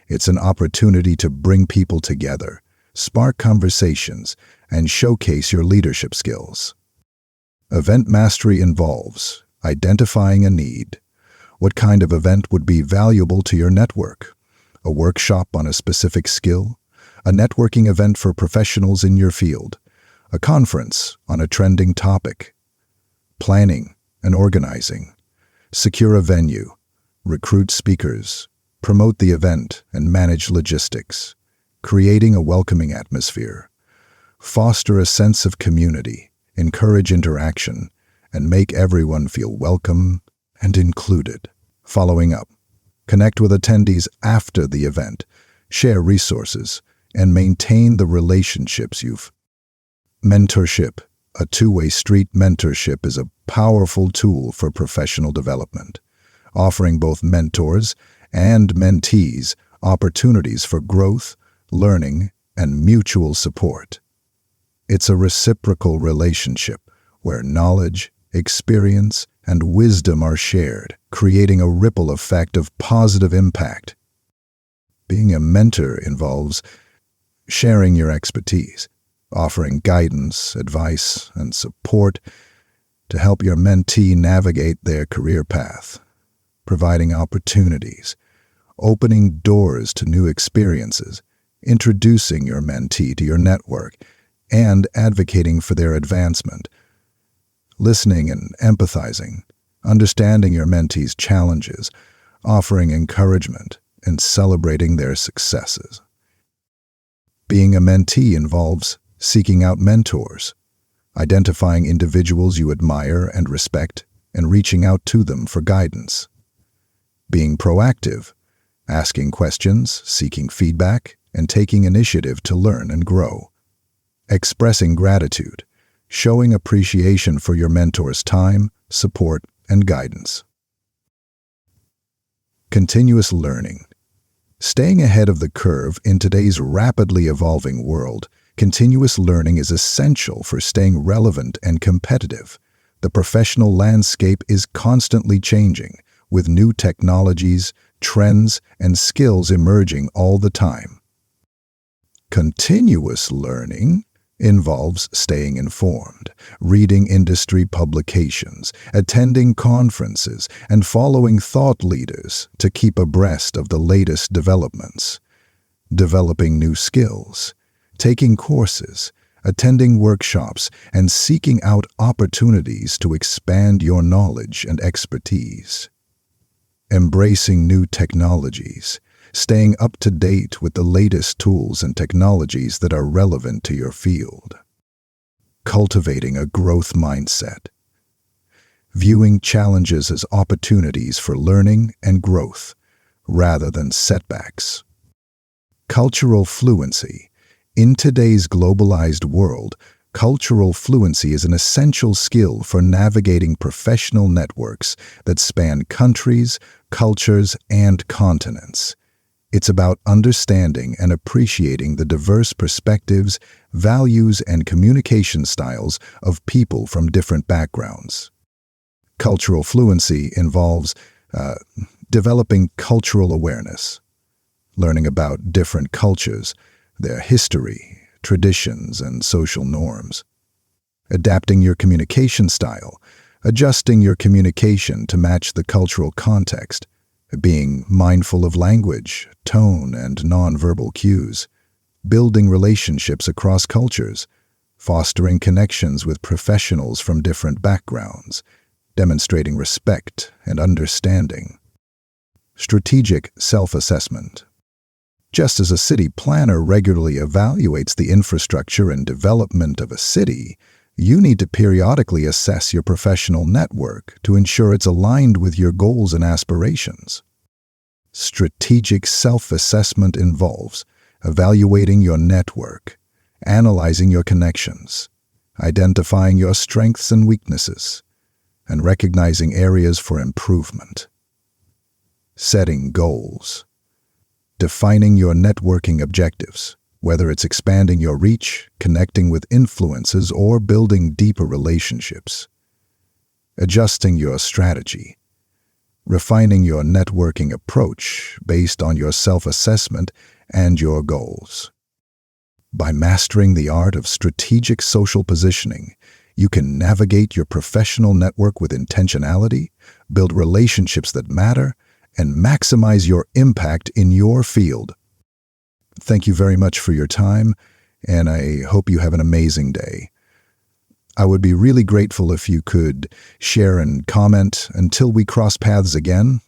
It's an opportunity to bring people together, spark conversations, and showcase your leadership skills. Event mastery involves identifying a need. What kind of event would be valuable to your network? A workshop on a specific skill? A networking event for professionals in your field? A conference on a trending topic? Planning and organizing. Secure a venue. Recruit speakers. Promote the event and manage logistics. Creating a welcoming atmosphere. Foster a sense of community. Encourage interaction, and make everyone feel welcome and included. Following up. Connect with attendees after the event. Share resources, and maintain the relationships you've. Mentorship. A two-way street. Mentorship is a powerful tool for professional development, offering both mentors and mentees opportunities for growth, learning, and mutual support. It's a reciprocal relationship where knowledge, experience, and wisdom are shared, creating a ripple effect of positive impact. Being a mentor involves sharing your expertise, offering guidance, advice, and support to help your mentee navigate their career path, providing opportunities, opening doors to new experiences, introducing your mentee to your network, and advocating for their advancement. Listening and empathizing, understanding your mentee's challenges, offering encouragement, and celebrating their successes. Being a mentee involves seeking out mentors, identifying individuals you admire and respect, and reaching out to them for guidance. Being proactive, asking questions, seeking feedback, and taking initiative to learn and grow. Expressing gratitude, showing appreciation for your mentor's time, support, and guidance. Continuous learning. Staying ahead of the curve in today's rapidly evolving world, continuous learning is essential for staying relevant and competitive. The professional landscape is constantly changing, with new technologies, trends, and skills emerging all the time. Continuous learning involves staying informed, reading industry publications, attending conferences, and following thought leaders to keep abreast of the latest developments. Developing new skills, taking courses, attending workshops, and seeking out opportunities to expand your knowledge and expertise. Embracing new technologies, staying up to date with the latest tools and technologies that are relevant to your field. Cultivating a growth mindset. Viewing challenges as opportunities for learning and growth, rather than setbacks. Cultural fluency. In today's globalized world, cultural fluency is an essential skill for navigating professional networks that span countries, cultures, and continents. It's about understanding and appreciating the diverse perspectives, values, and communication styles of people from different backgrounds. Cultural fluency involves developing cultural awareness, learning about different cultures, their history, traditions, and social norms. Adapting your communication style, adjusting your communication to match the cultural context, being mindful of language, tone, and nonverbal cues, building relationships across cultures, fostering connections with professionals from different backgrounds, demonstrating respect and understanding. Strategic self-assessment. Just as a city planner regularly evaluates the infrastructure and development of a city, you need to periodically assess your professional network to ensure it's aligned with your goals and aspirations. Strategic self-assessment involves evaluating your network, analyzing your connections, identifying your strengths and weaknesses, and recognizing areas for improvement. Setting goals. Defining your networking objectives, whether it's expanding your reach, connecting with influences, or building deeper relationships. Adjusting your strategy. Refining your networking approach based on your self-assessment and your goals. By mastering the art of strategic social positioning, you can navigate your professional network with intentionality, build relationships that matter, and maximize your impact in your field. Thank you very much for your time, and I hope you have an amazing day. I would be really grateful if you could share and comment until we cross paths again.